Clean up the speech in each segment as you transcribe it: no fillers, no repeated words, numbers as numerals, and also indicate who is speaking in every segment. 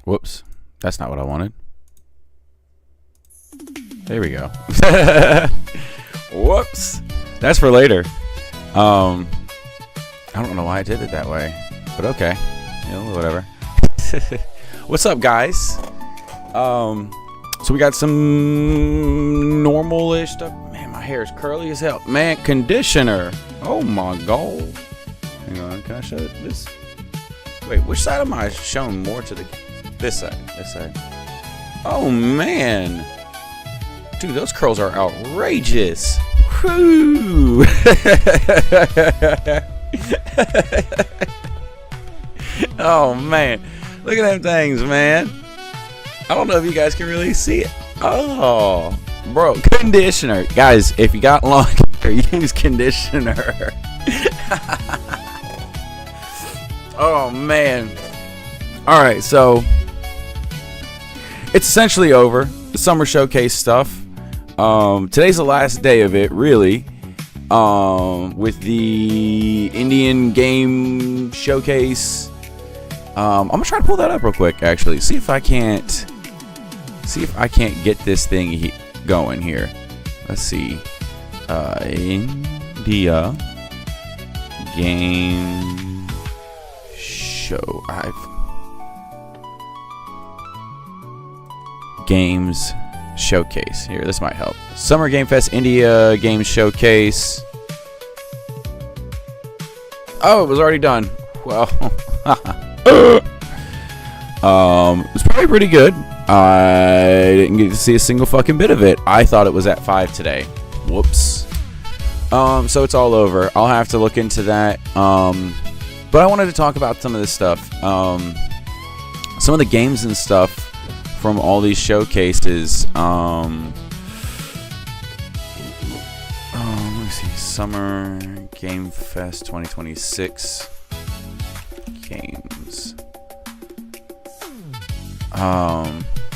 Speaker 1: Whoops. That's not what I wanted. There we go. Whoops. That's for later. I don't know why I did it that way, but okay. Whatever. What's up, guys? So we got some normal-ish stuff. Man, my hair is curly as hell. Man, conditioner. Oh my god. Hang on, can I show this? Wait, which side am I showing more to the? This side. This side. Oh man, dude, those curls are outrageous. Whoo. Oh man, look at them things, man. I don't know if you guys can really see it. Oh, bro, conditioner, guys. If you got long hair, use conditioner. Oh man. All right, so it's essentially over. The summer showcase stuff. Today's the last day of it, really. With the Indian game showcase. I'm gonna try to pull that up real quick. Actually, see if I can't get this thing going here. Let's see. India game show. Games showcase. Here, this might help. Summer Game Fest India Games Showcase. Oh, it was already done. Well, it was probably pretty good. I didn't get to see a single fucking bit of it. I thought it was at 5 today. Whoops. So it's all over. I'll have to look into that. But I wanted to talk about some of this stuff. Some of the games and stuff from all these showcases. Let me see. Summer Game Fest 2026 games.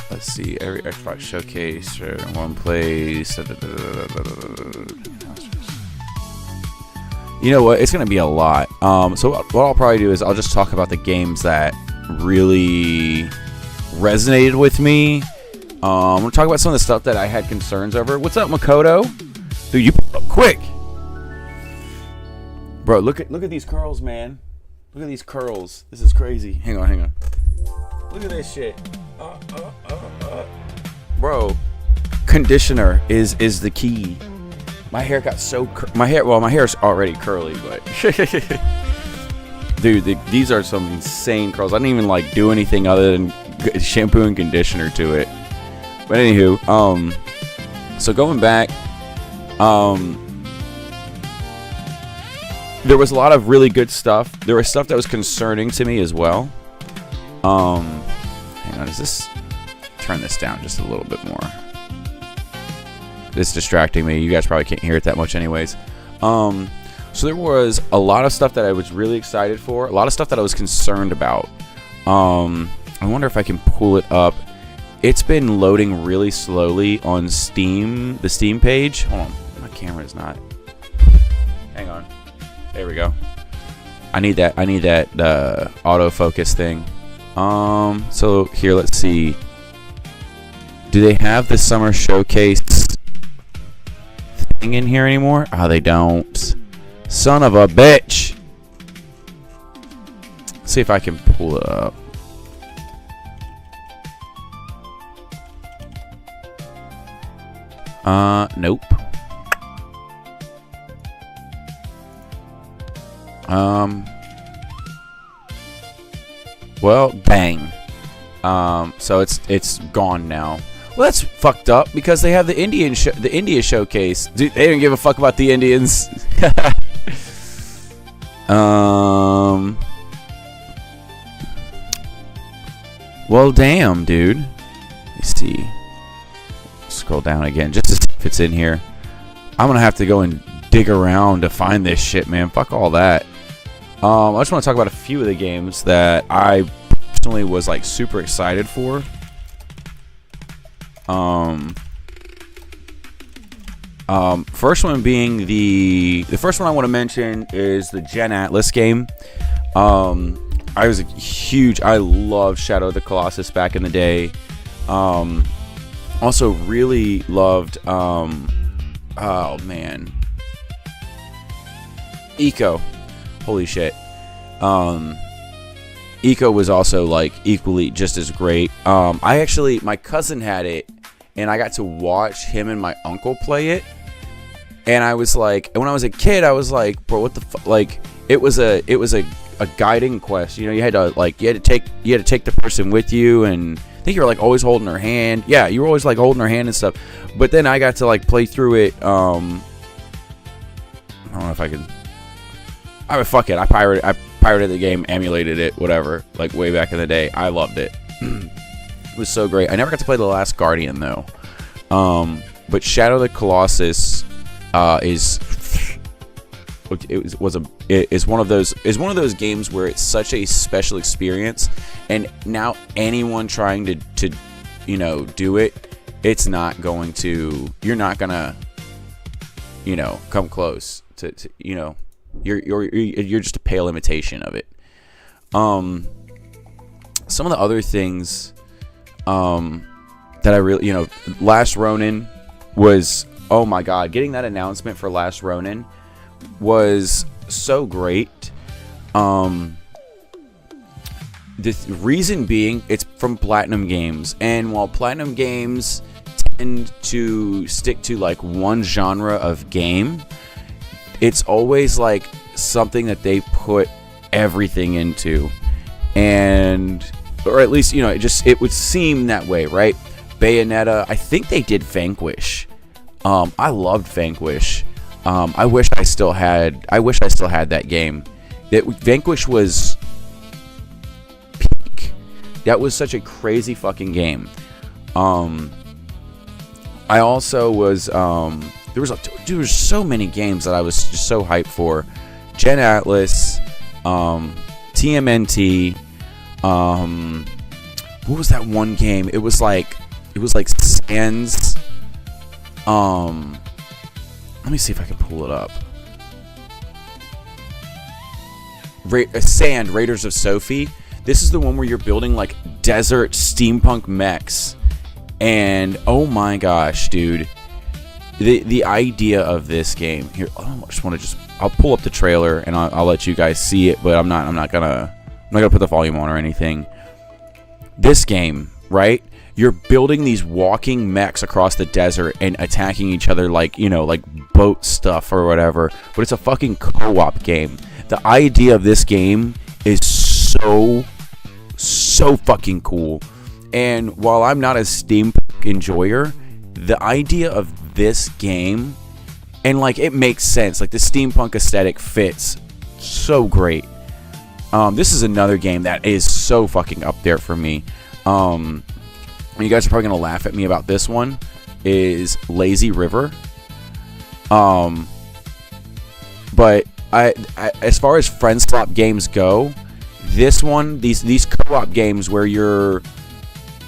Speaker 1: Let's see. Every Xbox showcase in one place. You know what? It's gonna be a lot. So what I'll probably do is I'll just talk about the games that really resonated with me. I'm gonna talk about some of the stuff that I had concerns over. What's up, Makoto? Dude, you pulled up quick, bro. Look at these curls, man. Look at these curls. This is crazy. Hang on. Look at this shit. Bro, conditioner is the key. My hair got so my hair's already curly, but dude, these are some insane curls. I didn't even like do anything other than shampoo and conditioner to it. But anywho, so going back, there was a lot of really good stuff. There was stuff that was concerning to me as well. Hang on, does this turn this down just a little bit more? It's distracting me. You guys probably can't hear it that much anyways. So there was a lot of stuff that I was really excited for. A lot of stuff that I was concerned about. I wonder if I can pull it up. It's been loading really slowly on Steam, the Steam page. Hold on. My camera is not. Hang on. There we go. I need that autofocus thing. So here, let's see. Do they have the summer showcase thing in here anymore? Oh, they don't. Son of a bitch. Let's see if I can pull it up. Nope. Well, bang. So it's gone now. Well, that's fucked up because they have the India showcase. Dude, they didn't give a fuck about the Indians. Well, damn, dude. Let's see. Scroll down again just to see if it's in here. I'm gonna have to go and dig around to find this shit, man. Fuck all that. I just want to talk about a few of the games that I personally was like super excited for. First one being the first one I want to mention is the Gen Atlas game. I was a huge. I loved Shadow of the Colossus back in the day. Also really loved. Oh man, Eco. Holy shit. Eco was also like equally just as great. My cousin had it, and I got to watch him and my uncle play it. And I was like, when I was a kid, I was like, bro, what the fuck? Like, it was a guiding quest. You know, you had to take the person with you, and I think you were like always holding her hand. Yeah, you were always like holding her hand and stuff. But then I got to like play through it. I don't know if I can. Fuck it. I pirated the game, emulated it, whatever. Like way back in the day, I loved it. It was so great. I never got to play The Last Guardian though. But Shadow of the Colossus is one of those games where it's such a special experience, and now anyone trying to do it, you're not gonna come close to you're just a pale imitation of it. Some of the other things that I really, Last Ronin was, oh my god, getting that announcement for Last Ronin was so great. The reason being, it's from Platinum Games, and while Platinum Games tend to stick to like one genre of game, it's always like something that they put everything into, or at least it would seem that way, right? Bayonetta, I think they did Vanquish. I loved Vanquish. I wish I still had that game. Vanquish was peak. That was such a crazy fucking game. I also was there was so many games that I was just so hyped for. Gen Atlas, TMNT, what was that one game? It was like Sans. Let me see if I can pull it up. Sand, Raiders of Sophie. This is the one where you're building like desert steampunk mechs, and oh my gosh, dude, the idea of this game here. I'll pull up the trailer and I'll let you guys see it, but I'm not gonna put the volume on or anything. This game, right? You're building these walking mechs across the desert and attacking each other like boat stuff or whatever. But it's a fucking co-op game. The idea of this game is so fucking cool. And while I'm not a steampunk enjoyer, the idea of this game, and like it makes sense. Like the steampunk aesthetic fits so great. This is another game that is so fucking up there for me. You guys are probably gonna laugh at me about this one. Is Lazy River. But I as far as friend slap games go, this one, these co-op games where you're,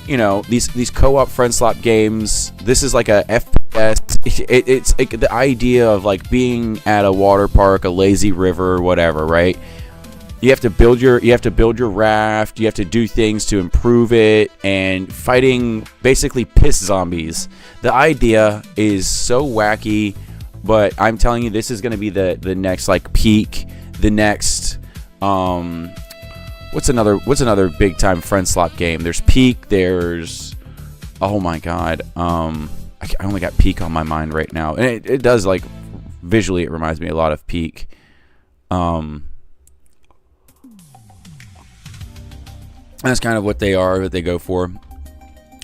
Speaker 1: these co-op friend slap games. This is like a FPS. It's like the idea of like being at a water park, a lazy river, whatever, right? You have to build your raft. You have to do things to improve it, and fighting basically piss zombies. The idea is so wacky, but I'm telling you, this is going to be the next like peak. The next what's another big time friend slap game? There's Peak. There's, oh my god, I only got Peak on my mind right now, and it does, like, visually it reminds me a lot of Peak. That's kind of what they go for.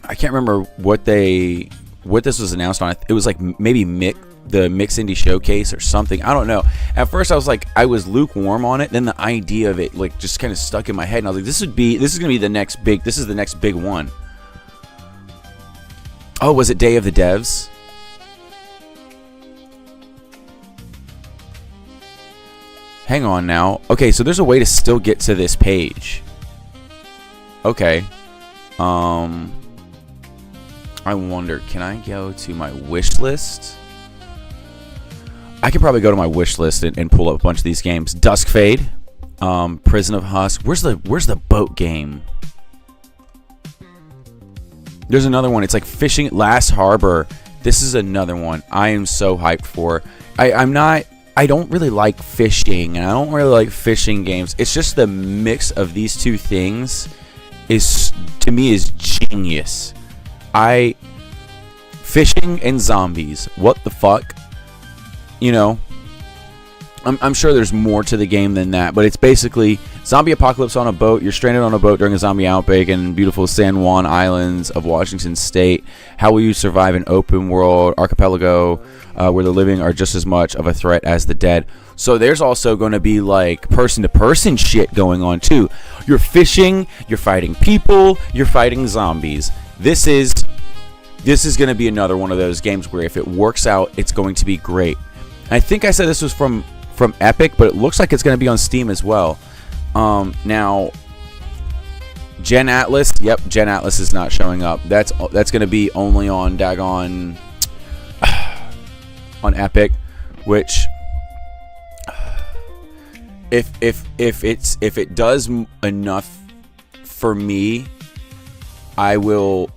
Speaker 1: I can't remember what this was announced on. It was like maybe the Mix Indie Showcase or something. I don't know. At first I was lukewarm on it. Then the idea of it like just kind of stuck in my head, and I was like, this is gonna be the next big one. Oh, was it Day of the Devs? Hang on now. Okay, so there's a way to still get to this page. Okay. I wonder, can I go to my wish list? I could probably go to my wish list and pull up a bunch of these games. Dusk Fade. Prison of Husk. Where's the boat game? There's another one. It's like Fishing Last Harbor. This is another one I am so hyped for. I don't really like fishing, and I don't really like fishing games. It's just the mix of these two things is, to me, is genius. Fishing and zombies. What the fuck? You know, I'm sure there's more to the game than that, but it's basically zombie apocalypse on a boat. You're stranded on a boat during a zombie outbreak in beautiful San Juan Islands of Washington State. How will you survive an open world archipelago where the living are just as much of a threat as the dead? So there's also going to be like person-to-person shit going on too. You're fishing, you're fighting people, you're fighting zombies. This is going to be another one of those games where if it works out, it's going to be great. I think I said this was from Epic, but it looks like it's going to be on Steam as well. Now, Gen Atlas. Yep, Gen Atlas is not showing up. That's going to be only on Dagon on Epic, which if it does enough for me, I will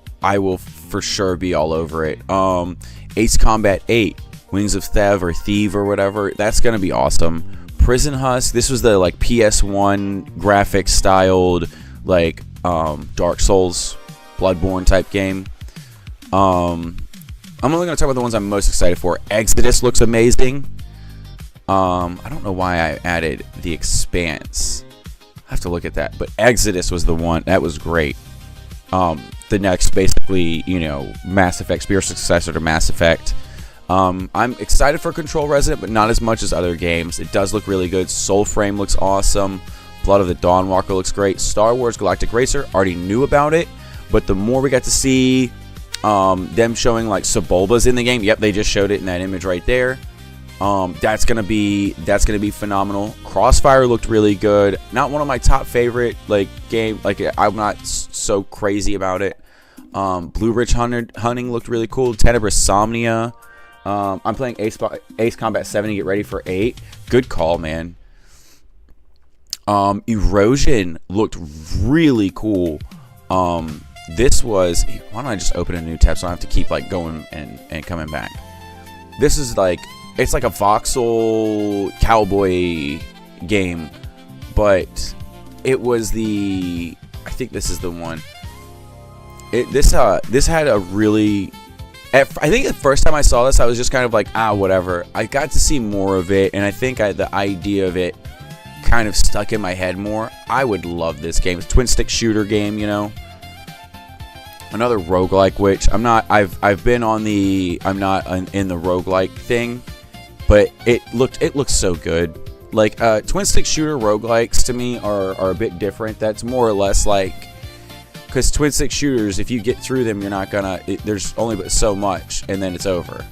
Speaker 1: for sure be all over it. Ace Combat 8. Wings of Thev or Thieve or whatever. That's going to be awesome. Prison Husk. This was the like PS1 graphic styled like Dark Souls, Bloodborne type game. I'm only going to talk about the ones I'm most excited for. Exodus looks amazing. I don't know why I added The Expanse. I have to look at that. But Exodus was the one. That was great. The next, basically, you know, Mass Effect, spiritual successor to Mass Effect. I'm excited for Control Resident, but not as much as other games. It does look really good. Soulframe looks awesome. Blood of the Dawnwalker looks great. Star Wars Galactic Racer, already knew about it, but the more we got to see them showing like Sebulba's in the game. Yep, they just showed it in that image right there. That's gonna be phenomenal. Crossfire looked really good. Not one of my top favorite like game. Like I'm not so crazy about it. Blue Ridge Hunting looked really cool. Tenebris Somnia. I'm playing Ace Combat 7 to get ready for 8. Good call, man. Erosion looked really cool. This was... Why don't I just open a new tab so I don't have to keep like going and coming back. This is like... It's like a voxel cowboy game. But it was the... I think this is the one. This had a really... I think the first time I saw this, I was just kind of like, whatever. I got to see more of it, and I think the idea of it kind of stuck in my head more. I would love this game. It's a twin-stick shooter game, you know. Another roguelike, which I'm not in the roguelike thing, but it looks so good. Like twin-stick shooter roguelikes to me are a bit different. That's more or less like... Because twin-stick shooters, if you get through them, you're not gonna... there's only but so much, and then it's over.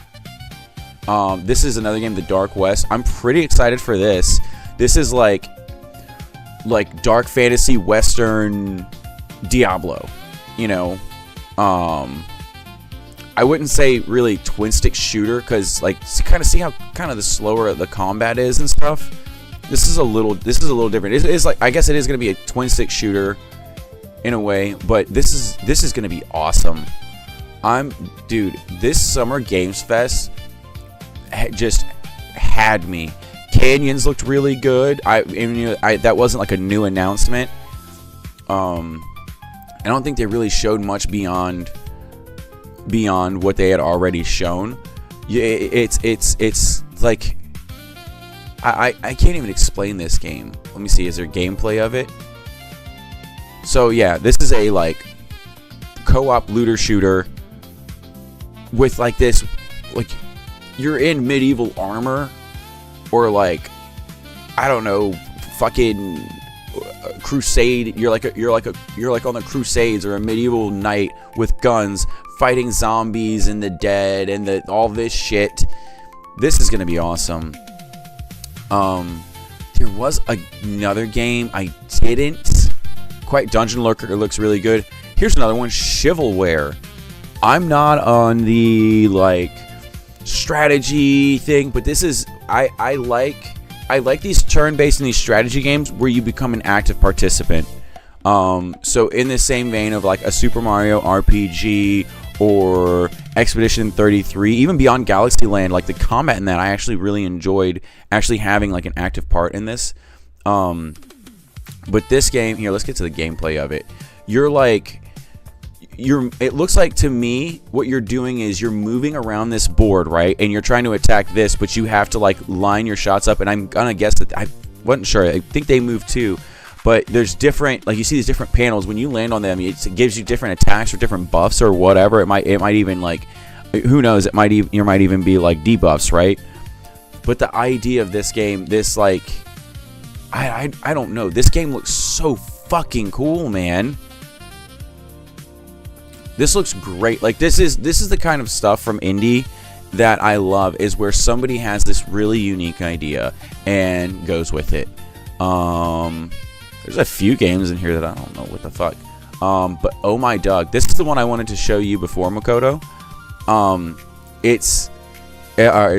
Speaker 1: This is another game, The Dark West. I'm pretty excited for this. This is like dark fantasy western Diablo. You know? I wouldn't say really twin-stick shooter, because like kind of see how kind of the slower the combat is and stuff. This is a little different. It's like, I guess it is gonna be a twin-stick shooter in a way, but this is gonna be awesome. Dude, this Summer Games Fest just had me. Canyons looked really good. That wasn't like a new announcement. I don't think they really showed much beyond what they had already shown. It's like I can't even explain this game. Let me see. Is there gameplay of it? So yeah, this is a like co-op looter shooter with like this, like you're in medieval armor, or like I don't know, fucking crusade. You're like on the Crusades or a medieval knight with guns fighting zombies and the dead and all this shit. This is gonna be awesome. There was another game I didn't. Quite Dungeon Lurker looks really good. Here's another one, Chivalware. I'm not on the like strategy thing, but this is I like I like these turn-based and these strategy games where you become an active participant. So in the same vein of like a Super Mario RPG or Expedition 33, even Beyond Galaxy Land, like the combat in that, I actually really enjoyed actually having like an active part in this. But this game here, let's get to the gameplay of it. It looks like to me what you're doing is you're moving around this board, right? And you're trying to attack this, but you have to like line your shots up. And I'm gonna guess that I wasn't sure. I think they move too. But there's different, like you see these different panels. When you land on them, it gives you different attacks or different buffs or whatever. It might even like, who knows? It might even be like debuffs, right? But the idea of this game, this like, I don't know. This game looks so fucking cool, man. This looks great. Like this is the kind of stuff from indie that I love. Is where somebody has this really unique idea and goes with it. There's a few games in here that I don't know what the fuck. But Oh My Doug, this is the one I wanted to show you before, Makoto.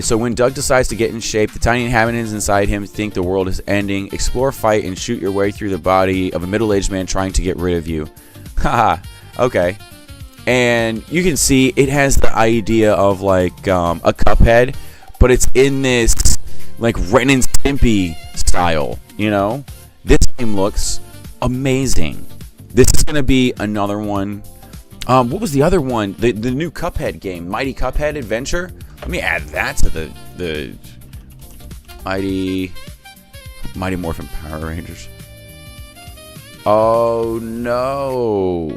Speaker 1: So when Doug decides to get in shape, the tiny inhabitants inside him think the world is ending. Explore, fight, and shoot your way through the body of a middle-aged man trying to get rid of you. Haha. Okay. And you can see it has the idea of like a Cuphead, but it's in this like Ren and Stimpy style, you know? This game looks amazing. This is going to be another one. What was the other one? The new Cuphead game, Mighty Cuphead Adventure. Let me add that to the Mighty Morphin Power Rangers. Oh no.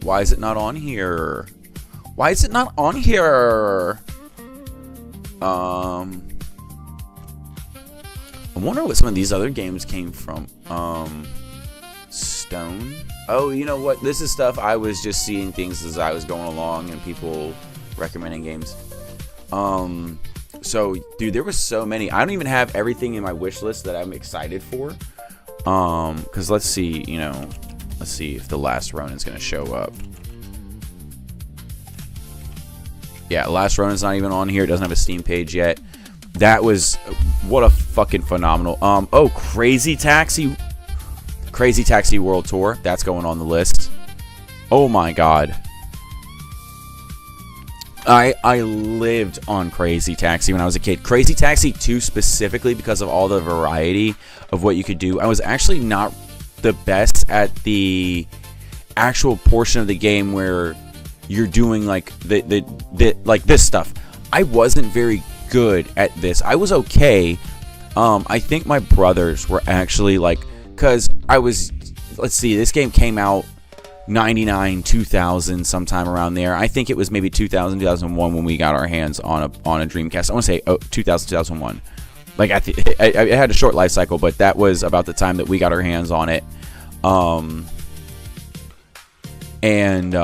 Speaker 1: Why is it not on here? Why is it not on here? I wonder what some of these other games came from. Stone. Oh, you know what? This is stuff I was just seeing things as I was going along and people recommending games. So, dude, there was so many. I don't even have everything in my wish list that I'm excited for. Because let's see, let's see if The Last Ronin's going to show up. Yeah, Last Ronin's not even on here. It doesn't have a Steam page yet. That was, what a fucking phenomenal. Oh, Crazy Taxi World Tour. That's going on the list. Oh my god. I lived on Crazy Taxi when I was a kid. Crazy Taxi 2 specifically because of all the variety of what you could do. I was actually not the best at the actual portion of the game where you're doing like like this stuff. I wasn't very good at this. I was okay. I think my brothers were actually like, because I was, let's see, this game came out 99, 2000, sometime around there. I think it was maybe 2000, 2001 when we got our hands on a Dreamcast. I want to say 2000, 2001. Like it had a short life cycle, but that was about the time that we got our hands on it. And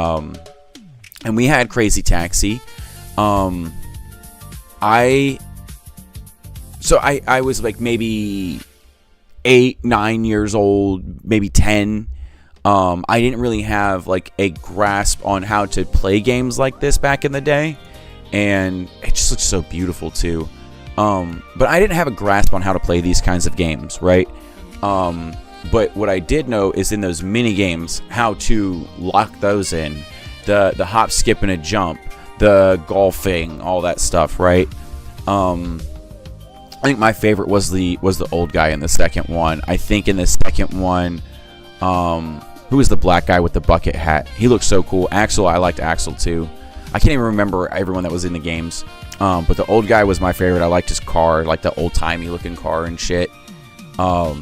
Speaker 1: we had Crazy Taxi. I was like maybe 8, 9 years old, maybe 10. I didn't really have like a grasp on how to play games like this back in the day, and it just looks so beautiful too. But I didn't have a grasp on how to play these kinds of games, right? But what I did know is in those mini games how to lock those in, the hop, skip, and a jump, the golfing, all that stuff, right? I think my favorite was the old guy in the second one. I think in the second one, who was the black guy with the bucket hat? He looked so cool. Axel, I liked Axel too. I can't even remember everyone that was in the games. But the old guy was my favorite. I liked his car, like the old-timey looking car and shit. I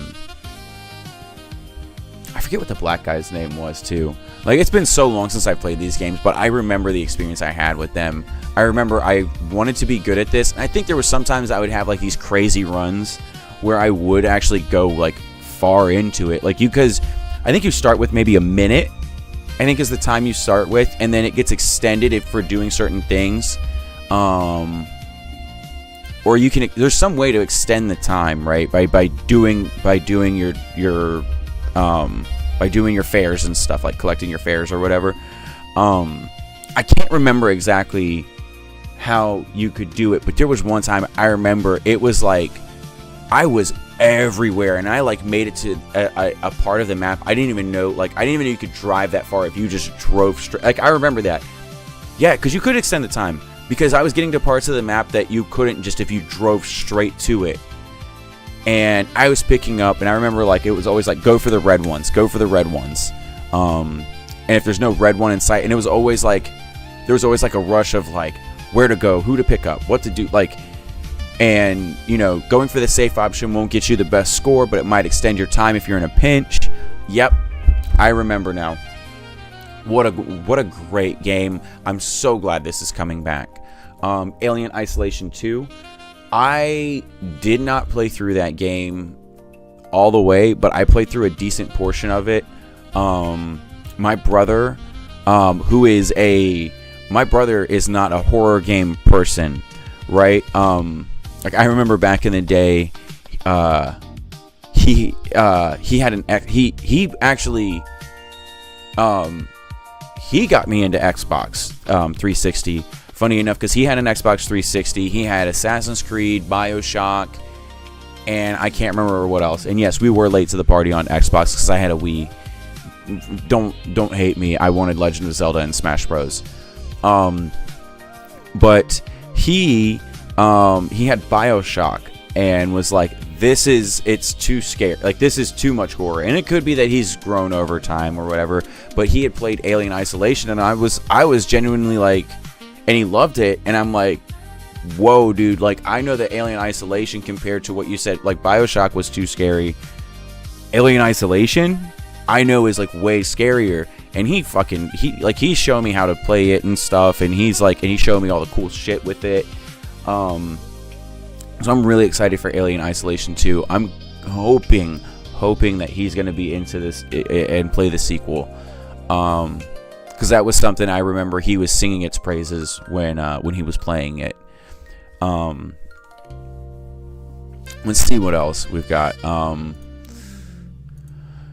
Speaker 1: forget what the black guy's name was too. Like, it's been so long since I played these games, but I remember the experience I had with them. I remember I wanted to be good at this. I think there was sometimes I would have like these crazy runs where I would actually go like far into it. Like because I think you start with maybe a minute, I think is the time you start with, and then it gets extended for doing certain things. Or you can, there's some way to extend the time, right? By doing your fares and stuff, like collecting your fares or whatever. I can't remember exactly how you could do it, but there was one time I remember it was like I was everywhere, and I like made it to a part of the map I didn't even know. Like, I didn't even know you could drive that far if you just drove straight. Like, I remember that. Yeah, because you could extend the time, because I was getting to parts of the map that you couldn't just if you drove straight to it. And I was picking up, and I remember like it was always like, go for the red ones, go for the red ones. And if there's no red one in sight, and it was always like, there was always like a rush of like where to go, who to pick up, what to do, like. And, you know, going for the safe option won't get you the best score, but it might extend your time if you're in a pinch. Yep, I remember now. What a great game. I'm so glad this is coming back. Alien Isolation 2. I did not play through that game all the way, but I played through a decent portion of it. My brother, my brother is not a horror game person, right? Like, I remember back in the day, he got me into Xbox 360. Funny enough, because he had an Xbox 360, he had Assassin's Creed, BioShock, and I can't remember what else. And yes, we were late to the party on Xbox because I had a Wii. Don't hate me. I wanted Legend of Zelda and Smash Bros. But he had BioShock and was like, it's too scary. Like, this is too much horror. And it could be that he's grown over time or whatever, but he had played Alien Isolation, and I was genuinely like, and he loved it, and I'm like, whoa, dude, like, I know that Alien Isolation, compared to what you said, like, BioShock was too scary. Alien Isolation, I know, is like way scarier. And he's showing me how to play it and stuff, and he's showing me all the cool shit with it. So I'm really excited for Alien Isolation 2. I'm hoping that he's going to be into this and play the sequel. Because that was something I remember he was singing its praises when he was playing it. Let's see what else we've got.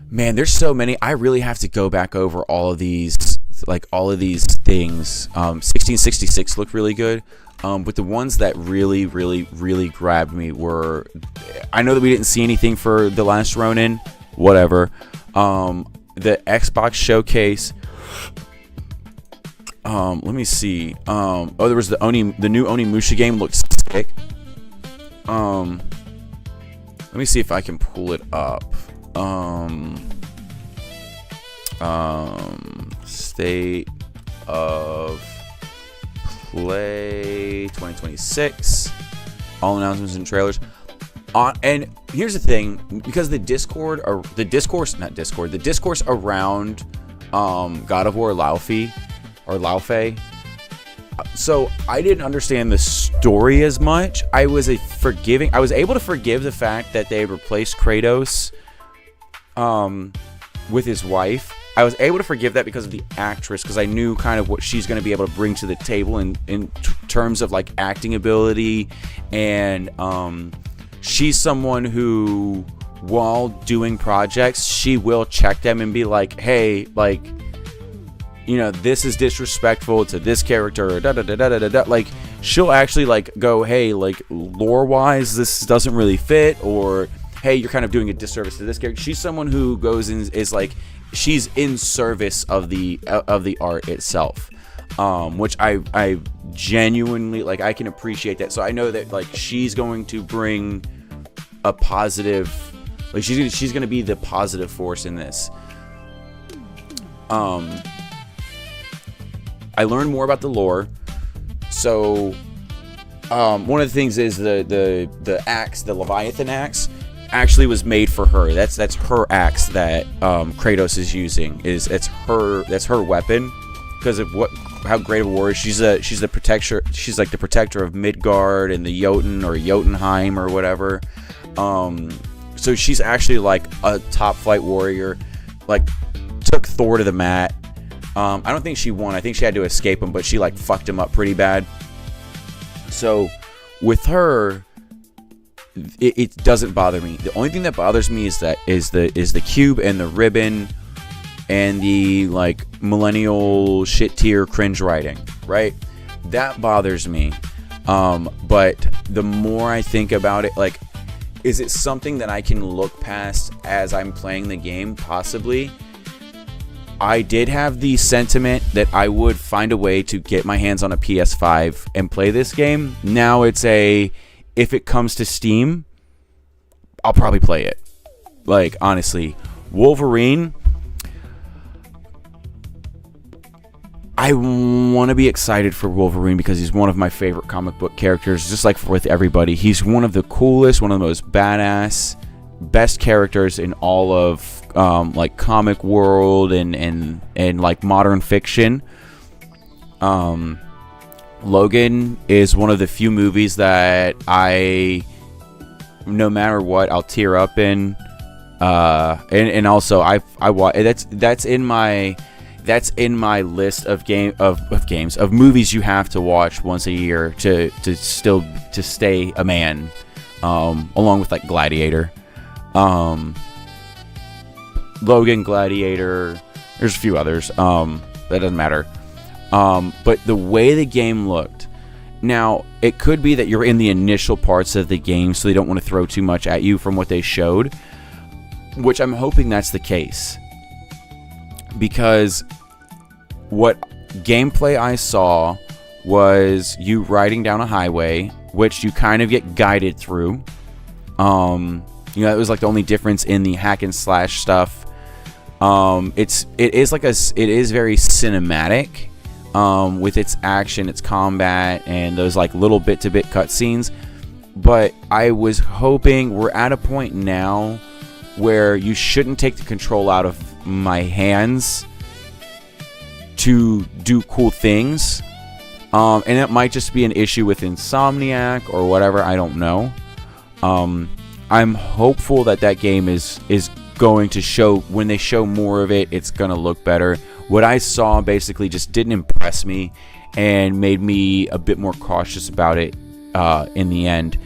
Speaker 1: Man, there's so many. I really have to go back over all of these things. 1666 looked really good. But the ones that really, really, really grabbed me were, I know that we didn't see anything for The Last Ronin, whatever. The Xbox showcase. Let me see. There was the new Onimusha game looked sick. Let me see if I can pull it up. State of Play 2026, all announcements and trailers. And here's the thing, because the discourse around God of War Laufey. So I didn't understand the story as much. I was able to forgive the fact that they replaced Kratos with his wife. I was able to forgive that because of the actress, because I knew kind of what she's going to be able to bring to the table in terms of like acting ability, and she's someone who, while doing projects, she will check them and be like, hey, like, you know, this is disrespectful to this character, or da da da da da da. Like, she'll actually like go, hey, like, lore wise, this doesn't really fit, or hey, you're kind of doing a disservice to this character. She's someone who goes and is like, she's in service of the art itself, which I genuinely, like, I can appreciate that. So I know that, like, she's going to bring a positive, like, she's going to be the positive force in this. I learned more about the lore. So one of the things is the axe, the Leviathan axe, actually was made for her. That's her axe that Kratos is using. That's her weapon, because of how great of a warrior she's the protector. She's like the protector of Midgard and the Jotun or Jotunheim or whatever. So she's actually like a top flight warrior. Like, took Thor to the mat. I don't think she won. I think she had to escape him, but she like fucked him up pretty bad. So with her, it doesn't bother me. The only thing that bothers me is the cube and the ribbon and the like millennial shit tier cringe writing, right? That bothers me. But the more I think about it, like, Is it something that I can look past as I'm playing the game? Possibly. I did have the sentiment that I would find a way to get my hands on a PS5 and play this game. Now it's if it comes to Steam, I'll probably play it. Like, honestly, Wolverine, I want to be excited for Wolverine because he's one of my favorite comic book characters, just like with everybody. He's one of the coolest, one of the most badass, best characters in all of like comic world and like modern fiction. Logan is one of the few movies that no matter what, I'll tear up in. And also I watch that's in my list of movies you have to watch once a year to stay a man, along with like Gladiator. Logan, Gladiator, there's a few others, that doesn't matter. But the way the game looked, now it could be that you're in the initial parts of the game, so they don't want to throw too much at you from what they showed, which I'm hoping that's the case, because what gameplay I saw was you riding down a highway, which you kind of get guided through. It was like the only difference in the hack and slash stuff. It is very cinematic, with its action, its combat, and those like little bit-to-bit cutscenes. But I was hoping, we're at a point now where you shouldn't take the control out of my hands to do cool things. And it might just be an issue with Insomniac or whatever, I don't know. I'm hopeful that game is going to show, when they show more of it, it's going to look better. What I saw basically just didn't impress me and made me a bit more cautious about it in the end.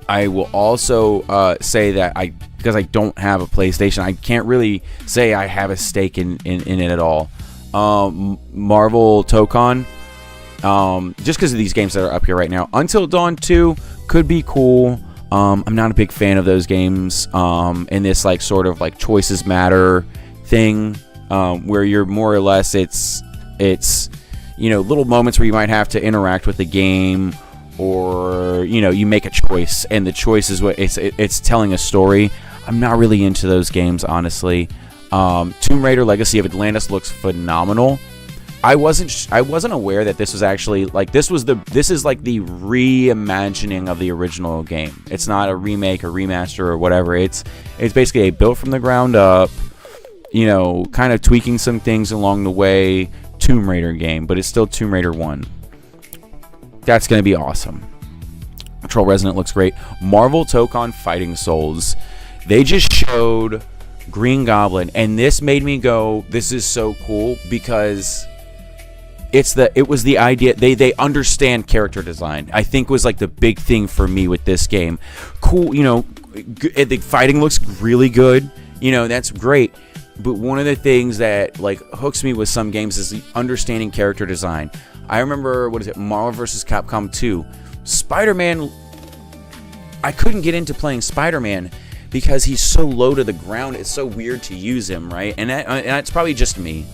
Speaker 1: I will also say that because I don't have a PlayStation, I can't really say I have a stake in it at all. Marvel Tokon, just because of these games that are up here right now. Until Dawn 2 could be cool. I'm not a big fan of those games in this like sort of like choices matter thing, where you're more or less it's little moments where you might have to interact with the game, or you make a choice and the choice is what it's telling a story. I'm not really into those games, honestly. Tomb Raider Legacy of Atlantis looks phenomenal. I wasn't aware that this was actually like this is like the reimagining of the original game. It's not a remake or remaster or whatever. It's basically a built from the ground up, kind of tweaking some things along the way Tomb Raider game, but it's still Tomb Raider 1. That's going to be awesome. Control Resonant looks great. Marvel Tokon Fighting Souls. They just showed Green Goblin, and this made me go, this is so cool, because it was the idea, they understand character design. I think was like the big thing for me with this game. Cool, the fighting looks really good. That's great. But one of the things that like hooks me with some games is the understanding character design. I remember, Marvel vs. Capcom 2. Spider-Man, I couldn't get into playing Spider-Man because he's so low to the ground. It's so weird to use him, right? And it's probably just me.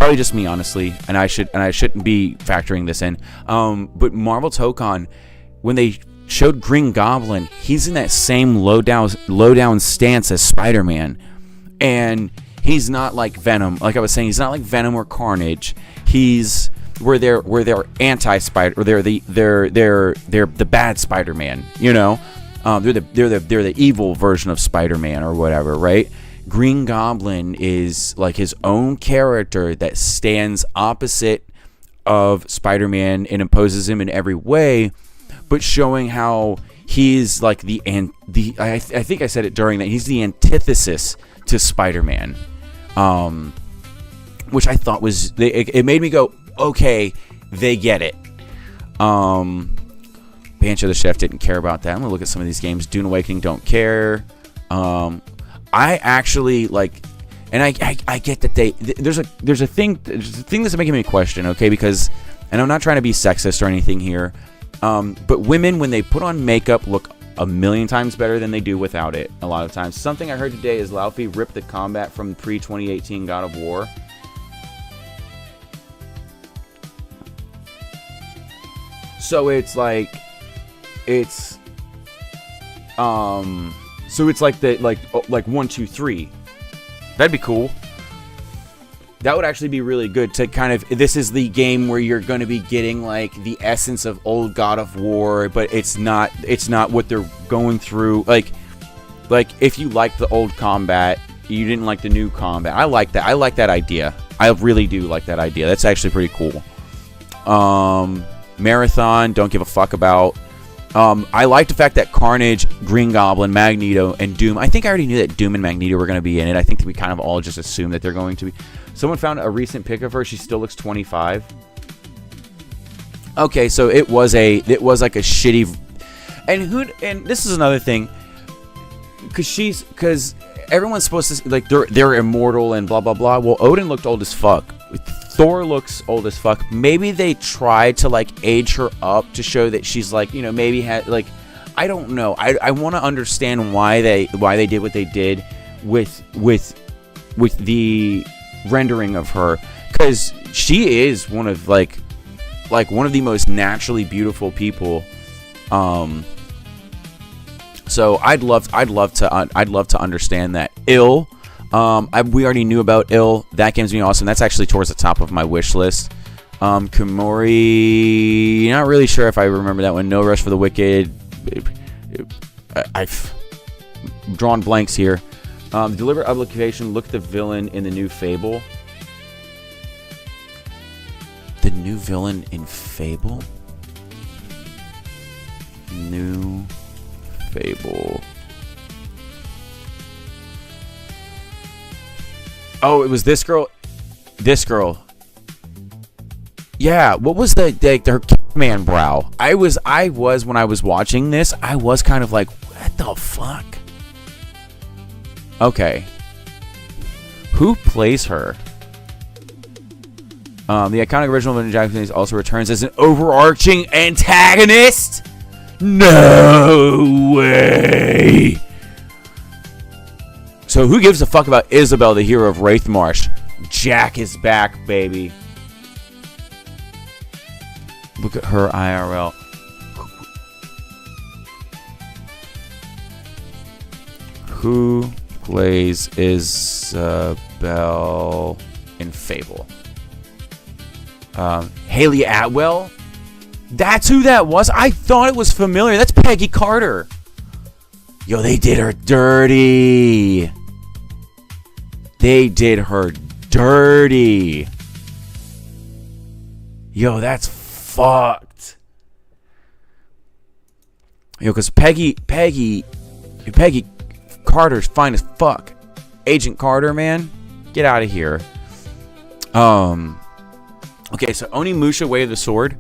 Speaker 1: Honestly, and I shouldn't be factoring this in. But Marvel Tokon, when they showed Green Goblin, he's in that same low down stance as Spider-Man, and he's not like Venom. Like I was saying, he's not like Venom or Carnage. He's where they're anti-Spider, or they're the bad Spider-Man. They're the evil version of Spider-Man or whatever, right? Green Goblin is like his own character that stands opposite of Spider-Man and opposes him in every way, but showing how he's like I think I said it during that, he's the antithesis to Spider-Man, which I thought was, it made me go, okay, they get it. Banjo the Chef didn't care about that. I'm gonna look at some of these games. Dune Awakening, don't care. I actually like, and I get that there's a thing that's making me question, okay? Because, and I'm not trying to be sexist or anything here, but women, when they put on makeup, look a million times better than they do without it a lot of times. Something I heard today is Laufey ripped the combat from pre-2018 God of War. So it's like so it's like the like 1, 2, 3. That'd be cool. That would actually be really good to kind of, this is the game where you're going to be getting like the essence of old God of War, but it's not what they're going through. Like if you like the old combat, you didn't like the new combat. I like that. I like that idea. I really do like that idea. That's actually pretty cool. Marathon, don't give a fuck about. I like the fact that Carnage, Green Goblin, Magneto, and Doom. I think I already knew that Doom and Magneto were going to be in it. I think that we kind of all just assumed that they're going to be. Someone found a recent pic of her. She still looks 25. Okay, so it was like a shitty. And this is another thing, because everyone's supposed to like they're immortal and blah blah blah. Well, Odin looked old as fuck. Thor looks old as fuck. Maybe they tried to like age her up to show that she's like, you know, maybe had like, I don't know. I want to understand why they did what they did with the rendering of her, because she is one of like one of the most naturally beautiful people. So I'd love to understand that. Ill. We already knew about Ill. That game's being awesome. That's actually towards the top of my wish list. Kumori, not really sure if I remember that one. No Rush for the Wicked. I've drawn blanks here. Deliberate Obligation. Look at the villain in the new Fable. The new villain in Fable? New Fable. Oh, it was this girl. This girl. Yeah, what was her man brow? I was when I was watching this, I was kind of like, what the fuck? Okay. Who plays her? The iconic original villain Japanese also returns as an overarching antagonist? No way! So who gives a fuck about Isabel, the hero of Wraithmarsh? Jack is back, baby. Look at her IRL. Who plays Isabel in Fable? Haley Atwell? That's who that was? I thought it was familiar. That's Peggy Carter. Yo, they did her dirty. They did her dirty. Yo, that's fucked. Yo, because Peggy Carter's fine as fuck. Agent Carter, man. Get out of here. Okay, so Onimusha, Way of the Sword.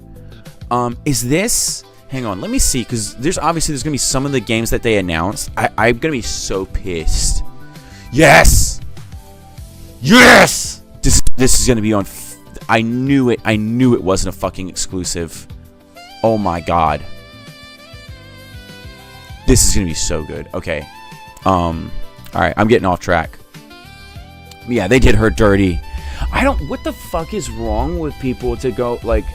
Speaker 1: Is this... Hang on, let me see, because there's going to be some of the games that they announced. I'm going to be so pissed. Yes! Yes! This is going to be on... I knew it wasn't a fucking exclusive. Oh my god. This is going to be so good. Okay. Alright, I'm getting off track. Yeah, they did her dirty. What the fuck is wrong with people to go, like...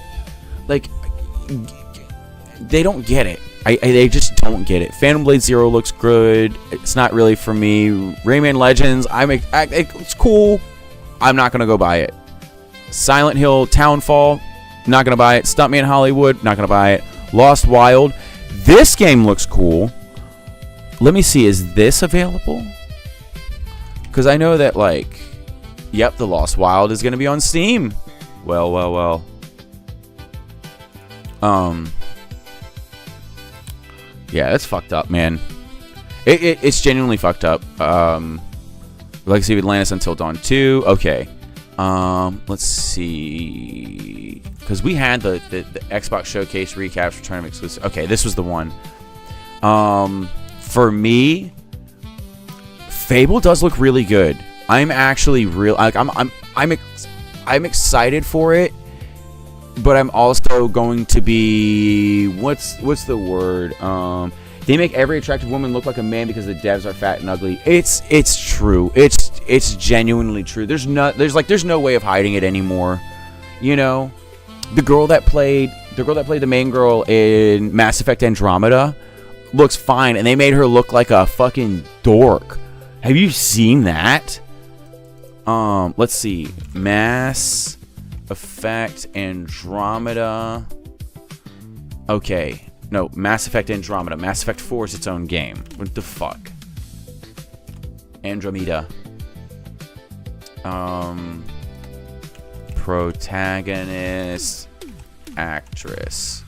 Speaker 1: They don't get it. They just don't get it. Phantom Blade Zero looks good. It's not really for me. Rayman Legends, it's cool. I'm not gonna go buy it. Silent Hill Townfall, not gonna buy it. Stuntman Hollywood, not gonna buy it. Lost Wild, this game looks cool. Let me see, is this available? Because I know that, like, yep, the Lost Wild is gonna be on Steam. Well. Yeah, that's fucked up, man. It's genuinely fucked up. Legacy of Atlantis Until Dawn 2. Okay. Let's see. Because we had the Xbox Showcase recaps for Tournament exclusive. Okay, this was the one. For me, Fable does look really good. I'm actually I'm excited for it. But I'm also going to be what's the word? They make every attractive woman look like a man because the devs are fat and ugly. It's true. It's genuinely true. There's no way of hiding it anymore. You know, the girl that played the main girl in Mass Effect Andromeda looks fine, and they made her look like a fucking dork. Have you seen that? Let's see. Mass Effect Andromeda. Okay. No, Mass Effect Andromeda. Mass Effect 4 is its own game. What the fuck? Andromeda. Protagonist. Actress.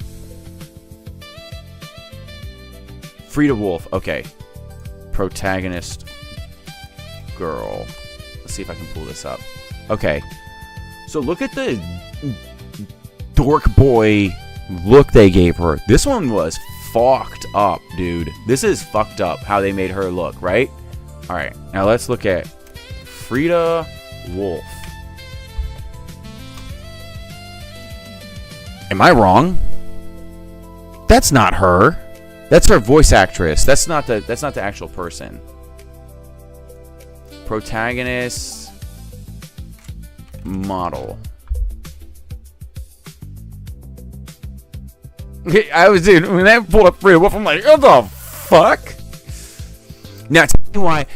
Speaker 1: Frida Wolf. Okay. Protagonist. Girl. Let's see if I can pull this up. Okay. So look at the dork boy look they gave her. This one was fucked up, dude. This is fucked up how they made her look, right? Alright, now let's look at Frida Wolf. Am I wrong? That's not her. That's her voice actress. That's not the actual person. Protagonist model. Dude, when I pulled up Frida Wolf, I'm like, what the fuck? Now,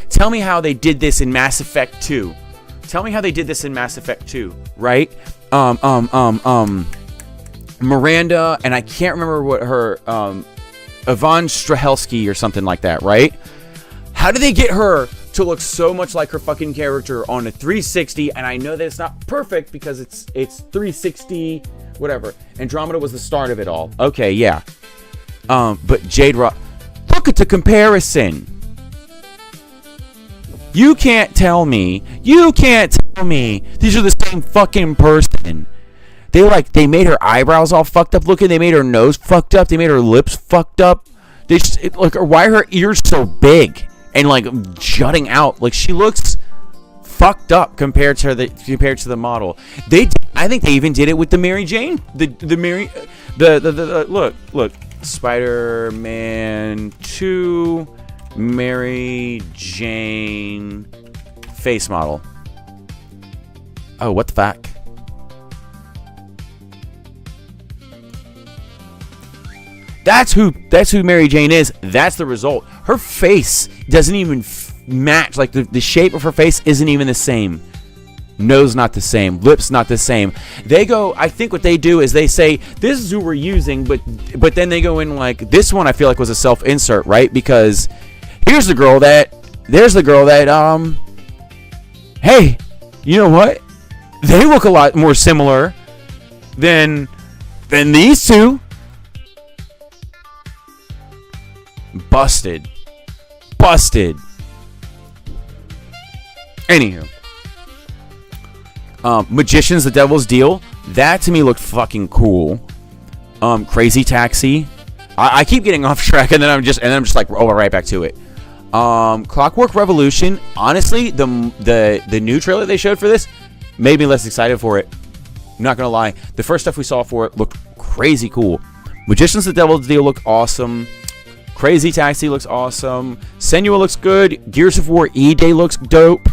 Speaker 1: tell me how they did this in Mass Effect 2. Tell me how they did this in Mass Effect 2, right? Miranda, and I can't remember what her, Yvonne Strahelski or something like that, right? How did they get her to look so much like her fucking character on a 360? And I know that it's not perfect because it's 360, whatever. Andromeda was the start of it all. Okay, yeah. But Jade Rock, look at the comparison. You can't tell me these are the same fucking person. They made her eyebrows all fucked up looking. They made her nose fucked up. They made her lips fucked up. Why are her ears so big and like jutting out? Like she looks fucked up compared to the model. I think they even did it with the Mary Jane. Look, Spider-Man 2 Mary Jane face model. Oh, what the fuck? That's who Mary Jane is. That's the result. Her face doesn't even match. Like the shape of her face isn't even the same. Nose not the same. Lips not the same. I think what they do is they say, this is who we're using, but then they go in like, this one I feel like was a self-insert, right? Because there's the girl that, hey, you know what? They look a lot more similar than these two. Busted. Anywho. Magician's the Devil's Deal. That to me looked fucking cool. Crazy Taxi. I keep getting off track and then I'm just like, oh, right back to it. Clockwork Revolution. Honestly, the new trailer they showed for this made me less excited for it. I'm not gonna lie. The first stuff we saw for it looked crazy cool. Magician's the Devil's Deal looked awesome. Crazy Taxi looks awesome. Senua looks good. Gears of War E-Day looks dope.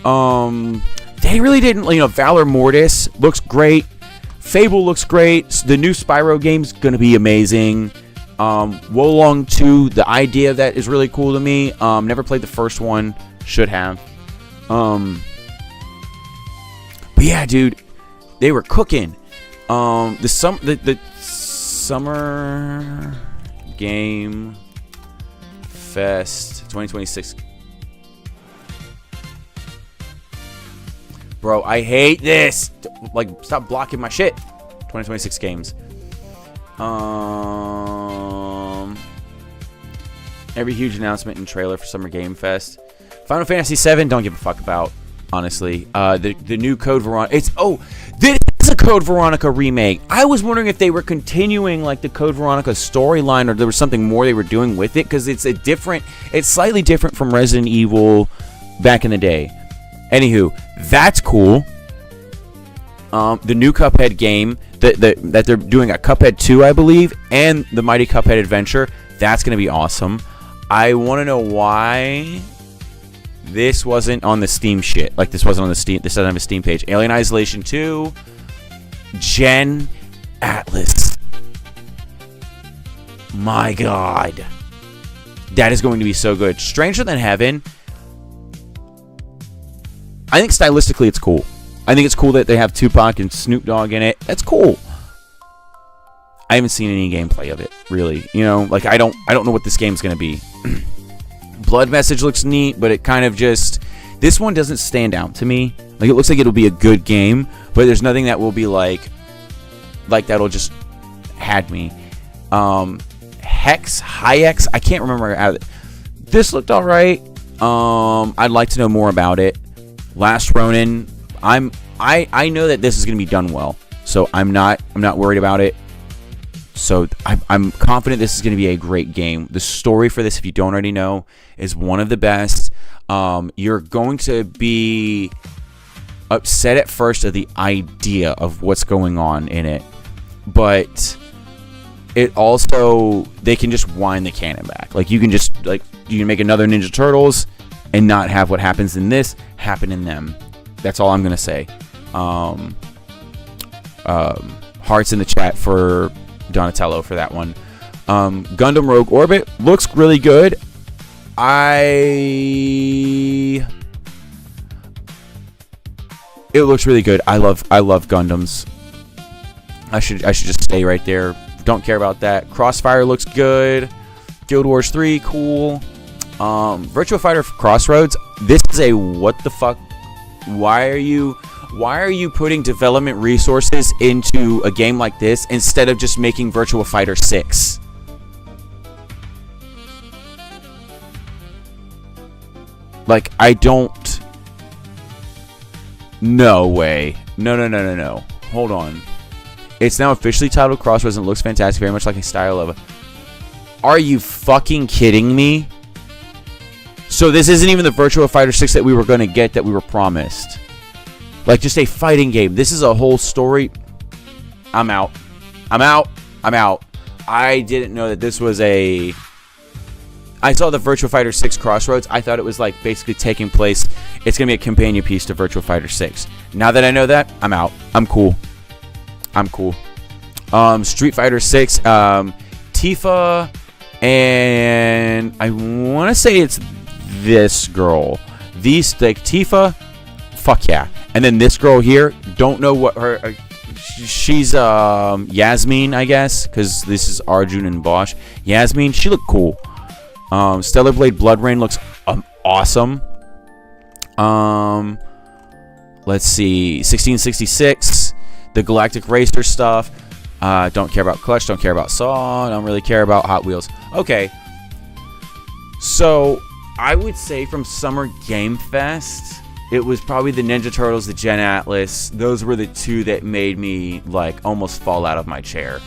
Speaker 1: They really didn't, Valor Mortis looks great. Fable looks great. The new Spyro game's gonna be amazing. Wolong 2, the idea of that is really cool to me. Never played the first one. Should have. But yeah, dude, they were cooking. The Summer Game Fest 2026. Bro, I hate this. Like, stop blocking my shit. 2026 games. Every huge announcement and trailer for Summer Game Fest. Final Fantasy VII, don't give a fuck about, honestly. The new Code Veronica. This is a Code Veronica remake. I was wondering if they were continuing like the Code Veronica storyline, or there was something more they were doing with it, because it's slightly different from Resident Evil back in the day. Anywho, that's cool. The new Cuphead game that they're doing a Cuphead 2, I believe, and the Mighty Cuphead Adventure. That's going to be awesome. I want to know why this wasn't on the Steam shit. Like, this wasn't on the Steam. This doesn't have a Steam page. Alien Isolation 2. Gen Atlas. My God. That is going to be so good. Stranger Than Heaven. I think stylistically it's cool. I think it's cool that they have Tupac and Snoop Dogg in it. That's cool. I haven't seen any gameplay of it, really. You know, like, I don't know what this game's going to be. Blood Message looks neat, but it kind of just... This one doesn't stand out to me. Like, it looks like it'll be a good game, but there's nothing that will be like that'll just had me. Hex, High-X, I can't remember. This looked alright. I'd like to know more about it. Last Ronin, I know that this is going to be done well, so I'm not worried about it. So I'm confident this is going to be a great game. The story for this, if you don't already know, is one of the best. You're going to be upset at first at the idea of what's going on in it, but it also, they can just wind the cannon back. Like, you can just, like, you can make another Ninja Turtles and not have what happens in this happen in them. That's all I'm gonna say. Hearts in the chat for Donatello for that one. Gundam Rogue Orbit looks really good. It looks really good. I love Gundams. I should just stay right there. Don't care about that. Crossfire looks good. Guild Wars 3, cool. Virtua Fighter Crossroads. This is a what the fuck? Why are you putting development resources into a game like this instead of just making Virtua Fighter 6? Like, I don't... No way. No. Hold on. It's now officially titled Crossroads and it looks fantastic, very much like a style of... Are you fucking kidding me? So this isn't even the Virtua Fighter 6 that we were going to get, that we were promised. Like, just a fighting game. This is a whole story. I'm out. I didn't know that this was a... I saw the Virtua Fighter 6 Crossroads. I thought it was, like, basically taking place... It's going to be a companion piece to Virtua Fighter 6. Now that I know that, I'm out. I'm cool. Street Fighter 6. Tifa... And... I want to say it's this girl. Tifa... Fuck yeah. And then this girl here, don't know what her... she's Yasmin, I guess, because this is Arjun and Bosch. Yasmin, she looked cool. Stellar Blade Blood Rain looks awesome. Let's see, 1666, the Galactic Racer stuff. Don't care about Clutch, don't care about Saw, don't really care about Hot Wheels. Okay, so I would say from Summer Game Fest, it was probably the Ninja Turtles, the Gen Atlas. Those were the two that made me, like, almost fall out of my chair.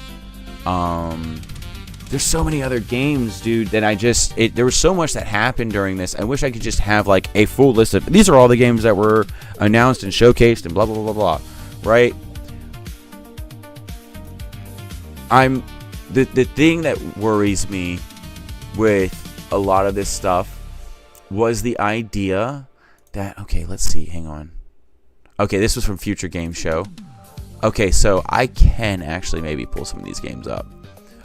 Speaker 1: There's so many other games, dude, that I just... there was so much that happened during this. I wish I could just have, like, a full list of... These are all the games that were announced and showcased and blah, blah, blah, blah, blah. Right? The thing that worries me with a lot of this stuff was the idea that... Okay, let's see. Hang on. Okay, this was from Future Game Show. Okay, so I can actually maybe pull some of these games up.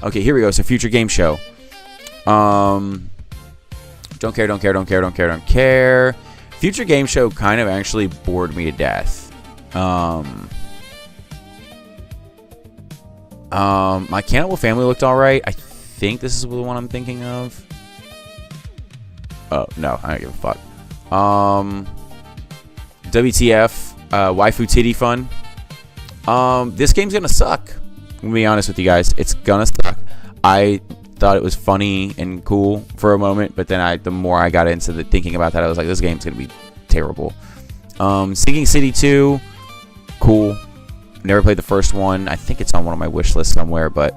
Speaker 1: Okay, here we go. So Future Game Show. Don't care. Future Game Show kind of actually bored me to death. My Cannibal Family looked alright. I think this is the one I'm thinking of. Oh, no. I don't give a fuck. WTF. Waifu Titty Fun. This game's gonna suck. I'm gonna be honest with you guys. It's gonna suck. I thought it was funny and cool for a moment, but then the more I got into thinking about that, I was like, this game's gonna be terrible. Sinking City 2, cool. Never played the first one. I think it's on one of my wish lists somewhere, but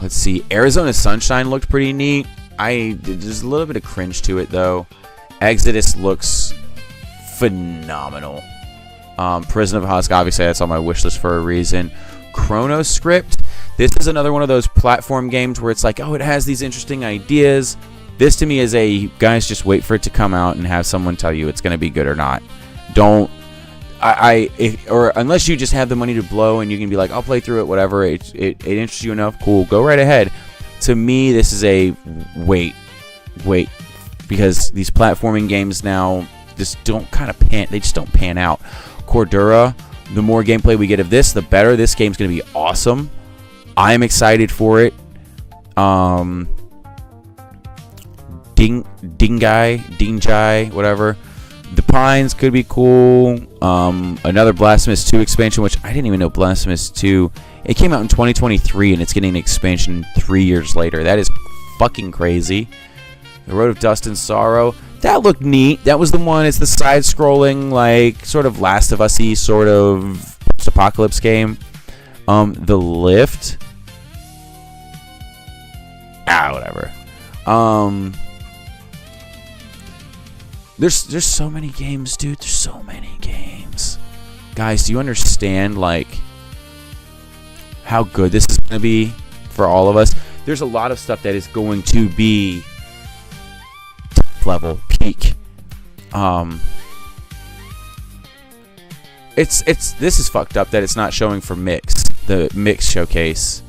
Speaker 1: let's see. Arizona Sunshine looked pretty neat. There's a little bit of cringe to it though. Exodus looks phenomenal. Prison of Husk, obviously that's on my wish list for a reason. Chrono Script. This is another one of those platform games where it's like, oh, it has these interesting ideas. This to me is a, guys, just wait for it to come out and have someone tell you it's going to be good or not. Don't, or unless you just have the money to blow and you can be like, I'll play through it, whatever. It interests you enough, cool, go right ahead. To me, this is a wait, because these platforming games now just don't they just don't pan out. Cordura, the more gameplay we get of this, the better. This game's going to be awesome. I am excited for it. Dingai, whatever. The Pines could be cool. Another Blasphemous 2 expansion, which I didn't even know Blasphemous 2. It came out in 2023, and it's getting an expansion 3 years later. That is fucking crazy. The Road of Dust and Sorrow. That looked neat. That was the one. It's the side-scrolling, like, sort of Last of Us-y sort of post-apocalypse game. The Lift. Whatever. There's so many games, dude. There's so many games. Guys, do you understand, like, how good this is going to be for all of us? There's a lot of stuff that is going to be level peak. This is fucked up that it's not showing for Mix, the Mix showcase.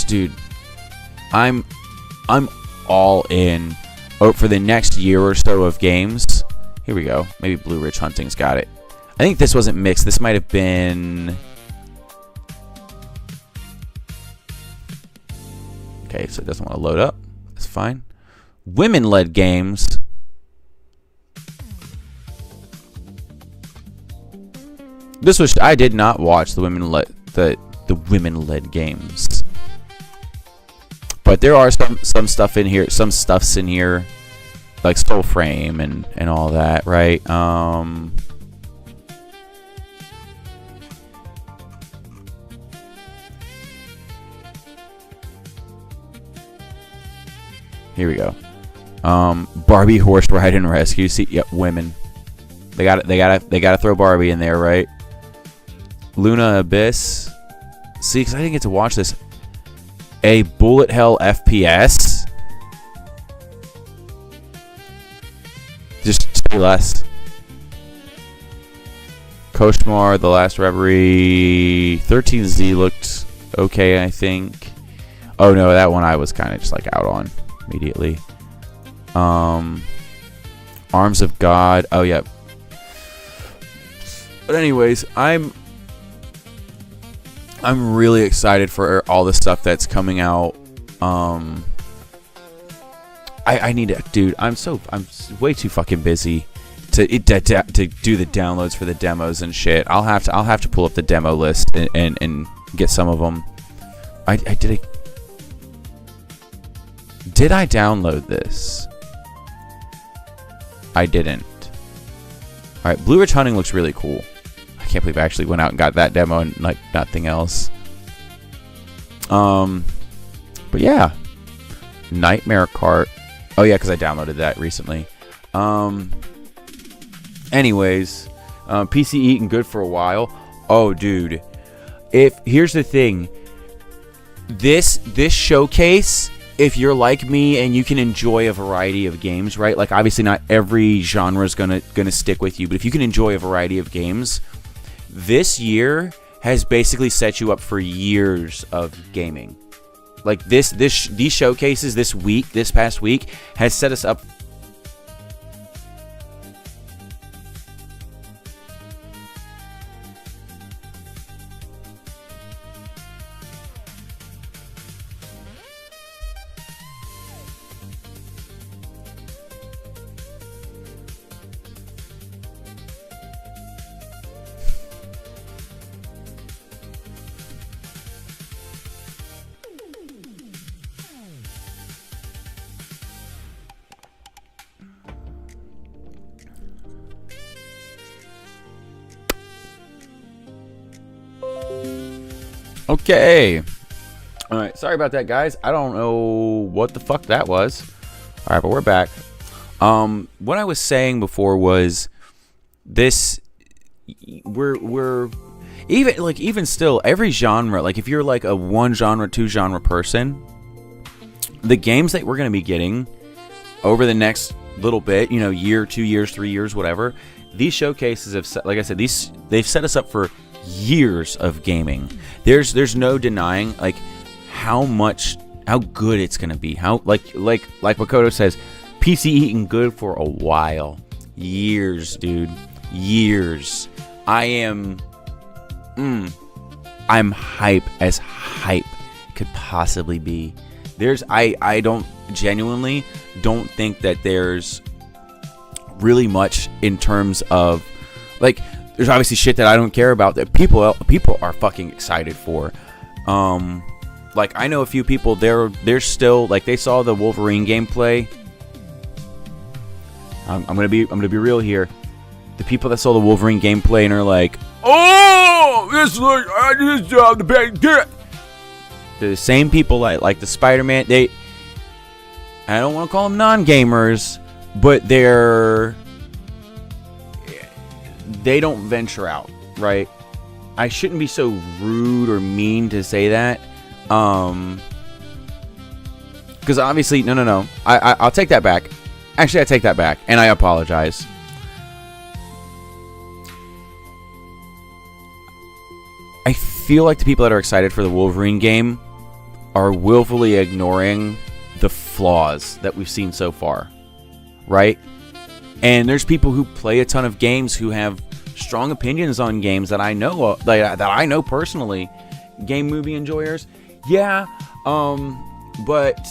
Speaker 1: Dude, I'm all in for the next year or so of games. Here we go. Maybe Blue Ridge Hunting's got it. I think this wasn't Mixed. This might have been. Okay, so it doesn't want to load up. That's fine. Women-led games. This was. I did not watch the women-led women-led games. But there are some stuff in here, some stuffs in here, like Soul Frame and all that, right? Here we go. Barbie Horse Ride and Rescue. See, yep, women. They gotta throw Barbie in there, right? Luna Abyss. See, because I didn't get to watch this. A bullet hell FPS. Just say less. Koshmar, The Last Reverie. 13Z looked okay, I think. Oh no, that one I was kind of just like out on immediately. Arms of God. Oh yeah. But anyways, I'm really excited for all the stuff that's coming out. I need to, dude. I'm way too fucking busy to do the downloads for the demos and shit. I'll have to pull up the demo list and get some of them. Did I download this? I didn't. All right, Blue Ridge Hunting looks really cool. I can't believe I actually went out and got that demo and like nothing else. But yeah, Nightmare Cart. Oh yeah, because I downloaded that recently. Anyways, PC eating good for a while. Oh dude, here's the thing. This showcase, if you're like me and you can enjoy a variety of games, right? Like obviously not every genre is gonna stick with you, but if you can enjoy a variety of games, this year has basically set you up for years of gaming. Like these showcases this past week has set us up. Okay. Alright, sorry about that, guys. I don't know what the fuck that was. Alright, but we're back. What I was saying before was this. We're even still, every genre, like if you're like a one genre, two genre person, the games that we're going to be getting over the next little bit, year, 2 years, 3 years, whatever, these showcases have set, like I said, they've set us up for years of gaming. There's no denying like how good it's going to be. How like Makoto says, PC eating good for a while. Years, dude. Years. I'm hype as hype could possibly be. I genuinely don't think that there's really much in terms of like, there's obviously shit that I don't care about that people are fucking excited for. Like I know a few people, they're still like, they saw the Wolverine gameplay. I'm gonna be real here. The people that saw the Wolverine gameplay and are like, oh, this looks, I just dropped the big dick. They're the same people like the Spider-Man. I don't want to call them non-gamers, but they don't venture out, right? I shouldn't be so rude or mean to say that, because obviously, no. I'll take that back. Actually, I take that back, and I apologize. I feel like the people that are excited for the Wolverine game are willfully ignoring the flaws that we've seen so far, right? And there's people who play a ton of games who have strong opinions on games that I know that I know personally, game movie enjoyers. Yeah, but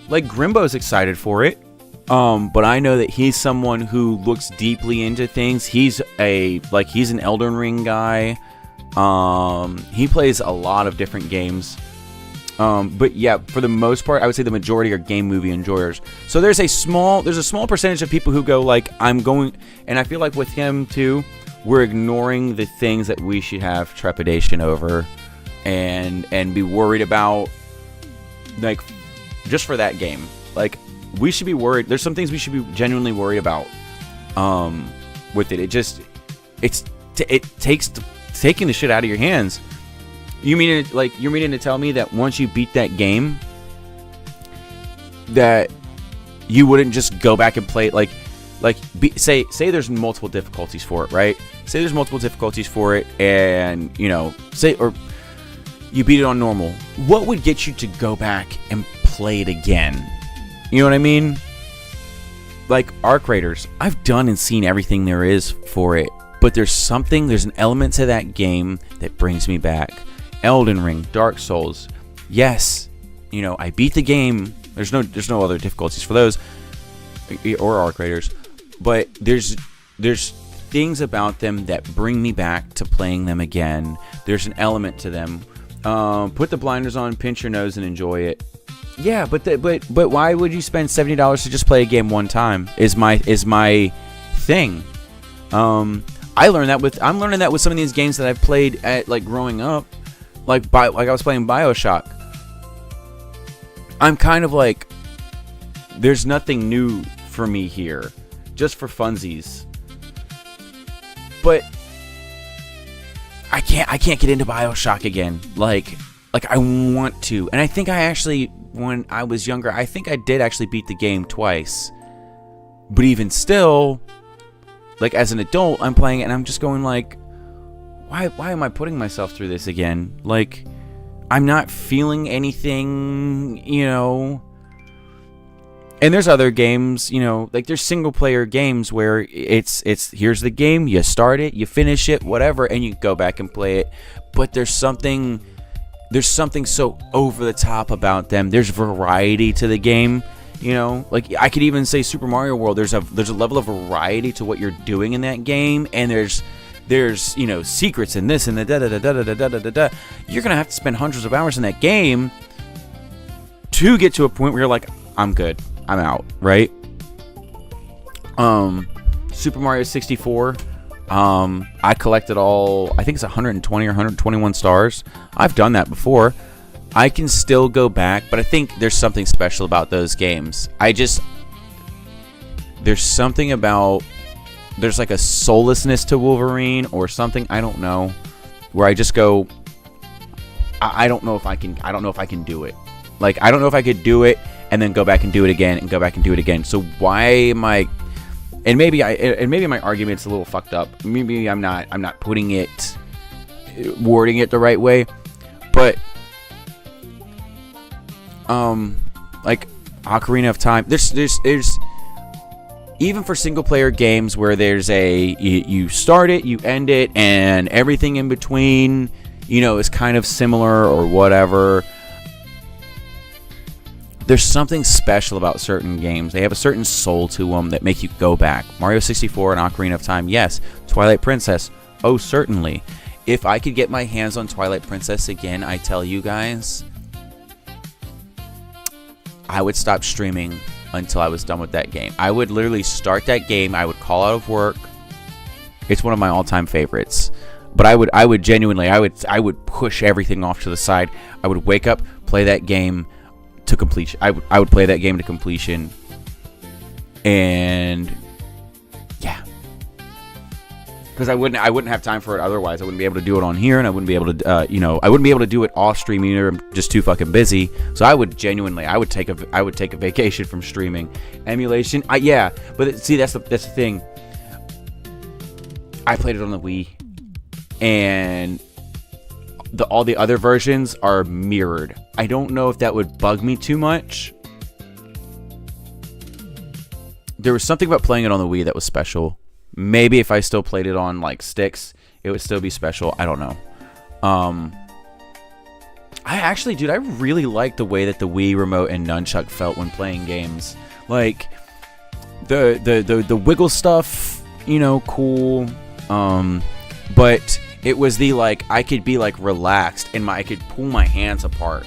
Speaker 1: like Grimbo's excited for it. But I know that he's someone who looks deeply into things. He's an Elden Ring guy. He plays a lot of different games. But yeah, for the most part, I would say the majority are game movie enjoyers. So there's a small percentage of people who go like, I'm going, and I feel like with him too, we're ignoring the things that we should have trepidation over and be worried about, like, just for that game. Like, we should be worried. There's some things we should be genuinely worried about, with it. It takes taking the shit out of your hands. You're meaning to tell me that once you beat that game, that you wouldn't just go back and play it say there's multiple difficulties for it, right? Say there's multiple difficulties for it, and or you beat it on normal. What would get you to go back and play it again? You know what I mean? Like Arc Raiders, I've done and seen everything there is for it, but there's an element to that game that brings me back. Elden Ring, Dark Souls, yes, I beat the game. There's no other difficulties for those, or Arc Raiders, but there's things about them that bring me back to playing them again. There's an element to them. Put the blinders on, pinch your nose, and enjoy it. Yeah, but why would you spend $70 to just play a game one time? Is my thing. I'm learning that with some of these games that I've played at like growing up, like I was playing BioShock. I'm kind of like, there's nothing new for me here, just for funsies. But I can't get into BioShock again. Like I want to, and I think I actually, when I was younger, I think I did actually beat the game twice. But even still, like as an adult, I'm playing it and I'm just going like, why am I putting myself through this again? Like, I'm not feeling anything, And there's other games, like there's single player games where it's here's the game, you start it, you finish it, whatever, and you go back and play it. But there's something so over the top about them. There's variety to the game, Like I could even say Super Mario World. There's a level of variety to what you're doing in that game, and there's secrets in this and the da da da da da da da da. You're gonna have to spend hundreds of hours in that game to get to a point where you're like, I'm good, I'm out, right? Super Mario 64. I collected all, I think it's 120 or 121 stars. I've done that before. I can still go back, but I think there's something special about those games. there's something about, there's like a soullessness to Wolverine or something, I don't know, where I just go, I don't know if I can do it. Like, I don't know if I could do it and then go back and do it again and go back and do it again. So why am I, and maybe my argument's a little fucked up. Maybe I'm not wording it the right way, but like Ocarina of Time, there's even for single player games where there's you start it, you end it, and everything in between, you know, is kind of similar or whatever. There's something special about certain games. They have a certain soul to them that make you go back. Mario 64 and Ocarina of Time, yes. Twilight Princess, oh certainly. If I could get my hands on Twilight Princess again, I tell you guys, I would stop streaming until I was done with that game. I would literally start that game. I would call out of work. It's one of my all-time favorites. But I would genuinely, I would push everything off to the side. I would wake up, play that game to completion. I would play that game to completion, and yeah, because I wouldn't have time for it otherwise. I wouldn't be able to do it on here, and I wouldn't be able to, I wouldn't be able to do it off stream either. I'm just too fucking busy. So I would take a vacation from streaming. Emulation, yeah, but see, that's the thing. I played it on the Wii, and all the other versions are mirrored. I don't know if that would bug me too much. There was something about playing it on the Wii that was special. Maybe if I still played it on like sticks, it would still be special. I don't know. I really like the way that the Wii remote and nunchuck felt when playing games. Like the wiggle stuff, you know, cool. But it was the, like, I could be like relaxed and I could pull my hands apart,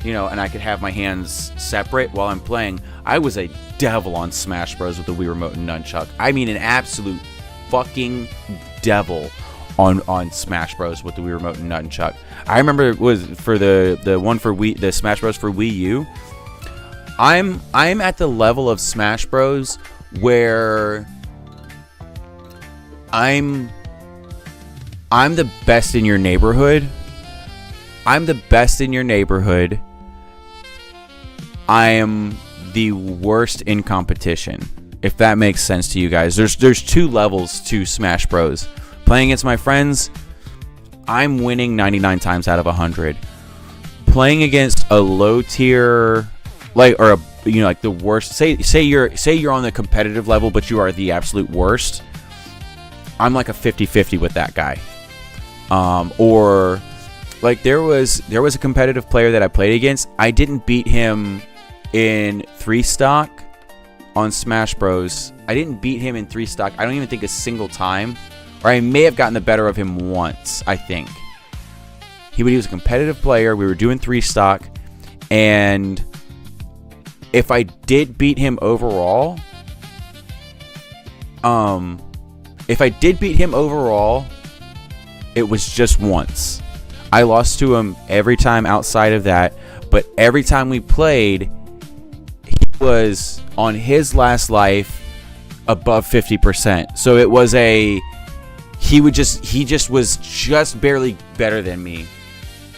Speaker 1: you know, and I could have my hands separate while I'm playing. I was a devil on Smash Bros with the Wii remote and nunchuck. I mean, an absolute fucking devil on Smash Bros with the Wii remote and nunchuck. I remember it was for the one for Wii, the Smash Bros for Wii U. I'm at the level of Smash Bros where I'm the best in your neighborhood. I'm the best in your neighborhood. I am the worst in competition. If that makes sense to you guys. There's two levels to Smash Bros. Playing against my friends, I'm winning 99 times out of 100. Playing against a low tier, like, or like the worst. Say you're on the competitive level, but you are the absolute worst. I'm like a 50-50 with that guy. Or like there was a competitive player that I played against. I didn't beat him in 3 stock on Smash Bros. I didn't beat him in 3 stock. I don't even think a single time. Or I may have gotten the better of him once, I think. He was a competitive player. We were doing 3 stock, and if I did beat him overall, it was just once. I lost to him every time outside of that, but every time we played, he was on his last life above 50%. So it was he just was just barely better than me,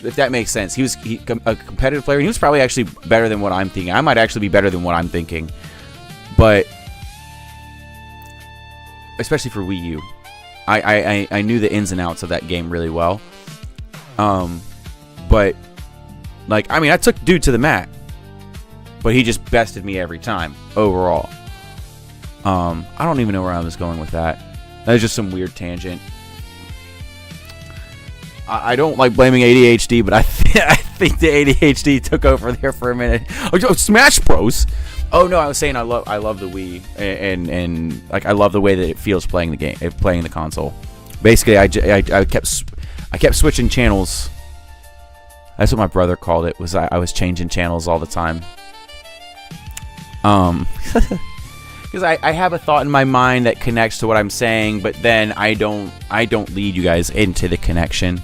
Speaker 1: if that makes sense. He was a competitive player, and he was probably actually better than what I'm thinking. I might actually be better than what I'm thinking, but especially for Wii U. I knew the ins and outs of that game really well. But like, I mean, I took dude to the mat, but he just bested me every time overall. I don't even know where I was going with that. That was just some weird tangent. I don't like blaming ADHD, but I think the ADHD took over there for a minute. Oh, Smash Bros. Oh no, I was saying I love the Wii, and like I love the way that it feels playing the game, playing the console. Basically, I kept switching channels. That's what my brother called it. I was changing channels all the time. Because I have a thought in my mind that connects to what I'm saying, but then I don't lead you guys into the connection,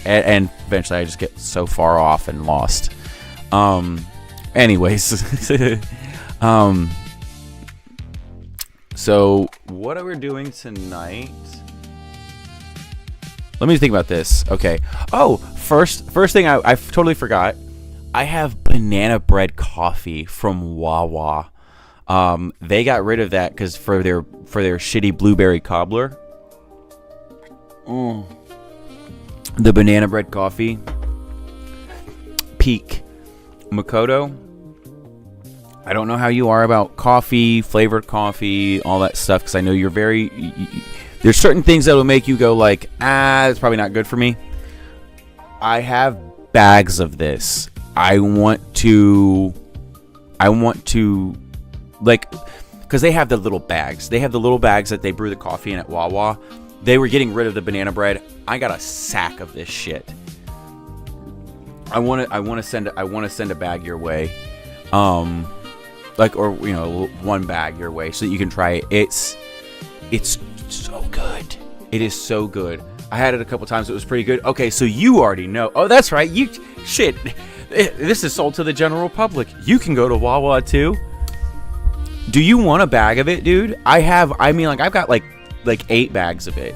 Speaker 1: and eventually I just get so far off and lost. Anyways, So what are we doing tonight? Let me think about this. Okay. Oh, first thing I totally forgot. I have banana bread coffee from Wawa. They got rid of that because for their shitty blueberry cobbler. The banana bread coffee. Peak. Makoto. I don't know how you are about coffee, flavored coffee, all that stuff, because I know you're very... there's certain things that will make you go like, that's probably not good for me. I have bags of this. I want to, like, because they have the little bags. They have the little bags that they brew the coffee in at Wawa. They were getting rid of the banana bread. I got a sack of this shit. I want to send a bag your way, like, or you know, one bag your way so that you can try it. It's so good. It is so good. I had it a couple times. It was pretty good. Okay, so you already know. Oh, that's right. Shit. This is sold to the general public. You can go to Wawa too. Do you want a bag of it, dude? I've got like 8 bags of it.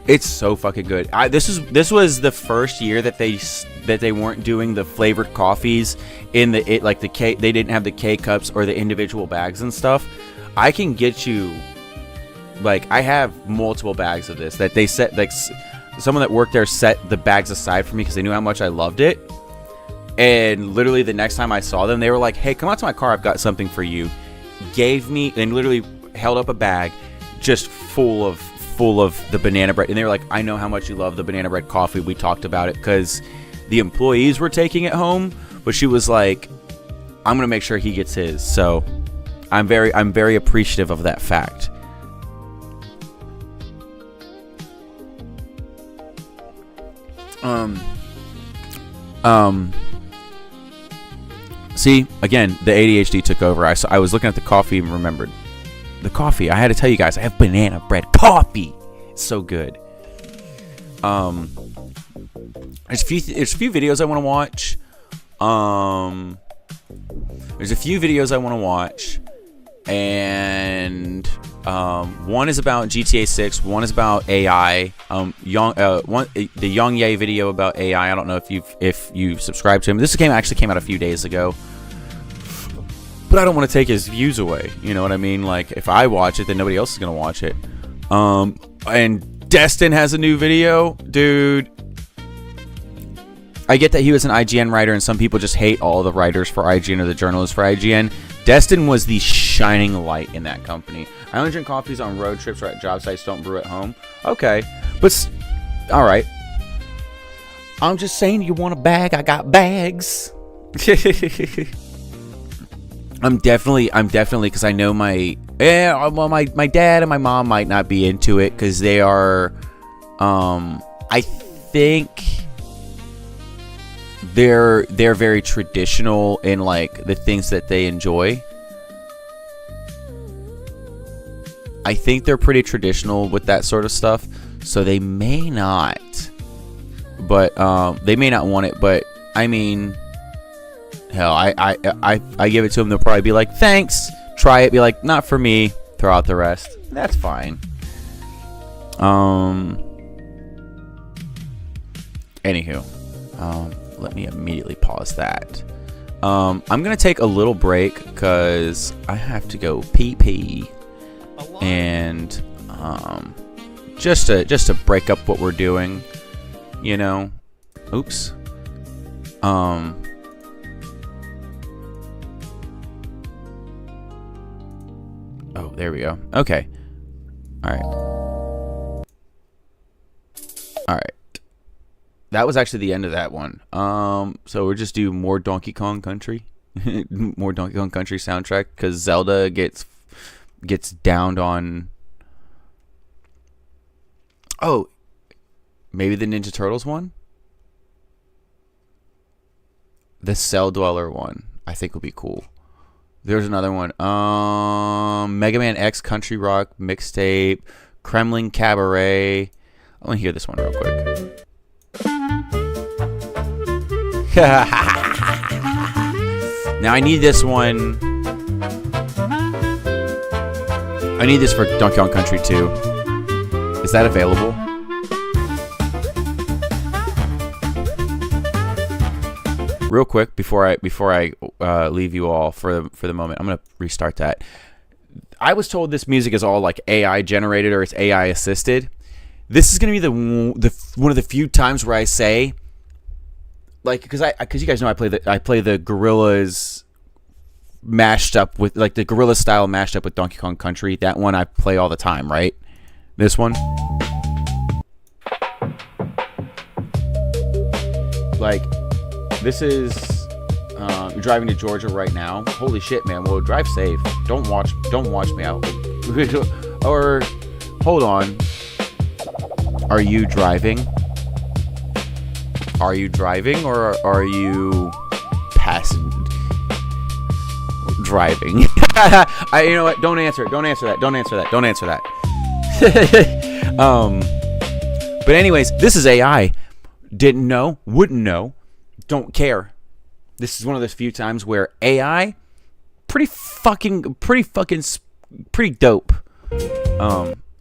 Speaker 1: It's so fucking good. This was the first year that they weren't doing the flavored coffees in the K. They didn't have the K cups or the individual bags and stuff. I can get you, like, I have multiple bags of this that they set, like, someone that worked there set the bags aside for me because they knew how much I loved it. And literally the next time I saw them, they were like, hey, come out to my car, I've got something for you. Gave me, and literally held up a bag just full of the banana bread. And they were like, I know how much you love the banana bread coffee. We talked about it because the employees were taking it home, but she was like, I'm gonna make sure he gets his. So I'm very appreciative of that fact. See, again, the ADHD took over. I was looking at the coffee and remembered the coffee. I had to tell you guys, I have banana bread coffee. It's so good. There's a few videos I want to watch. There's a few videos I want to watch, and one is about GTA 6. One is about AI. The Young Ye video about AI. I don't know if you subscribe to him. This actually came out a few days ago, but I don't want to take his views away. You know what I mean? Like, if I watch it, then nobody else is gonna watch it. And Destin has a new video, dude. I get that he was an IGN writer, and some people just hate all the writers for IGN or the journalists for IGN. Destin was the shining light in that company. I only drink coffees on road trips or at job sites. Don't brew at home. Okay, but all right. I'm just saying, you want a bag? I got bags. I'm definitely because I know my dad and my mom might not be into it because they are. I think they're very traditional in like the things that they enjoy. I think they're pretty traditional with that sort of stuff, so they may not. But they may not want it. But I mean, hell, I give it to them. They'll probably be like, "Thanks." Try it. Be like, "Not for me." Throw out the rest. That's fine. Anywho, let me immediately pause that. I'm gonna take a little break because I have to go pee, and just to break up what we're doing, you know. Oops. Oh, there we go. Okay. All right. That was actually the end of that one. So we'll just do more Donkey Kong Country. More Donkey Kong Country soundtrack, because Zelda gets downed on. Oh, maybe the Ninja Turtles one? The Cell Dweller one, I think would be cool. There's another one. Mega Man X Country Rock Mixtape. Kremlin Cabaret. I want to hear this one real quick. Now I need this one. I need this for Donkey Kong Country 2. Is that available? Real quick before I leave you all for the moment, I'm gonna restart that. I was told this music is all like AI generated or it's AI assisted. This is gonna be the one of the few times where I say, like, because you guys know I play the Gorillas mashed up with, like, the Gorilla style mashed up with Donkey Kong Country. That one I play all the time, right? This one, like, this is you're driving to Georgia right now. Holy shit, man! Well, drive safe. Don't watch me out. Or hold on. Are you driving? Are you driving or are you passing? Driving. You know what? Don't answer it. Don't answer that. Don't answer that. Don't answer that. But anyways, this is AI. Didn't know. Wouldn't know. Don't care. This is one of those few times where AI, pretty dope.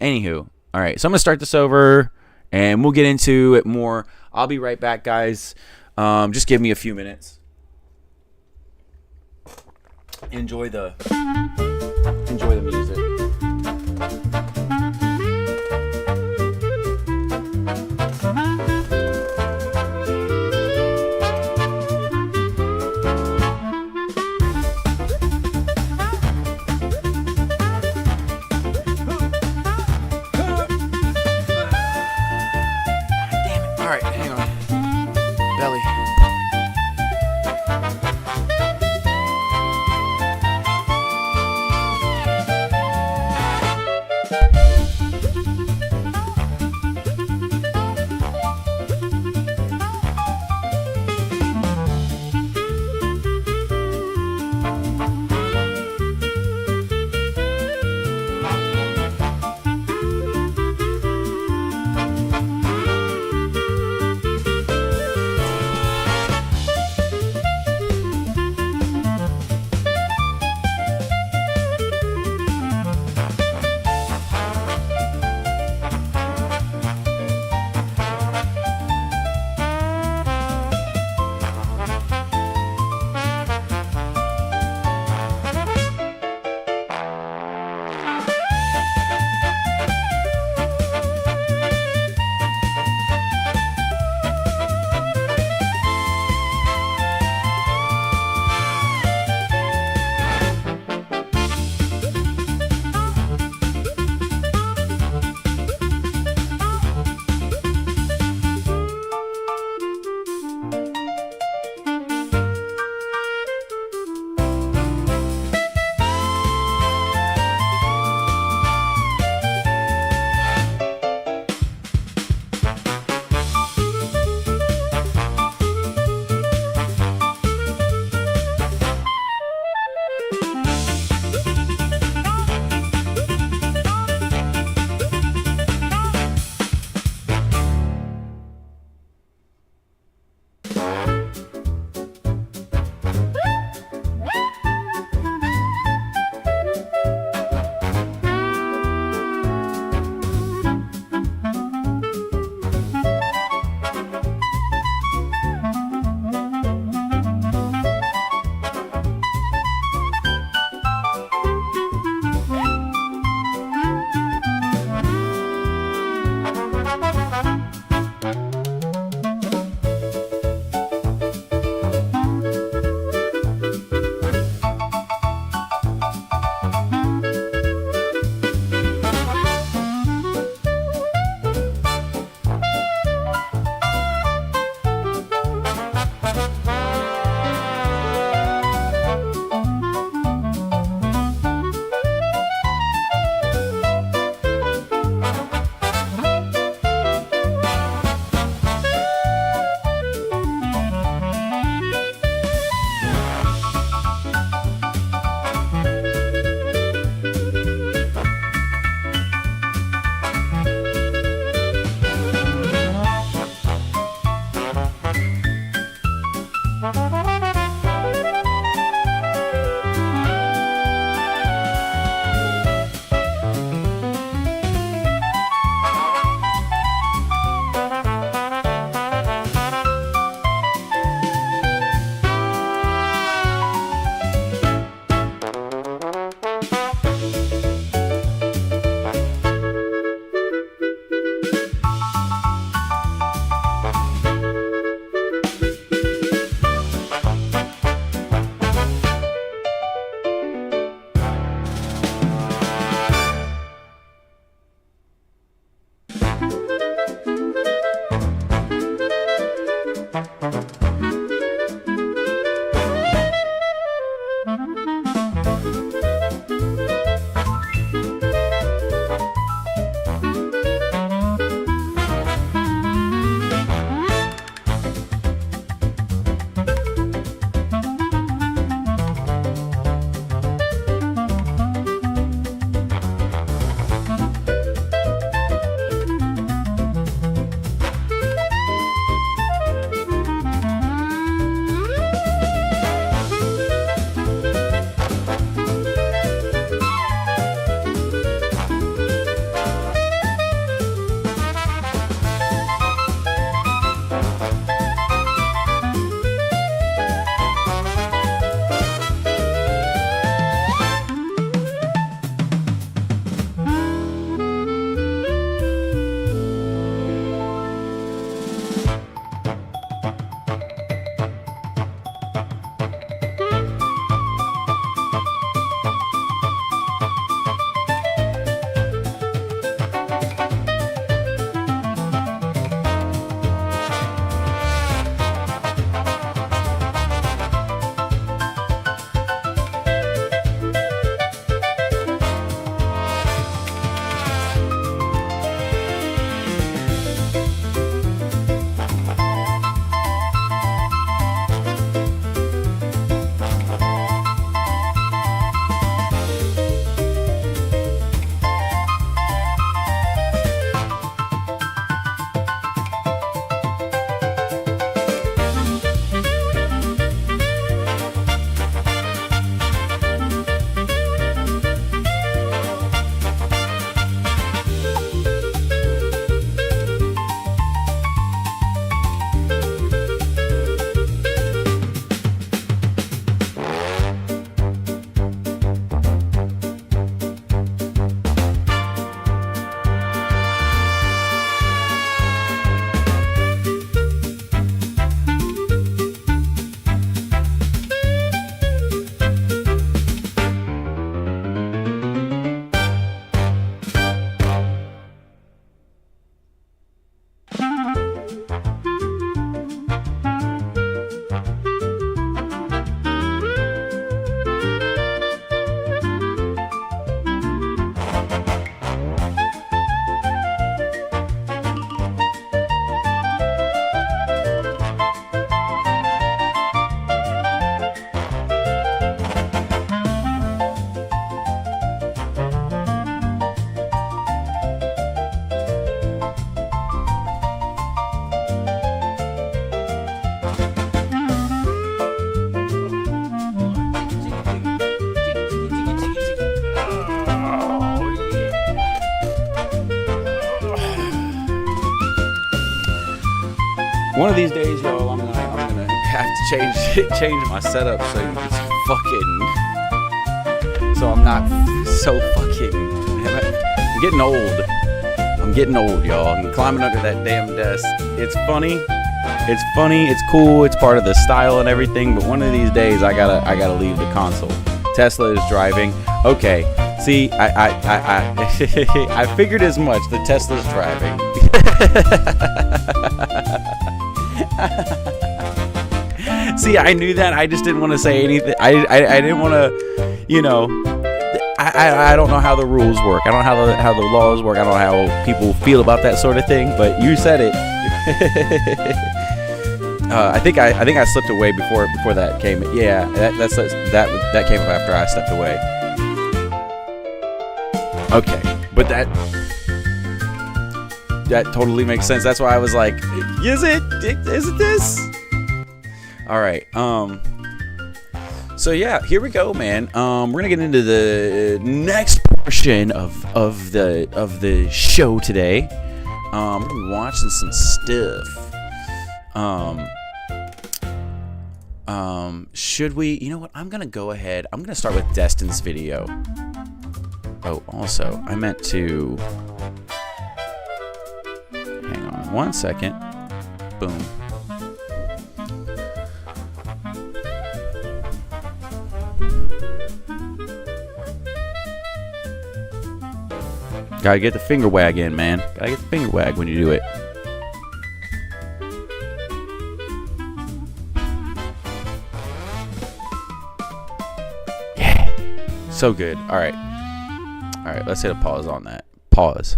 Speaker 1: Anywho, all right. So I'm gonna start this over, and we'll get into it more. I'll be right back, guys. Just give me a few minutes. Enjoy the music. All right, hang on. Belly. One of these days, y'all, I'm gonna have to change my setup so it's fucking, so I'm not so fucking. I'm getting old. I'm getting old, y'all. I'm climbing under that damn desk. It's funny. It's funny. It's cool. It's part of the style and everything. But one of these days, I gotta leave the console. Tesla is driving. Okay. See, I figured as much. The Tesla's driving. See, I knew that. I just didn't want to say anything. I didn't want to, you know. I don't know how the rules work. I don't know how the laws work. I don't know how people feel about that sort of thing. But you said it. I think I slipped away before that came. Yeah, that came up after I stepped away. Okay, but that totally makes sense. That's why I was like, is it this? All right. So yeah, here we go, man. We're gonna get into the next portion of the show today. We're gonna be watching some stuff. Should we? You know what? I'm gonna go ahead. I'm gonna start with Destin's video. Oh, also, I meant to. Hang on 1 second. Boom. Gotta get the finger wag in, man. Gotta get the finger wag when you do it. Yeah. So good. Alright. Alright, let's hit a pause on that. Pause.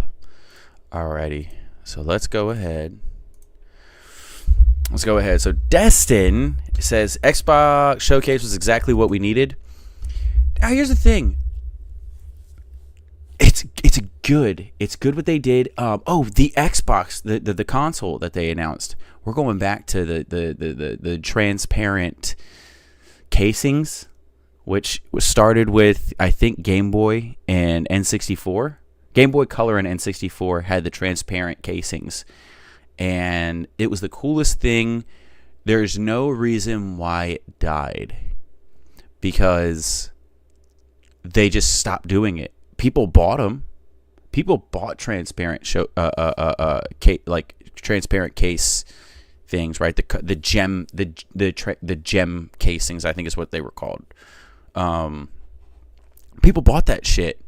Speaker 1: Alrighty. So let's go ahead. So Destin says Xbox Showcase was exactly what we needed. Now here's the thing. It's good what they did. The Xbox, the console that they announced. We're going back to the transparent casings, which was started with, I think, Game Boy and N64. Game Boy Color and N64 had the transparent casings, and it was the coolest thing. There's no reason why it died, because they just stopped doing it. People bought them. People bought transparent transparent case things, right? The gem casings, I think is what they were called. People bought that shit.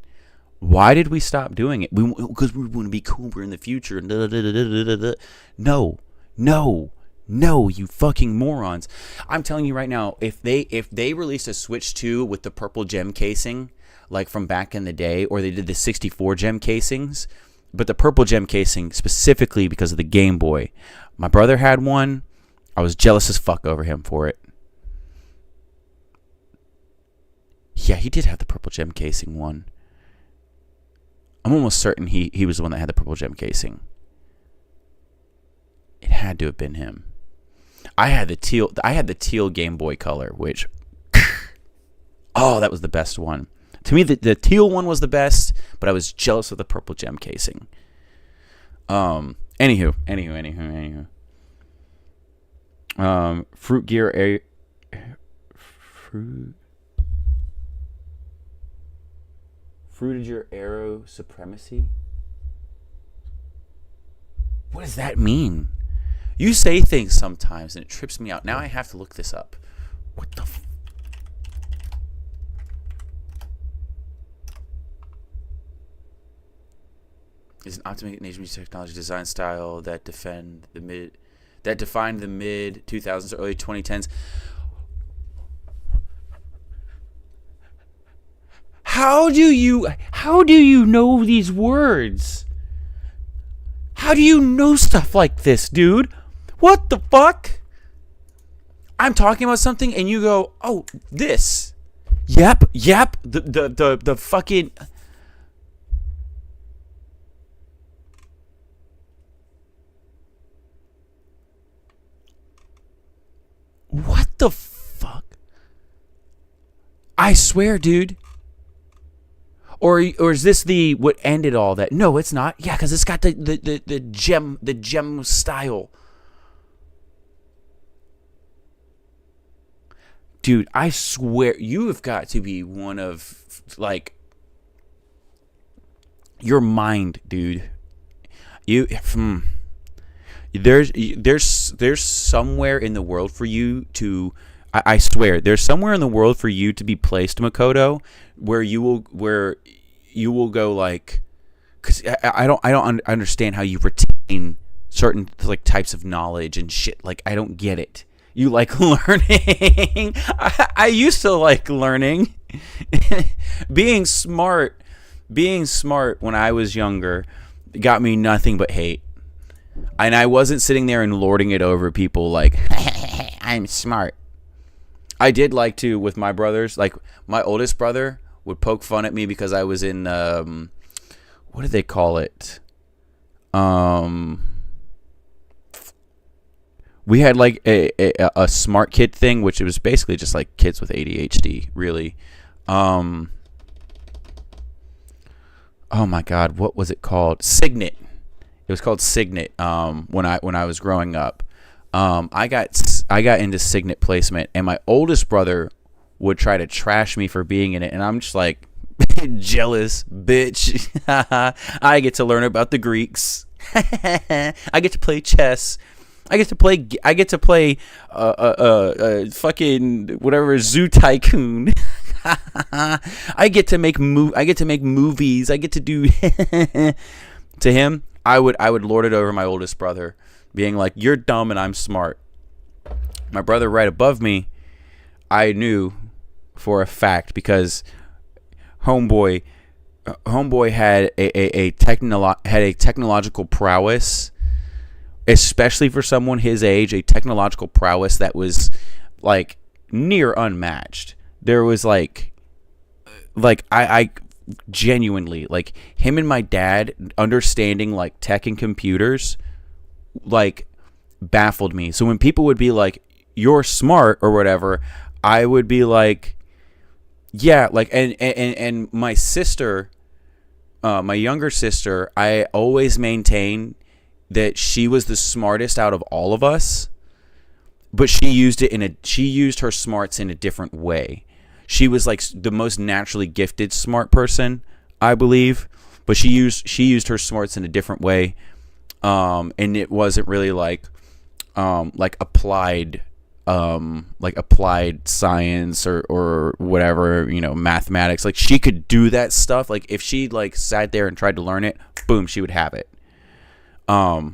Speaker 1: Why did we stop doing it? Because we want to be cooler in the future. No, you fucking morons! I'm telling you right now, if they released a Switch 2 with the purple gem casing, like from back in the day, or they did the 64 gem casings, but the purple gem casing specifically because of the Game Boy. My brother had one. I was jealous as fuck over him for it. Yeah, he did have the purple gem casing one. I'm almost certain he was the one that had the purple gem casing. It had to have been him. I had the teal Game Boy Color, which oh, that was the best one. To me, the teal one was the best, but I was jealous of the purple gem casing. Anywho. Fruit Gear Fruited Your Arrow Supremacy? What does that mean? You say things sometimes and it trips me out. Now I have to look this up. What the is an optimistic nation technology design style that defined the mid 2000s, early 2010s. How do you know these words? How do you know stuff like this, dude? What the fuck? I'm talking about something and you go, "Oh, this." Yep. The fucking what the fuck? I swear, dude. Or is this what ended all that? No, it's not. Yeah, because it's got the gem style. dude, I swear you have got to be one of like your mind, dude. There's somewhere in the world for you to. I swear, there's somewhere in the world for you to be placed, Makoto, where you will go like, because I don't understand how you retain certain like types of knowledge and shit. Like, I don't get it. You like learning. I used to like learning. being smart when I was younger got me nothing but hate. And I wasn't sitting there and lording it over people like, I'm smart. I did like to with my brothers. Like, my oldest brother would poke fun at me because I was in, what do they call it? We had like a smart kid thing, which it was basically just like kids with ADHD, really. Oh my God, what was it called? Signet. It was called Signet. When I was growing up, I got into Signet placement, and my oldest brother would try to trash me for being in it, and I'm just like, jealous, bitch. I get to learn about the Greeks. I get to play chess. I get to play fucking whatever, Zoo Tycoon. I get to make movies. I get to do to him. I would lord it over my oldest brother, being like, you're dumb and I'm smart. My brother right above me, I knew for a fact, because homeboy had a technological prowess, especially for someone his age, a technological prowess that was like near unmatched. There was like I genuinely, like, him and my dad understanding like tech and computers like baffled me. So when people would be like, you're smart or whatever, I would be like, yeah, like, and my sister, my younger sister, I always maintained that she was the smartest out of all of us, but she used her smarts in a different way. She was like the most naturally gifted smart person, I believe, but she used her smarts in a different way, and it wasn't really like applied science or whatever, mathematics. Like, she could do that stuff. Like, if she like sat there and tried to learn it, boom, she would have it. But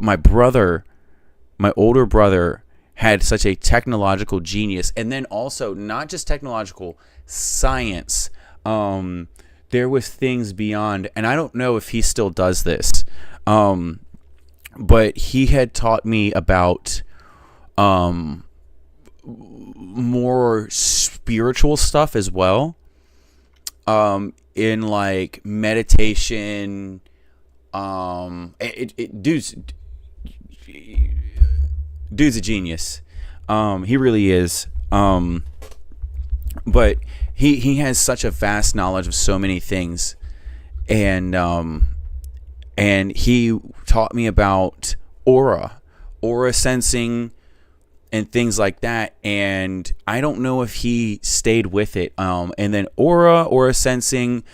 Speaker 1: my older brother had such a technological genius, and then also not just technological, science. There was things beyond, and I don't know if he still does this, but he had taught me about more spiritual stuff as well, in like meditation. Dude's a genius. He really is. But he has such a vast knowledge of so many things, and he taught me about aura sensing and things like that. And I don't know if he stayed with it. And then aura sensing,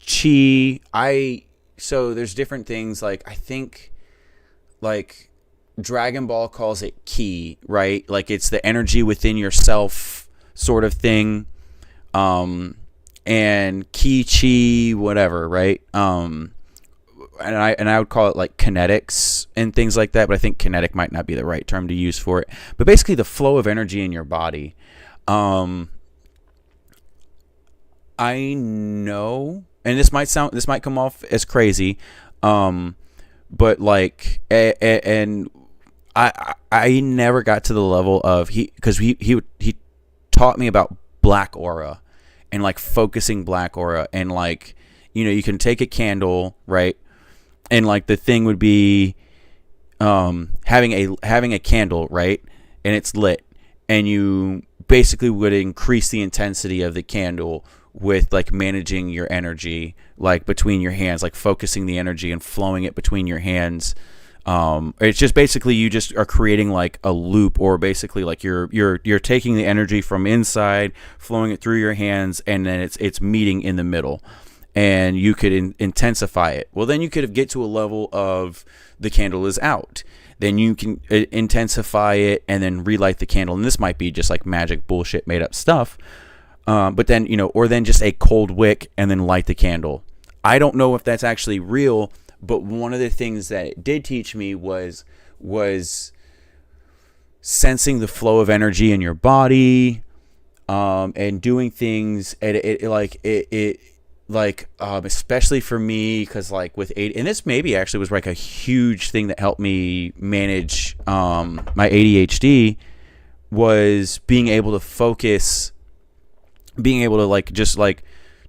Speaker 1: chi. So there's different things, like, I think, like, Dragon Ball calls it ki, right? Like, it's the energy within yourself sort of thing. And ki, chi, whatever, right? And I would call it like kinetics and things like that, but I think kinetic might not be the right term to use for it. But basically the flow of energy in your body. I know, and this might come off as crazy, but like, and I never got to the level of because he taught me about black aura and like focusing black aura, and like, you can take a candle, right, and like the thing would be having a candle, right, and it's lit, and you basically would increase the intensity of the candle with like managing your energy, like between your hands, like focusing the energy and flowing it between your hands, It's just basically you just are creating like a loop, or basically like you're taking the energy from inside, flowing it through your hands, and then it's meeting in the middle, and you could intensify it. Well, then you could get to a level of the candle is out. Then you can intensify it and then relight the candle. And this might be just like magic bullshit, made up stuff. But then, or then just a cold wick and then light the candle. I don't know if that's actually real, but one of the things that it did teach me was sensing the flow of energy in your body, and doing things. And especially for me, because like with and this maybe actually was like a huge thing that helped me manage my ADHD, was being able to focus, being able to like just like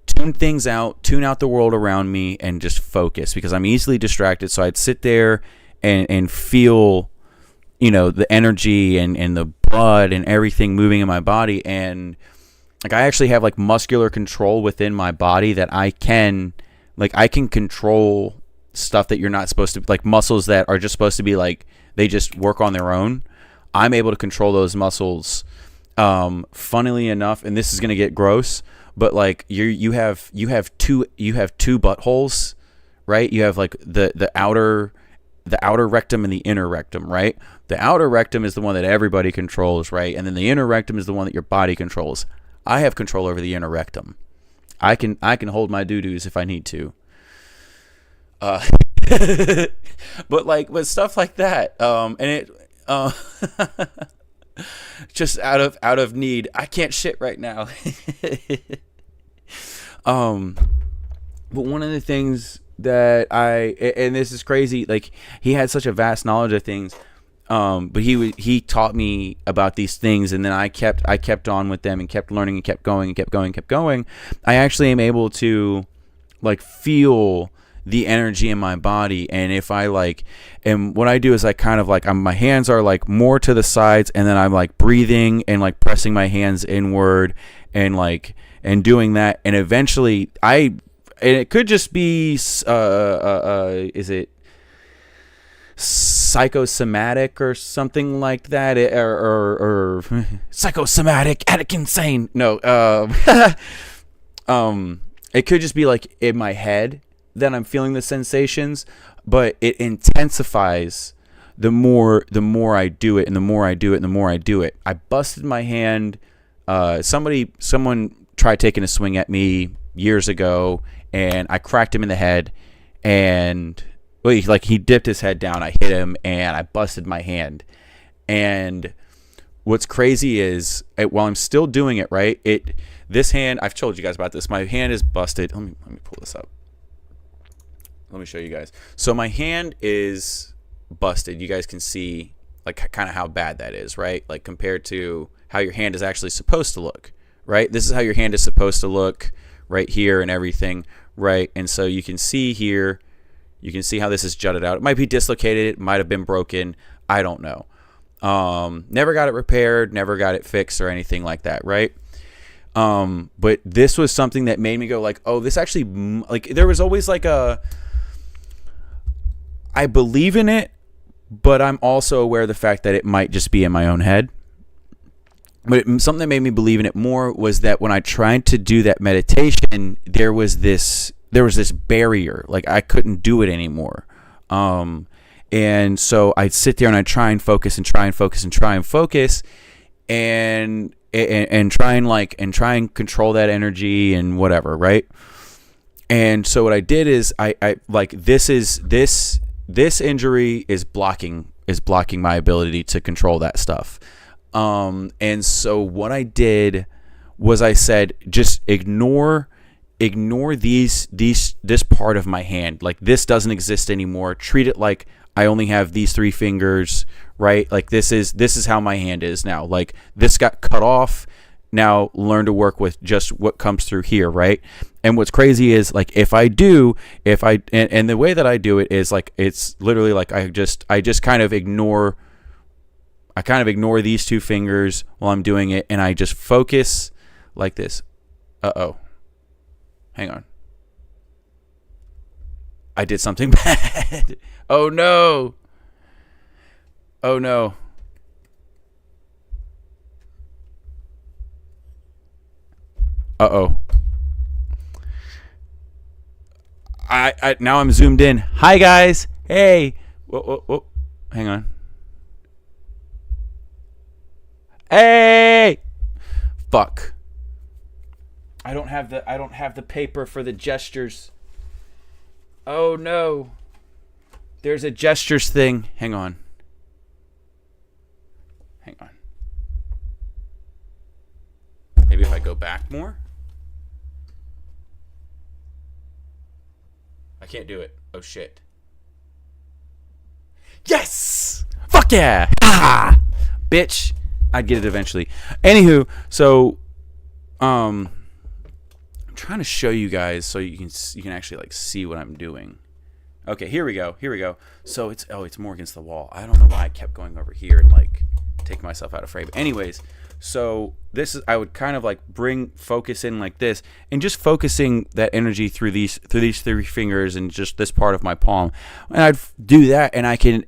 Speaker 1: tune things out, tune out the world around me, and just focus, because I'm easily distracted. So I'd sit there and feel, the energy and the blood and everything moving in my body. And like I actually have like muscular control within my body that I can control stuff that you're not supposed to, like muscles that are just supposed to be like, they just work on their own. I'm able to control those muscles. Funnily enough, and this is going to get gross, but like you have two buttholes, right? You have like the outer rectum and the inner rectum, right? The outer rectum is the one that everybody controls, right? And then the inner rectum is the one that your body controls. I have control over the inner rectum. I can hold my doo-doos if I need to. But like with stuff like that, and it just out of need. I can't shit right now. But one of the things that and this is crazy, like he had such a vast knowledge of things. But he taught me about these things, and then I kept on with them and kept learning and kept going. I actually am able to like feel the energy in my body, and if I like, and what I do is I kind of like, my hands are like more to the sides, and then I'm like breathing and like pressing my hands inward and like and doing that, and eventually and it could just be is it psychosomatic or something like that, or psychosomatic, addict insane. No, it could just be like in my head that I'm feeling the sensations, but it intensifies the more I do it, and the more I do it, and the more I do it. I busted my hand. Someone tried taking a swing at me years ago, and I cracked him in the head, and he dipped his head down. I hit him, and I busted my hand. And what's crazy is, while I'm still doing it, right? This hand, I've told you guys about this. My hand is busted. Let me pull this up. Let me show you guys. So my hand is busted. You guys can see like kind of how bad that is, right? Like compared to how your hand is actually supposed to look, right? This is how your hand is supposed to look right here and everything, right? And so you can see here, you can see how this is jutted out. It might be dislocated. It might have been broken. I don't know. Never got it repaired. Never got it fixed or anything like that, right? But this was something that made me go like, oh, this actually, like, there was always like I believe in it, but I'm also aware of the fact that it might just be in my own head. But something that made me believe in it more was that when I tried to do that meditation, there was this barrier. Like I couldn't do it anymore. And so I'd sit there and I'd try and focus and try and focus and try and focus and try and control that energy and whatever, right? And so what I did is I like this injury is blocking my ability to control that stuff. And so what I did was I said, just ignore this part of my hand. Like this doesn't exist anymore. Treat it like I only have these 3 fingers, right? Like this is how my hand is now. Like this got cut off. Now learn to work with just what comes through here, right? And what's crazy is like if I and the way that I do it is like it's literally like I just kind of ignore these 2 fingers while I'm doing it, and I just focus like this. Hang on. I did something bad. Oh no. Oh no. Uh-oh. I now I'm zoomed in. Hi guys. Hey. Whoa, whoa, whoa. Hang on. Hey. Fuck. I don't have the paper for the gestures. Oh no. There's a gestures thing. Hang on. Hang on. Maybe if I go back more? I can't do it. Oh shit. Yes! Fuck yeah! Ah! Bitch. I'd get it eventually. Anywho, so I'm trying to show you guys so you can actually like see what I'm doing. Okay, here we go. So it's more against the wall. I don't know why I kept going over here and like take myself out of frame. Anyways, so this is, I would kind of like bring focus in like this, and just focusing that energy through these three fingers and just this part of my palm. And I'd do that, and I can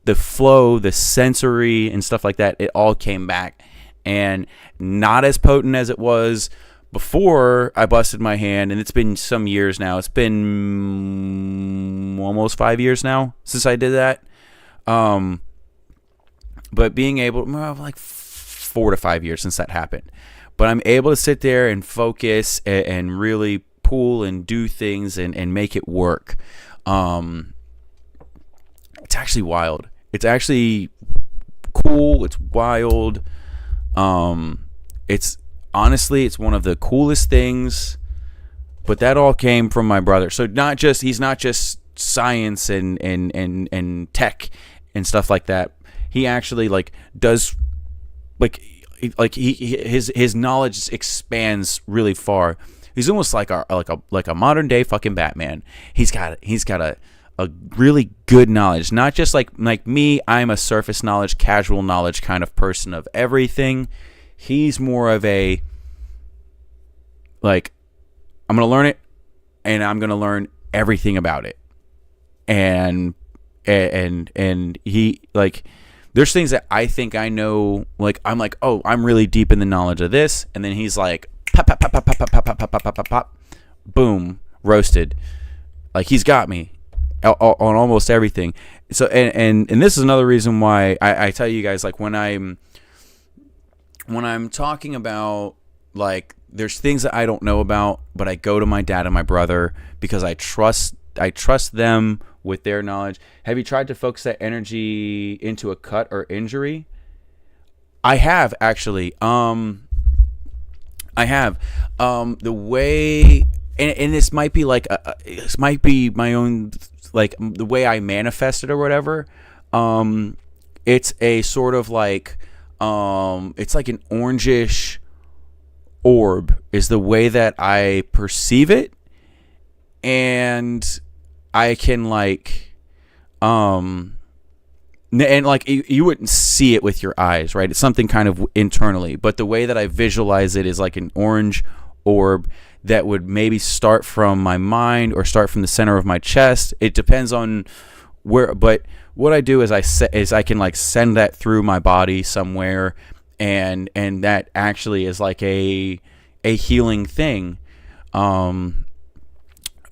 Speaker 1: the flow, the sensory and stuff like that, it all came back, and not as potent as it was before I busted my hand. And it's been some years now. It's been almost 5 years now since I did that. But being able, like 4 to 5 years since that happened. But I'm able to sit there and focus and really pull and do things and make it work. It's actually wild. It's actually cool. It's wild. It's honestly, it's one of the coolest things. But that all came from my brother. So he's not just science and tech and stuff like that. He actually like does his knowledge expands really far. He's almost like a modern day fucking Batman. He's got a really good knowledge. Not just like me, I'm a surface knowledge, casual knowledge kind of person of everything. He's more of a like, I'm going to learn it and I'm going to learn everything about it. And he like, there's things that I think I know, like I'm like, oh, I'm really deep in the knowledge of this, and then he's like, pop, pop, pop, pop, pop, pop, pop, pop, pop, pop, pop, pop, boom, roasted. Like he's got me on almost everything. So and this is another reason why I tell you guys, like when I'm talking about like there's things that I don't know about, but I go to my dad and my brother because I trust them with their knowledge. Have you tried to focus that energy into a cut or injury? I have actually. I have. The way, and this might be like this might be my own, like the way I manifest it or whatever. It's a sort of like it's like an orangish orb is the way that I perceive it, and I can like and like you wouldn't see it with your eyes, right? It's something kind of internally, but the way that I visualize it is like an orange orb that would maybe start from my mind or start from the center of my chest. It depends on where, but what I do is I can like send that through my body somewhere, and that actually is like a healing thing.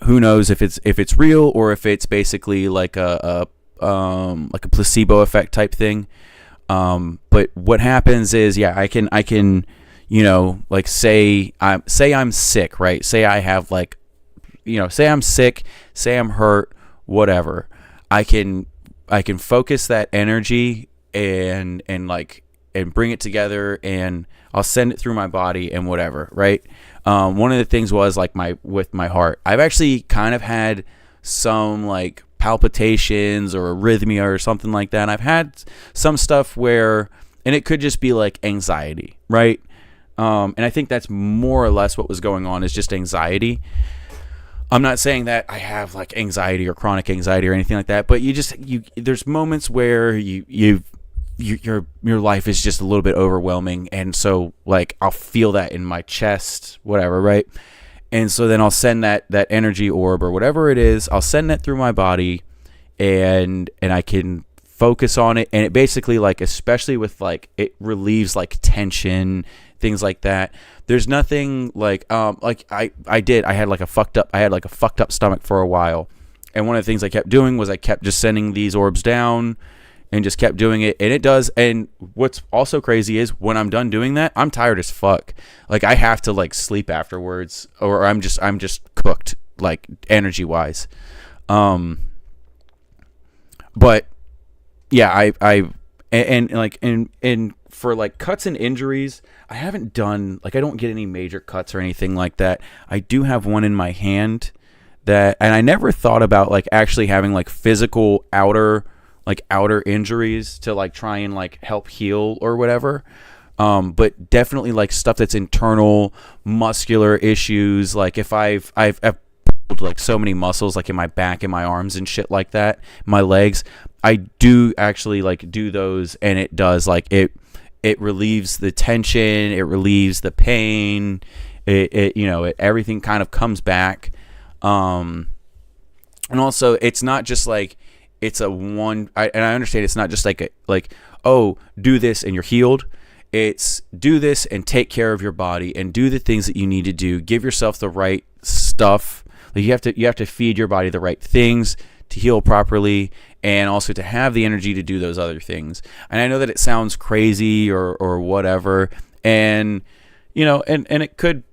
Speaker 1: Who knows if it's real or if it's basically like a placebo effect type thing. But what happens is, yeah, I can, you know, like say I'm sick, right? Say I have like, you know, say I'm sick, say I'm hurt, whatever. I can focus that energy and bring it together, and I'll send it through my body and whatever, right? One of the things was like with my heart. I've actually kind of had some like palpitations or arrhythmia or something like that. And I've had some stuff where, and it could just be like anxiety, right? And I think that's more or less what was going on, is just anxiety. I'm not saying that I have like anxiety or chronic anxiety or anything like that, but there's moments where your life is just a little bit overwhelming, and so like I'll feel that in my chest, whatever, right? And so then I'll send that energy orb or whatever it is, I'll send that through my body, and I can focus on it, and it basically, like, especially with, like, it relieves, like, tension, things like that. There's nothing like I had like a fucked up stomach for a while, and one of the things I kept doing was I kept just sending these orbs down and just kept doing it, and it does. And what's also crazy is when I'm done doing that, I'm tired as fuck. Like, I have to, like, sleep afterwards, or I'm just cooked, like, energy wise. But yeah, and for, like, cuts and injuries, I haven't done, like, I don't get any major cuts or anything like that. I do have one in my hand and I never thought about, like, actually having, like, physical outer injuries to, like, try and, like, help heal or whatever. But definitely, like, stuff that's internal muscular issues. Like, if I've pulled, like, so many muscles, like, in my back and my arms and shit like that, my legs, I do actually, like, do those, and it does, like, it relieves the tension, it relieves the pain, everything kind of comes back. And also, it's not just like it's and I understand it's not just like oh, do this and you're healed. It's do this and take care of your body and do the things that you need to do. Give yourself the right stuff. Like, you have to feed your body the right things to heal properly, and also to have the energy to do those other things. And I know that it sounds crazy or whatever, and and it could.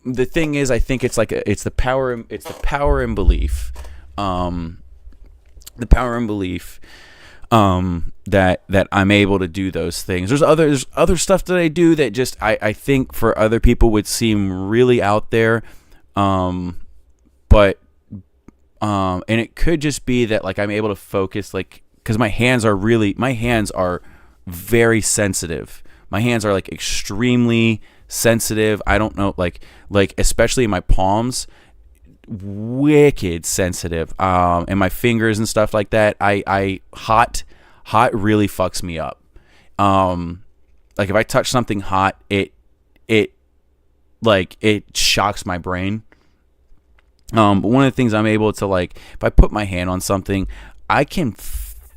Speaker 1: The thing is, I think it's the power in belief, that I'm able to do those things. There's other stuff that I do that just I think for other people would seem really out there, but. And it could just be that, like, I'm able to focus, like, because my hands are very sensitive. My hands are, like, extremely sensitive. I don't know, like especially my palms, wicked sensitive. And my fingers and stuff like that. Hot really fucks me up. Like, if I touch something hot, it shocks my brain. But one of the things I'm able to, like, if I put my hand on something, I can,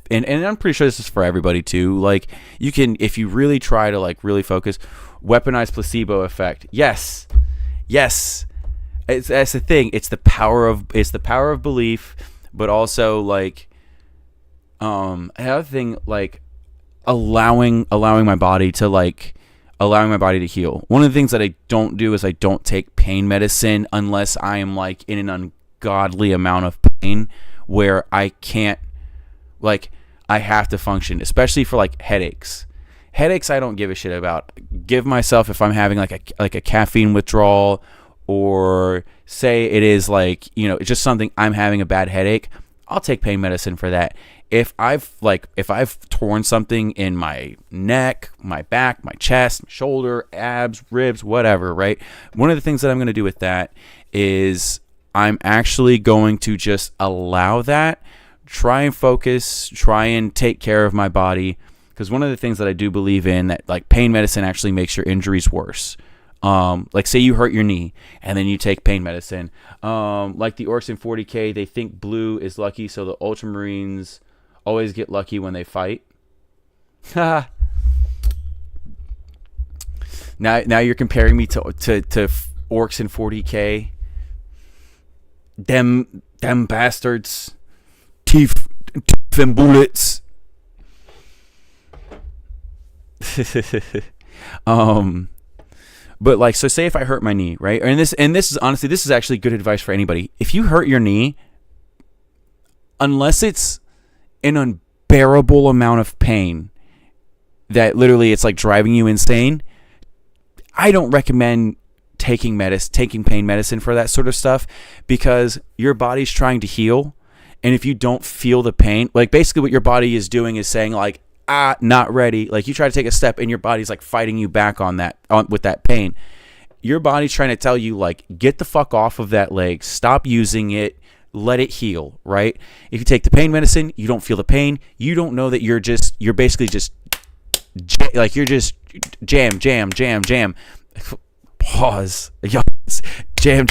Speaker 1: and I'm pretty sure this is for everybody too. Like, you can, if you really try to, like, really focus, weaponize placebo effect. Yes. That's the thing. It's the power of belief, but also, like, another thing, like, allowing my body to heal. One of the things that I don't do is I don't take pain medicine unless I am, like, in an ungodly amount of pain where I can't, like, I have to function, especially for, like, headaches. Headaches I don't give a shit about. Give myself, if I'm having, like a caffeine withdrawal, or say it is, like, it's just something, I'm having a bad headache, I'll take pain medicine for that. If I've torn something in my neck, my back, my chest, my shoulder, abs, ribs, whatever, right? One of the things that I'm going to do with that is I'm actually going to just allow that, try and focus, try and take care of my body. Because one of the things that I do believe in, that, like, pain medicine actually makes your injuries worse. Like, say you hurt your knee and then you take pain medicine. Like the orcs in 40K, they think blue is lucky, so the ultramarines always get lucky when they fight. now you're comparing me to orcs in 40K. Them bastards, teeth and bullets. But, like, so say if I hurt my knee, right? And this is honestly, this is actually good advice for anybody. If you hurt your knee, unless it's an unbearable amount of pain that literally it's, like, driving you insane, I don't recommend taking pain medicine for that sort of stuff, because your body's trying to heal, and if you don't feel the pain, like, basically what your body is doing is saying, like, not ready. Like, you try to take a step and your body's, like, fighting you back with that pain. Your body's trying to tell you, like, get the fuck off of that leg, stop using it, let it heal, right? If you take the pain medicine, you don't feel the pain, you don't know that you're basically just you're just jam. Pause. Jam.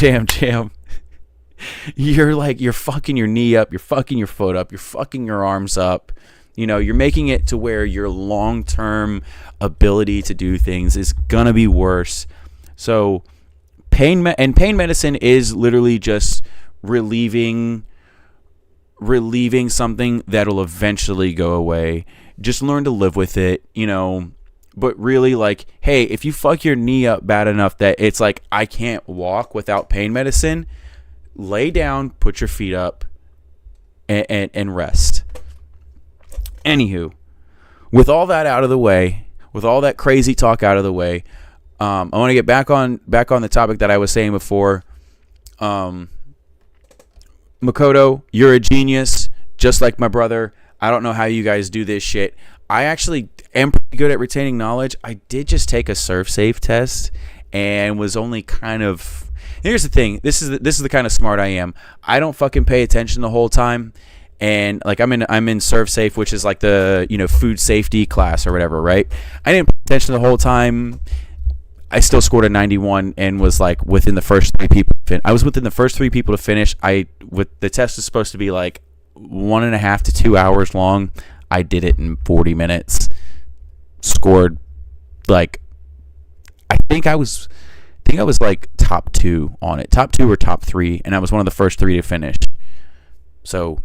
Speaker 1: You're fucking your knee up, you're fucking your foot up, you're fucking your arms up. You know, you're making it to where your long-term ability to do things is gonna be worse. So pain medicine is literally just relieving something that'll eventually go away. Just learn to live with it, you know. But really, like, hey, if you fuck your knee up bad enough that it's like I can't walk without pain medicine, lay down, put your feet up, and rest. Anywho, with all that out of the way, with all that crazy talk out of the way, I want to get back on the topic that I was saying before. Makoto, you're a genius, just like my brother. I don't know how you guys do this shit. I actually am pretty good at retaining knowledge. I did just take a serve safe test and was only kind of... Here's the thing. This is the kind of smart I am. I don't fucking pay attention the whole time. And like I'm in serve safe, which is like the, you know, food safety class or whatever, right? I didn't pay attention the whole time. I still scored a 91 and was like within the first 3 people. I was within the first 3 people to finish. The test is supposed to be like 1.5 to 2 hours long. I did it in 40 minutes. Scored like, I think I was like top 2 on it, top 2 or top 3, and I was one of the first 3 to finish. So,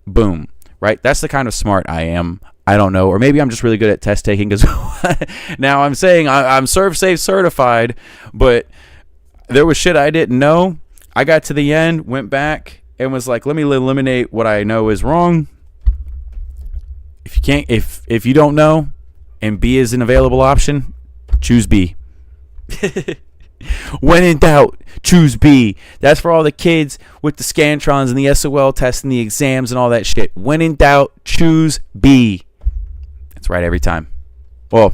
Speaker 1: boom, right? That's the kind of smart I am. I don't know, or maybe I'm just really good at test taking, because now I'm saying I'm serve safe certified, but there was shit I didn't know. I got to the end, went back, and was like, let me eliminate what I know is wrong. If you don't know, and B is an available option, choose B. When in doubt, choose B. That's for all the kids with the Scantrons and the SOL tests and the exams and all that shit. When in doubt, choose B. That's right every time. Well,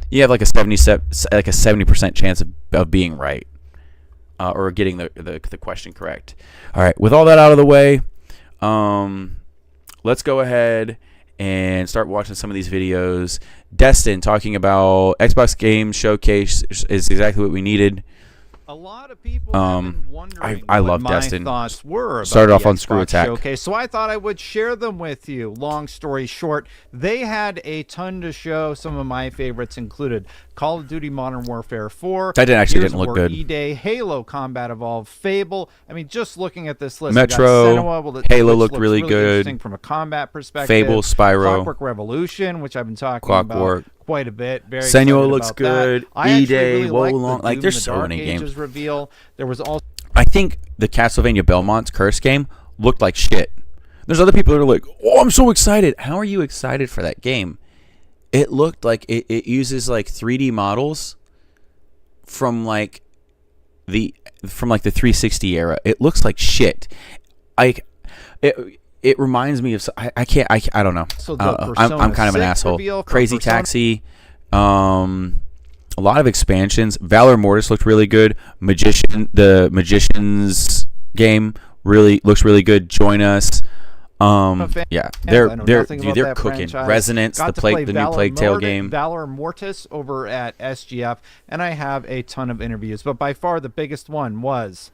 Speaker 1: you have like a 70% chance of being right, or getting the question correct. All right. With all that out of the way, let's go ahead and start watching some of these videos. Destin talking about Xbox Game Showcase is exactly what we needed.
Speaker 2: A lot of people have been wondering
Speaker 1: I
Speaker 2: what
Speaker 1: love
Speaker 2: my
Speaker 1: Destin.
Speaker 2: thoughts were about
Speaker 1: Started off
Speaker 2: the
Speaker 1: on Screw
Speaker 2: Xbox
Speaker 1: Attack.
Speaker 2: Showcase, so I thought I would share them with you. Long story short, they had a ton to show. Some of my favorites included Call of Duty Modern Warfare 4.
Speaker 1: That didn't look good.
Speaker 2: E-Day, Halo Combat Evolved, Fable. I mean, just looking at this list,
Speaker 1: Metro, Halo looked really good.
Speaker 2: Interesting from a combat perspective.
Speaker 1: Fable, Spyro,
Speaker 2: Clockwork Revolution, which I've been talking about quite a bit. Very
Speaker 1: Senua looks good.
Speaker 2: E-Day,
Speaker 1: really like there's so many games.
Speaker 2: Reveal. There was also,
Speaker 1: I think the Castlevania Belmont's Curse game looked like shit. There's other people that are like, oh, I'm so excited. How are you excited for that game? It looked like it uses like 3D models from like the 360 era. It looks like shit. It reminds me of I don't know.
Speaker 2: So
Speaker 1: I'm kind of an asshole. Crazy Taxi, a lot of expansions. Valor Mortis looked really good. The Magician's game looks really good. Join Us. Yeah, they're cooking.
Speaker 2: Franchise.
Speaker 1: Resonance, the new Plague Tale game.
Speaker 2: Valor Mortis over at SGF, and I have a ton of interviews, but by far the biggest one was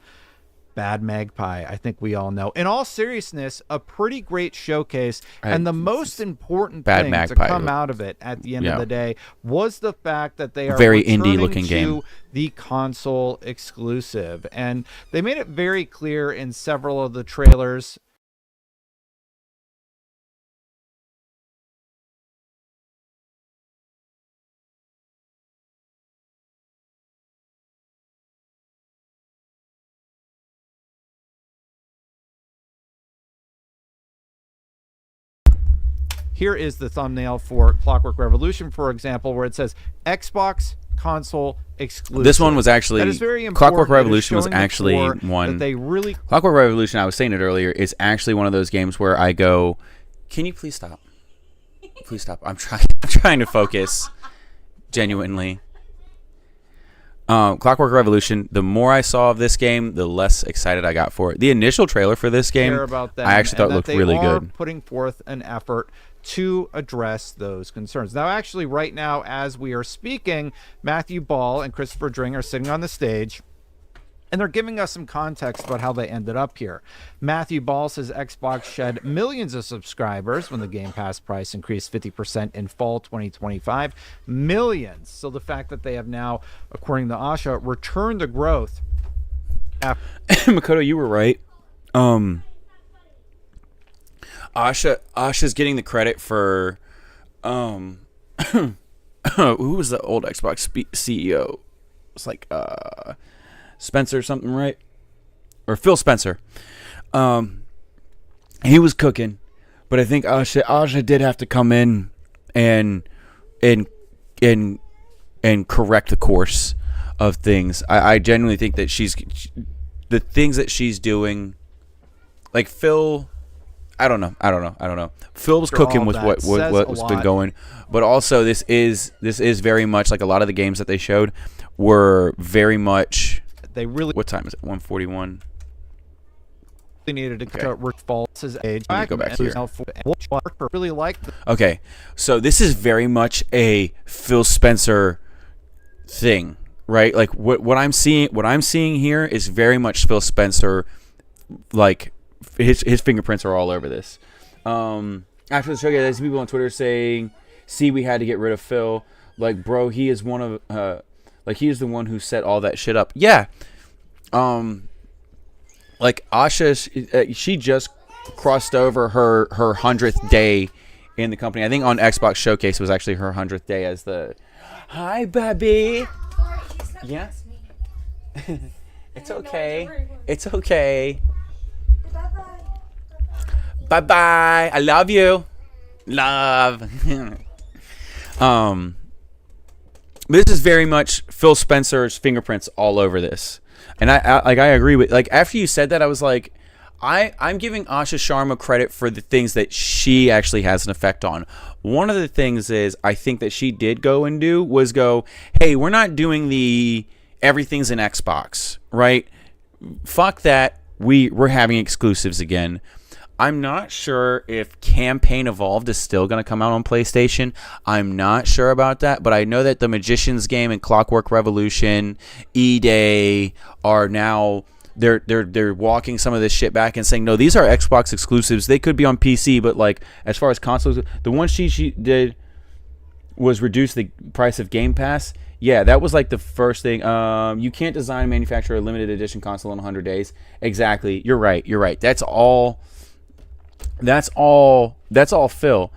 Speaker 2: Bad Magpie. I think we all know. In all seriousness, a pretty great showcase, and the most important thing to come out of it at the end of the day was the fact that they are
Speaker 1: very indie-looking game.
Speaker 2: The console exclusive, and they made it very clear in several of the trailers. Here is the thumbnail for Clockwork Revolution, for example, where it says Xbox console exclusive.
Speaker 1: This one was actually
Speaker 2: that is very important.
Speaker 1: Clockwork Revolution was actually one.
Speaker 2: They really
Speaker 1: Clockwork Revolution, I was saying it earlier, is actually one of those games where I go, can you please stop? Please stop. I'm trying to focus. Genuinely. Clockwork Revolution, the more I saw of this game, the less excited I got for it. The initial trailer for this game, I actually thought looked really good.
Speaker 2: Putting forth an effort to address those concerns. Now, actually, right now, as we are speaking, Matthew Ball and Christopher Dring are sitting on the stage. And they're giving us some context about how they ended up here. Matthew Ball says Xbox shed millions of subscribers when the Game Pass price increased 50% in fall 2025. Millions. So the fact that they have now, according to Asha, returned to growth.
Speaker 1: Makoto, you were right. Asha's getting the credit for who was the old Xbox CEO? It's like Spencer something, right? Or Phil Spencer. He was cooking, but I think Asha did have to come in and correct the course of things. I genuinely think that the things that she's doing, like Phil. I don't know. Phil was cooking with what's been going, but also this is very much like a lot of the games that they showed were very much.
Speaker 2: They really.
Speaker 1: What time is it? 1:41.
Speaker 2: They needed to cut Rick Foss's age.
Speaker 1: Let me go back here.
Speaker 2: Really like.
Speaker 1: Okay, so this is very much a Phil Spencer thing, right? Like what I'm seeing here is very much Phil Spencer, like. His fingerprints are all over this. After the show, there's people on Twitter saying, "See, we had to get rid of Phil. Like, bro, he is one of, he is the one who set all that shit up." Yeah. Like Asha, she just crossed over her 100th day in the company. I think on Xbox Showcase it was actually her 100th day as the. Hi, baby. Yeah. It's okay. It's okay. Bye-bye. I love you. Love. This is very much Phil Spencer's fingerprints all over this. And I agree with, like, after you said that, I was like, I'm giving Asha Sharma credit for the things that she actually has an effect on. One of the things is I think that she did go, hey, we're not doing the everything's in Xbox, right? Fuck that. We're having exclusives again. I'm not sure if Campaign Evolved is still going to come out on PlayStation. I'm not sure about that, but I know that the Magician's Game and Clockwork Revolution, E-Day are now they're walking some of this shit back and saying, no, these are Xbox exclusives. They could be on PC, but like as far as consoles, the one she did was reduce the price of Game Pass. Yeah, that was like the first thing. You can't design and manufacture a limited edition console in 100 days. Exactly. You're right. That's all Phil.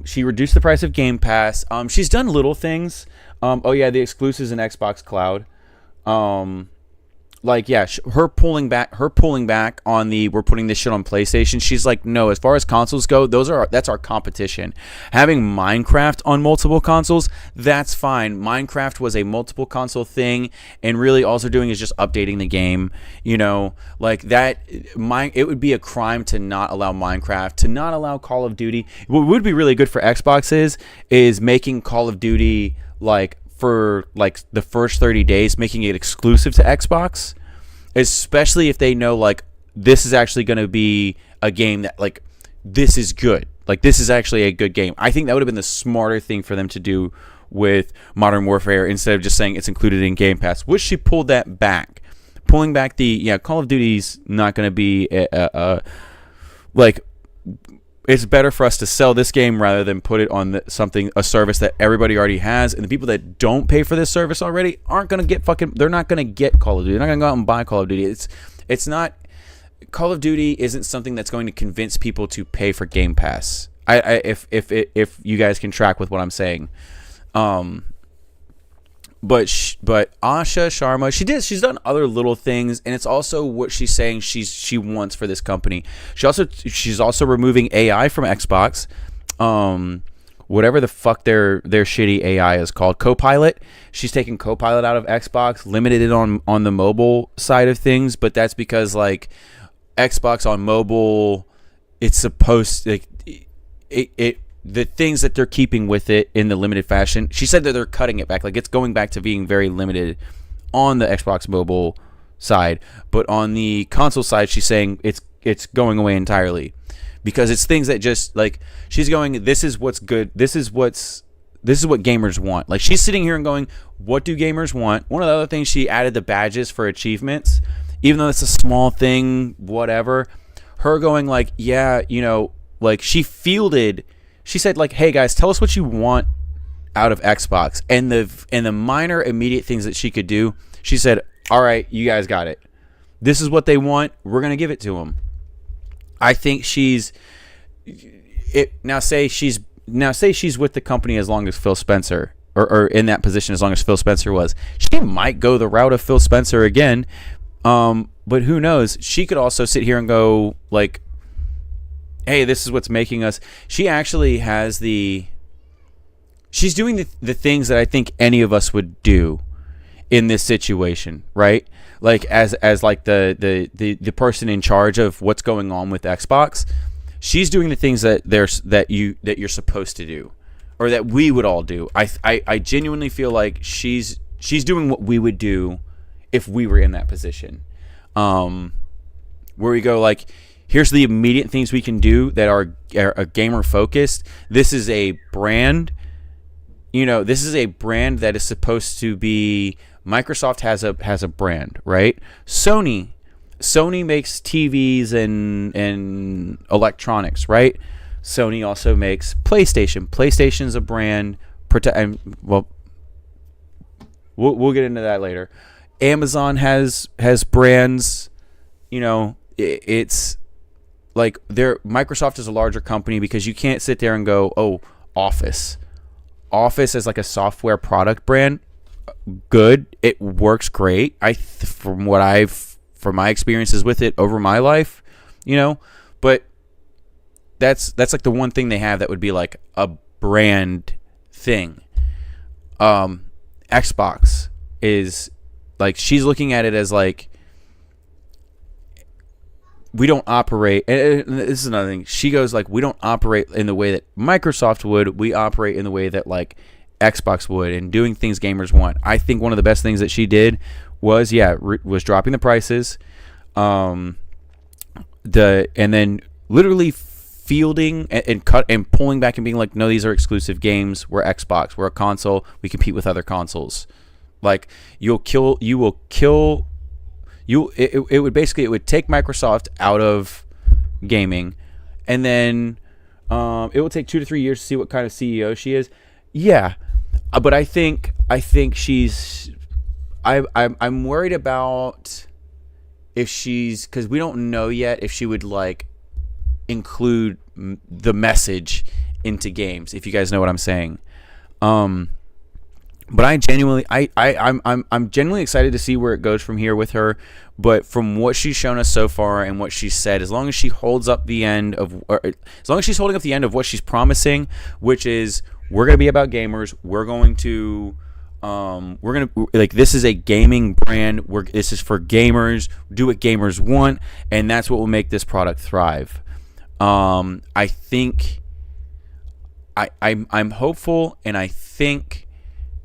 Speaker 1: She reduced the price of Game Pass. She's done little things. The exclusives in Xbox Cloud. Her pulling back on the we're putting this shit on PlayStation. She's like, no, as far as consoles go, that's our competition. Having Minecraft on multiple consoles, that's fine. Minecraft was a multiple console thing, and really all they're doing is just updating the game. You know, like that. It would be a crime to not allow Minecraft, to not allow Call of Duty. What would be really good for Xbox is making Call of Duty like. For like the first 30 days, making it exclusive to Xbox, especially if they know like this is actually going to be a game that like this is good, like this is actually a good game. I think that would have been the smarter thing for them to do with Modern Warfare instead of just saying it's included in Game Pass. Wish she pulled that back. Pulling back Call of Duty's not going to be like. It's better for us to sell this game rather than put it on a service that everybody already has, and the people that don't pay for this service already aren't gonna get they're not gonna get Call of Duty. They're not gonna go out and buy Call of Duty. It's not. Call of Duty isn't something that's going to convince people to pay for Game Pass. If you guys can track with what I'm saying, But Asha Sharma, she's done other little things, and it's also what she's saying she wants for this company. She's also removing AI from Xbox. Whatever the fuck their shitty AI is called, Copilot. She's taking Copilot out of Xbox, limited it on the mobile side of things, but that's because like Xbox on mobile, it's supposed like it the things that they're keeping with it in the limited fashion. She said that they're cutting it back. Like it's going back to being very limited on the Xbox mobile side. But on the console side, she's saying it's going away entirely. Because it's things that just like she's going, this is what's good. This is what's this is what gamers want. Like, she's sitting here and going, what do gamers want? One of the other things, she added the badges for achievements, even though it's a small thing, whatever. Her going like, yeah, you know, like she said like, hey guys, tell us what you want out of Xbox. And the minor immediate things that she could do, she said, all right, you guys got it. This is what they want. We're going to give it to them. I think now say she's with the company as long as Phil Spencer, or in that position as long as Phil Spencer was. She might go the route of Phil Spencer again. But who knows? She could also sit here and go like, hey, this is what's making us. She actually has she's doing the things that I think any of us would do in this situation, right? Like as like the person in charge of what's going on with Xbox, she's doing the things that you're supposed to do, or that we would all do. I genuinely feel like she's doing what we would do if we were in that position, where we go like, here's the immediate things we can do that are gamer focused. This is a brand, this is a brand that is supposed to be. Microsoft has a brand, right? Sony makes TVs and electronics, right? Sony also makes PlayStation. PlayStation's a brand. Well, we'll get into that later. Amazon has brands. It's like Microsoft is a larger company because you can't sit there and go, oh, Office is like a software product brand. Good, it works great. From my experiences with it over my life, but that's like the one thing they have that would be like a brand thing. Xbox is like, she's looking at it as like, we don't operate, and this is another thing, she goes like, we don't operate in the way that Microsoft would, we operate in the way that like Xbox would, and doing things gamers want. I think one of the best things that she did was dropping the prices, and then literally fielding and pulling back and being like, no, these are exclusive games. We're Xbox. We're a console. We compete with other consoles. Like, it would take Microsoft out of gaming, and then it will take 2 to 3 years to see what kind of CEO she is. Yeah. But I think she's. I'm worried about if she's, because we don't know yet if she would like include the message into games. If you guys know what I'm saying, but I'm genuinely excited to see where it goes from here with her. But from what she's shown us so far and what she's said, as long as she holds up the end of, as long as she's holding up the end of what she's promising, which is, we're going to be about gamers. We're going to, this is a gaming brand. This is for gamers. Do what gamers want, and that's what will make this product thrive. I think, I'm hopeful, and I think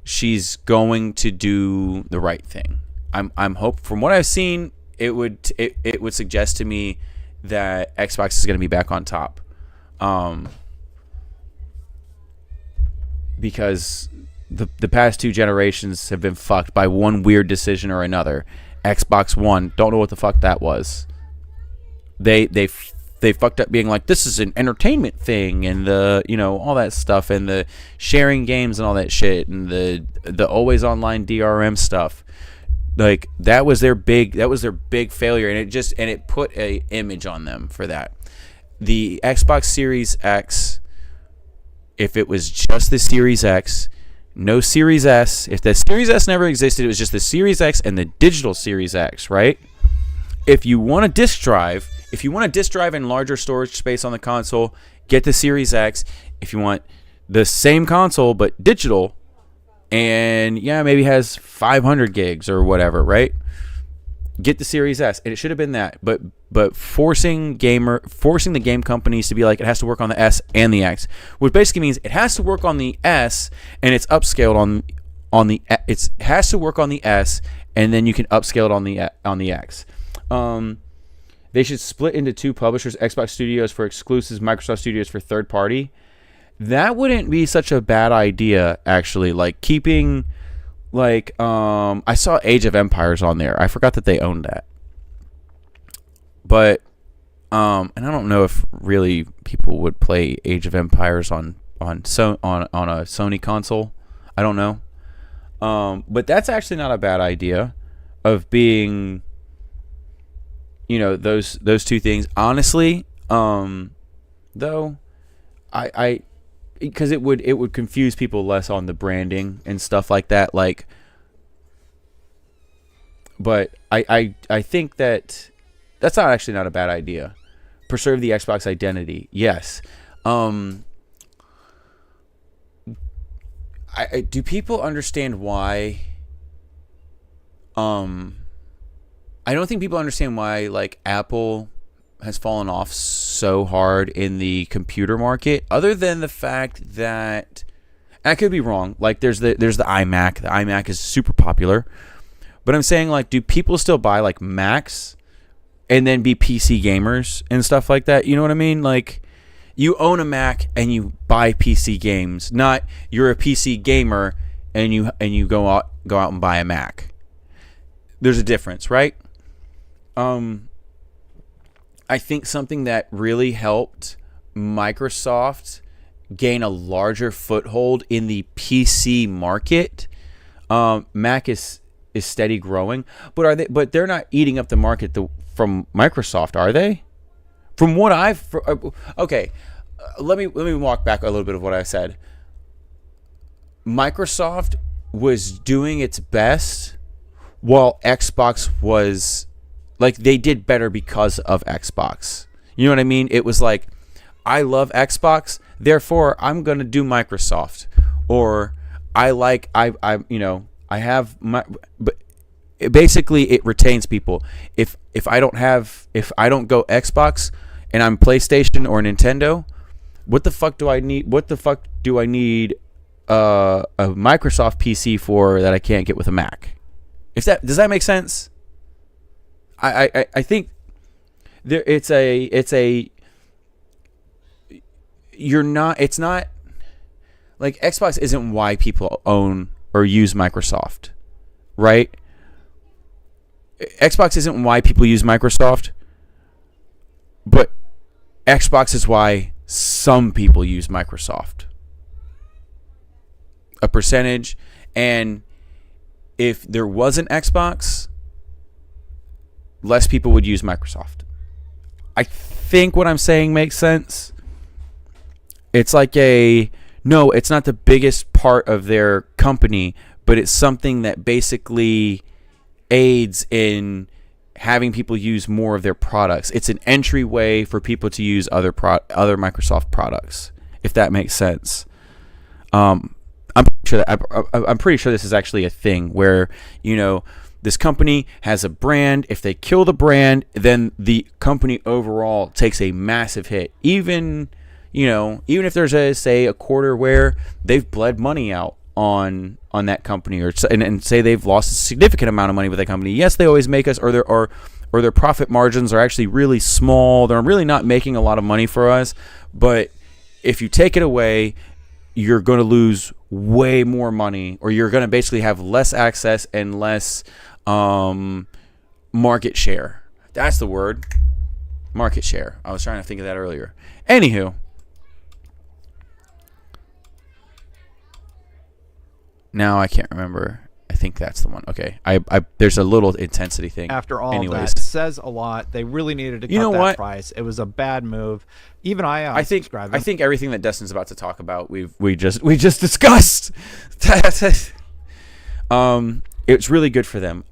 Speaker 1: she's going to do the right thing. I'm hope, from what I've seen, it would suggest to me that Xbox is going to be back on top. Because the past 2 generations have been fucked by one weird decision or another. Xbox One, don't know what the fuck that was. They fucked up being like, this is an entertainment thing, and all that stuff, and the sharing games and all that shit, and the always online DRM stuff. Like, that was their big failure, and it put a image on them for that. The Xbox Series X, if it was just the Series X, no Series S, if the Series S never existed, it was just the Series X and the digital Series X, right? If you want a disk drive and larger storage space on the console, get the Series X. If you want the same console but digital, and maybe has 500 gigs or whatever, right? Get the Series S, and it should have been that. But forcing the game companies to be like, it has to work on the S and the X, which basically means it has to work on the S and it's upscaled on the it has to work on the S, and then you can upscale it on the X. They should split into 2 publishers: Xbox Studios for exclusives, Microsoft Studios for third party. That wouldn't be such a bad idea, actually. Like keeping, like, I saw Age of Empires on there. I forgot that they owned that. But, and I don't know if really people would play Age of Empires on a Sony console. I don't know. But that's actually not a bad idea of being, those two things. Honestly, though, I because it would confuse people less on the branding and stuff like that. Like, but I think that's not actually not a bad idea. Preserve the Xbox identity. Yes. Do people understand why? I don't think people understand why, like, Apple has fallen off so hard in the computer market, other than the fact that I could be wrong. Like, there's the iMac. The iMac is super popular, but I'm saying, like, do people still buy like Macs and then be PC gamers and stuff like that? You know what I mean? Like, you own a Mac and you buy PC games, not you're a PC gamer and you go out and buy a Mac. There's a difference, right? I think something that really helped Microsoft gain a larger foothold in the PC market. Mac is steady growing, but they're not eating up the market from Microsoft, are they? From what okay, let me walk back a little bit of what I said. Microsoft was doing its best while Xbox was, like, they did better because of Xbox. You know what I mean? It was like, I love Xbox, therefore I'm going to do Microsoft. Or I have my, but basically it retains people. If I don't go Xbox and I'm PlayStation or Nintendo, what the fuck do I need a Microsoft PC for that I can't get with a Mac? Does that make sense? I think it's not like Xbox isn't why people own or use Microsoft, right? Xbox isn't why people use Microsoft, but Xbox is why some people use Microsoft. A percentage. And if there was an Xbox, less people would use Microsoft. I think what I'm saying makes sense. It's like no, it's not the biggest part of their company, but it's something that basically aids in having people use more of their products. It's an entryway for people to use other Microsoft products, if that makes sense. I'm pretty sure this is actually a thing where, this company has a brand. If they kill the brand, then the company overall takes a massive hit. Even if there's a quarter where they've bled money out on that company, and say they've lost a significant amount of money with that company. Yes, they always make us, or their profit margins are actually really small. They're really not making a lot of money for us. But if you take it away, you're going to lose way more money, or you're going to basically have less access and less market share. That's the word. Market share. I was trying to think of that earlier. Anywho. Now I can't remember. I think that's the one. Okay. There's a little intensity thing.
Speaker 2: After all
Speaker 1: Anyways.
Speaker 2: that, says a lot. They really needed to cut that price. It was a bad move. Even I think everything that Destin's about to talk about, we just discussed.
Speaker 1: It's really good for them.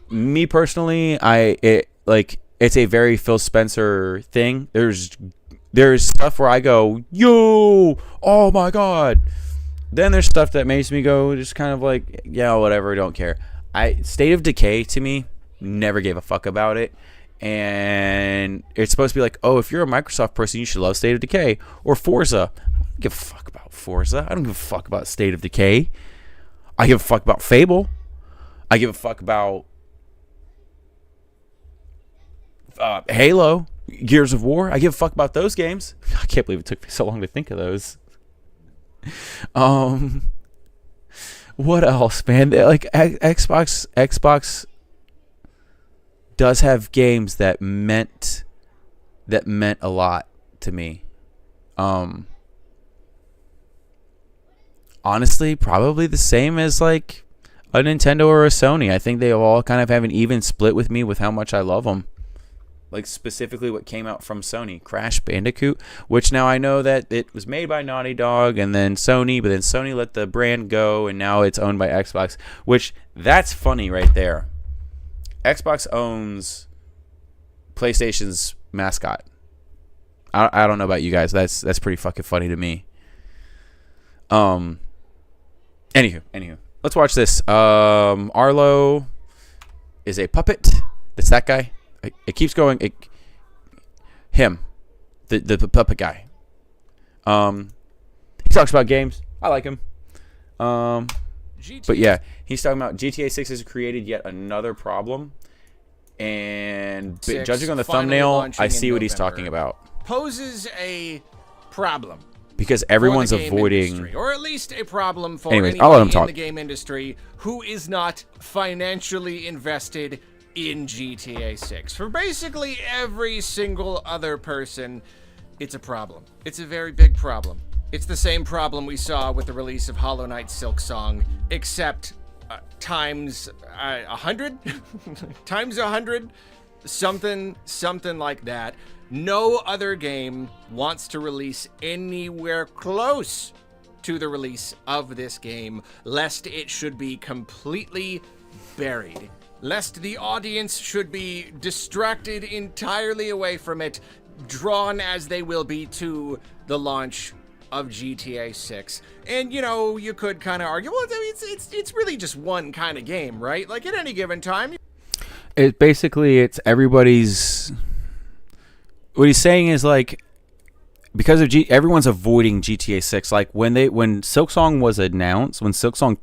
Speaker 1: Me personally, it's a very Phil Spencer thing. There's stuff where I go, yo, oh my god. Then there's stuff that makes me go just kind of like, yeah, whatever, don't care. State of Decay, to me, never gave a fuck about it. And it's supposed to be like, oh, if you're a Microsoft person, you should love State of Decay. Or Forza. I don't give a fuck about Forza. I don't give a fuck about State of Decay. I give a fuck about Fable. I give a fuck about Halo, Gears of War. I give a fuck about those games. I can't believe it took me so long to think of those. What else, man? Like Xbox does have games that meant a lot to me. Honestly, probably the same as like a Nintendo or a Sony. I think they all kind of have an even split with me with how much I love them. Like specifically what came out from Sony, Crash Bandicoot, which now I know that it was made by Naughty Dog and then Sony, but then Sony let the brand go and now it's owned by Xbox, which that's funny right there. Xbox owns PlayStation's mascot. I don't know about you guys. That's pretty fucking funny to me. Anywho, let's watch this. Arlo is a puppet. That's that guy. It keeps going. Him, the puppet guy. He talks about games. I like him. But yeah, he's talking about GTA 6 has created yet another problem. And judging on the thumbnail, I see what he's talking about.
Speaker 3: Poses a problem.
Speaker 1: Because everyone's avoiding,
Speaker 3: industry, or at least a problem for
Speaker 1: anyways, I'll let him talk.
Speaker 3: In the game industry who is not financially invested in GTA 6. For basically every single other person, it's a problem. It's a very big problem. It's the same problem we saw with the release of Hollow Knight Silk Song, except times 100, times 100, something like that. No other game wants to release anywhere close to the release of this game, lest it should be completely buried, lest the audience should be distracted entirely away from it, drawn as they will be to the launch of GTA 6. And, you know, you could kind of argue, well, it's really just one kind of game, right? Like, at any given time.
Speaker 1: It's everybody's... What he's saying is, like, because of everyone's avoiding GTA 6. Like, when Silksong was announced, when Silksong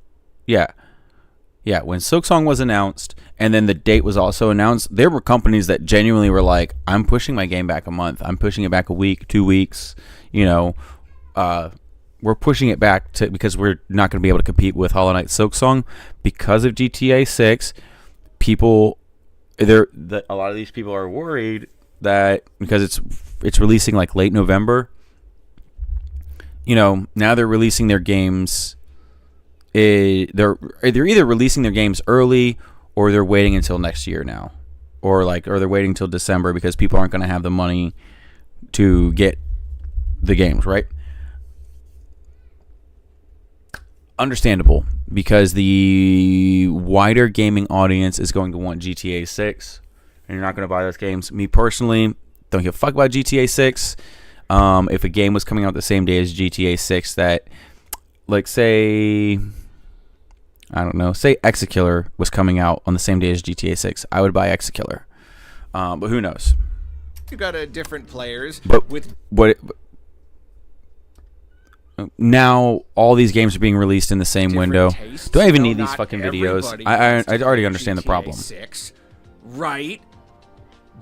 Speaker 1: was announced, and then the date was also announced, there were companies that genuinely were like, I'm pushing my game back a month. I'm pushing it back a week, 2 weeks, you know. We're pushing it back because we're not going to be able to compete with Hollow Knight Silksong because of GTA 6. A lot of these people are worried that because it's releasing like late November, you know, now they're releasing their games. They're either releasing their games early or they're waiting until next year now, or they're waiting until December because people aren't going to have the money to get the games, right? Understandable, because the wider gaming audience is going to want GTA 6, and you're not going to buy those games. Me personally, don't give a fuck about GTA 6. If a game was coming out the same day as GTA 6 that, like, say Exekiller was coming out on the same day as GTA 6, I would buy Exekiller. But who knows?
Speaker 3: You got different players.
Speaker 1: But now all these games are being released in the same window. Do I even need these fucking videos? I already understand the problem.
Speaker 3: 6, right?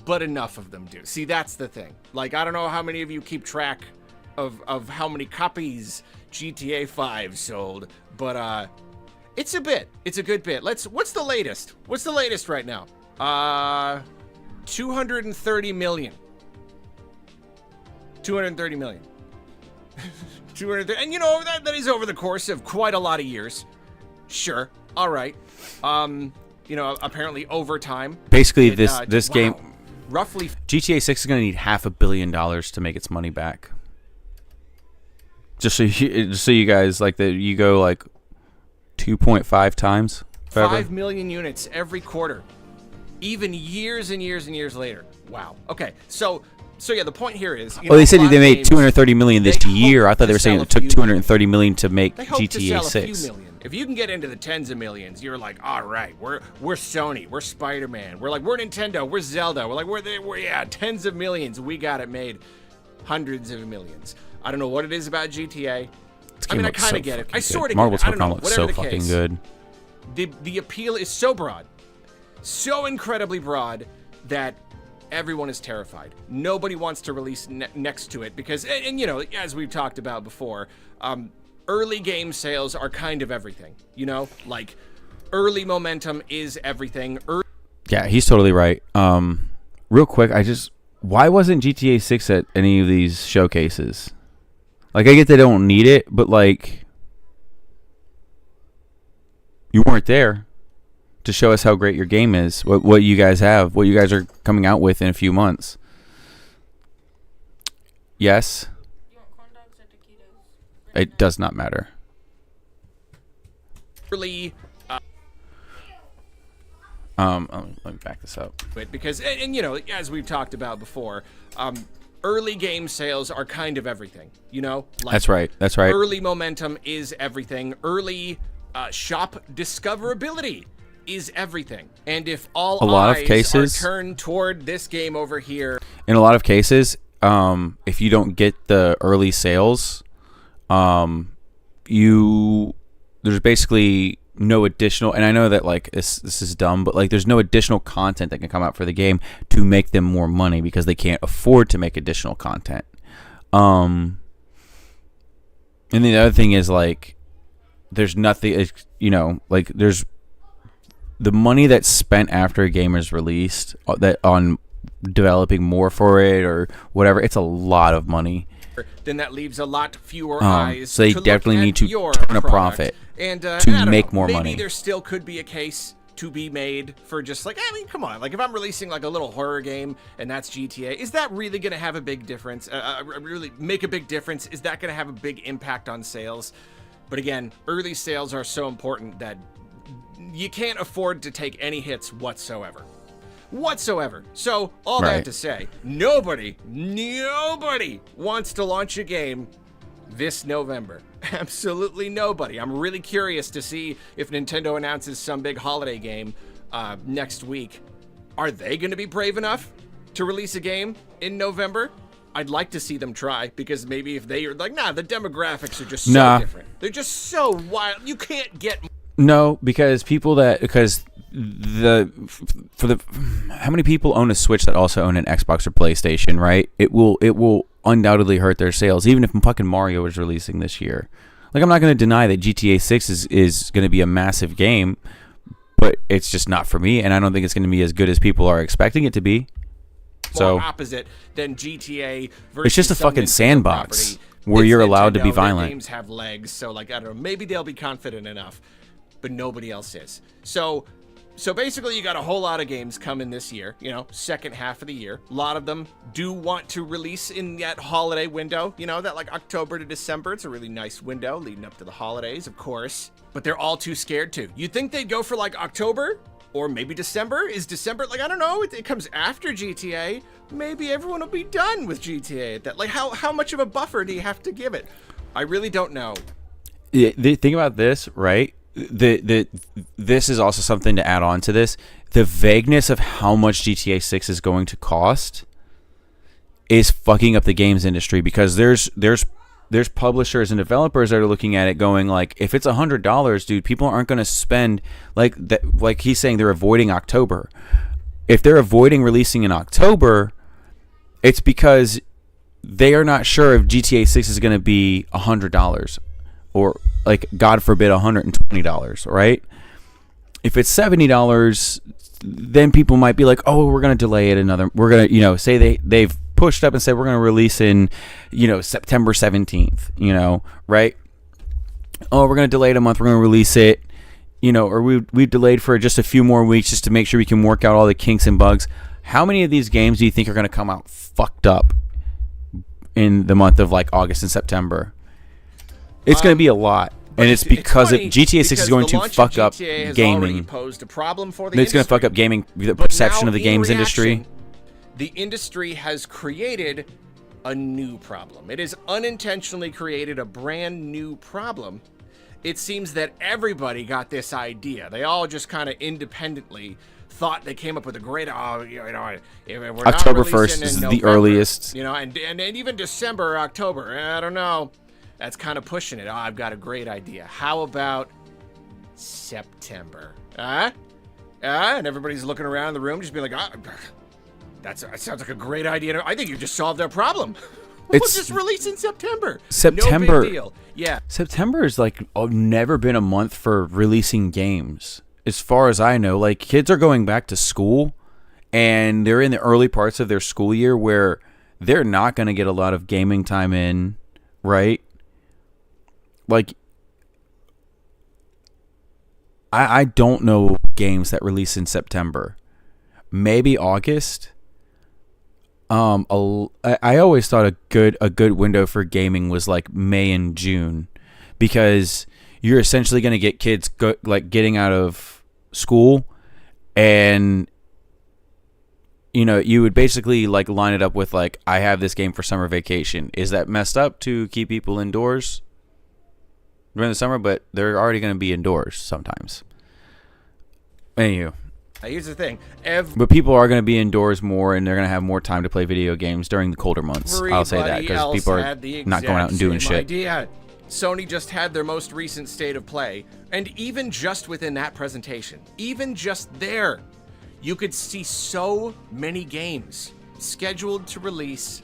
Speaker 3: But enough of them do. See, that's the thing. Like, I don't know how many of you keep track of how many copies GTA 5 sold, but it's a bit. It's a good bit. What's the latest? What's the latest right now? 230 million. 230 million. 230, and you know, that is over the course of quite a lot of years. Sure. All right. You know, apparently over time.
Speaker 1: Basically, this game,
Speaker 3: roughly
Speaker 1: GTA 6 is going to need $500 million to make its money back. Just so you guys, like, that you go like 2.5 times.
Speaker 3: 5 million units every quarter, even years and years and years later. Wow. Okay. So yeah, the point here is.
Speaker 1: They said they made 230 million this year. I thought they were saying it took 230 million to make GTA 6.
Speaker 3: If you can get into the tens of millions, you're like, all right, we're Sony, we're Spider-Man, we're Nintendo, we're Zelda, we're tens of millions, we got it made, hundreds of millions. I don't know what it is about GTA. I mean, I kind of get it. I sort of get it. I don't know.
Speaker 1: Looks so fucking good.
Speaker 3: The appeal is so broad, so incredibly broad that everyone is terrified. Nobody wants to release next to it because, and you know, as we've talked about before, early game sales are kind of everything, you know, like early momentum is everything.
Speaker 1: Yeah, he's totally right. Real quick, why wasn't GTA 6 at any of these showcases? Like, I get they don't need it, but like, you weren't there to show us how great your game is, what you guys have, what you guys are coming out with in a few months. Yes?
Speaker 4: You want corn dogs or taquitos?
Speaker 1: It does not matter.
Speaker 3: Early,
Speaker 1: let me back this up.
Speaker 3: because, and you know, as we've talked about before, early game sales are kind of everything, you know? Like,
Speaker 1: That's right. That's right.
Speaker 3: early momentum is everything. Early shop discoverability is everything. And if all
Speaker 1: A lot of
Speaker 3: eyes
Speaker 1: cases-
Speaker 3: are turned toward this game over here,
Speaker 1: In a lot of cases, if you don't get the early sales, there's basically no additional, and I know that like this is dumb, but like there's no additional content that can come out for the game to make them more money because they can't afford to make additional content. And the other thing is like there's nothing, you know, like there's the money that's spent after a game is released that on developing more for it or whatever, it's a lot of money.
Speaker 3: then that leaves a lot fewer eyes.
Speaker 1: So they
Speaker 3: to
Speaker 1: definitely
Speaker 3: look at
Speaker 1: need to
Speaker 3: your
Speaker 1: turn a
Speaker 3: product.
Speaker 1: profit
Speaker 3: And
Speaker 1: to
Speaker 3: I don't
Speaker 1: make
Speaker 3: know,
Speaker 1: more
Speaker 3: maybe
Speaker 1: money.
Speaker 3: There still could be a case to be made for just like, I mean, come on, like if I'm releasing like a little horror game and that's GTA, is that really going to have a big difference? Really make a big difference? Is that going to have a big impact on sales? But again, early sales are so important that you can't afford to take any hits whatsoever. So all
Speaker 1: Right.
Speaker 3: that to say, nobody wants to launch a game this November. Absolutely nobody. I'm really curious to see if Nintendo announces some big holiday game next week. Are they going to be brave enough to release a game in November? I'd like to see them try, because maybe if they are like, nah, the demographics are just so different. They're just so wild. You can't get...
Speaker 1: No, because how many people own a Switch that also own an Xbox or PlayStation, right? It will undoubtedly hurt their sales, even if fucking Mario is releasing this year. Like, I'm not going to deny that GTA 6 is going to be a massive game, but it's just not for me, and I don't think it's going to be as good as people are expecting it to be.
Speaker 3: More opposite than GTA versus
Speaker 1: It's just a
Speaker 3: some
Speaker 1: fucking
Speaker 3: Nintendo
Speaker 1: sandbox
Speaker 3: property.
Speaker 1: where
Speaker 3: It's
Speaker 1: you're allowed to be
Speaker 3: Nintendo, their
Speaker 1: violent.
Speaker 3: Games have legs, so like, I don't know, maybe they'll be confident enough, but nobody else is. So basically, you got a whole lot of games coming this year, you know, second half of the year. A lot of them do want to release in that holiday window, you know, that like October to December. It's a really nice window leading up to the holidays, of course, but they're all too scared to. You'd think they'd go for like October or maybe December? Is December, like, I don't know, it comes after GTA. Maybe everyone will be done with GTA at that. Like, how much of a buffer do you have to give it? I really don't know.
Speaker 1: The thing about this, right? This is also something to add on to this. The vagueness of how much GTA 6 is going to cost is fucking up the games industry, because there's publishers and developers that are looking at it going like, if it's $100, dude, people aren't going to spend like that. Like he's saying, they're avoiding October. If they're avoiding releasing in October, it's because they are not sure if GTA 6 is going to be $100 or, like, God forbid, $120, right? If it's $70, then people might be like, oh, we're going to delay it another. We're going to, you know, say they've pushed up and said we're going to release in, you know, September 17th, you know, right? Oh, we're going to delay it a month. We're going to release it, you know, or we've delayed for just a few more weeks just to make sure we can work out all the kinks and bugs. How many of these games do you think are going to come out fucked up in the month of like August and September? It's going to be a lot. And it's because GTA 6 is going to fuck up gaming.
Speaker 3: Posed a problem for the
Speaker 1: It's going to fuck up gaming, the perception of the games industry.
Speaker 3: The industry has created a new problem. It has unintentionally created a brand new problem. It seems that everybody got this idea. They all just kind of independently thought they came up with a great, we're not
Speaker 1: October
Speaker 3: releasing
Speaker 1: 1st is
Speaker 3: in
Speaker 1: the
Speaker 3: November,
Speaker 1: earliest.
Speaker 3: you know, and even December or October, I don't know. That's kind of pushing it. Oh, I've got a great idea. How about September? And everybody's looking around the room, just being like, that sounds like a great idea. I think you just solved their problem. We'll just release in September.
Speaker 1: September.
Speaker 3: No big deal. Yeah.
Speaker 1: September is like never been a month for releasing games. As far as I know, like kids are going back to school and they're in the early parts of their school year where they're not going to get a lot of gaming time in, right? Like I don't know games that release in September. Maybe August. I always thought a good window for gaming was like May and June, because you're essentially going to get kids getting out of school, and you would basically like line it up with like, I have this game for summer vacation. Is that messed up to keep people indoors during the summer? But they're already going to be indoors sometimes. Anywho.
Speaker 3: Here's the thing.
Speaker 1: But people are going to be indoors more, and they're going to have more time to play video games during the colder months. I'll say that, because people are not going out and doing shit.
Speaker 3: Idea. Sony just had their most recent State of Play, and even just within that presentation, even just there, you could see so many games scheduled to release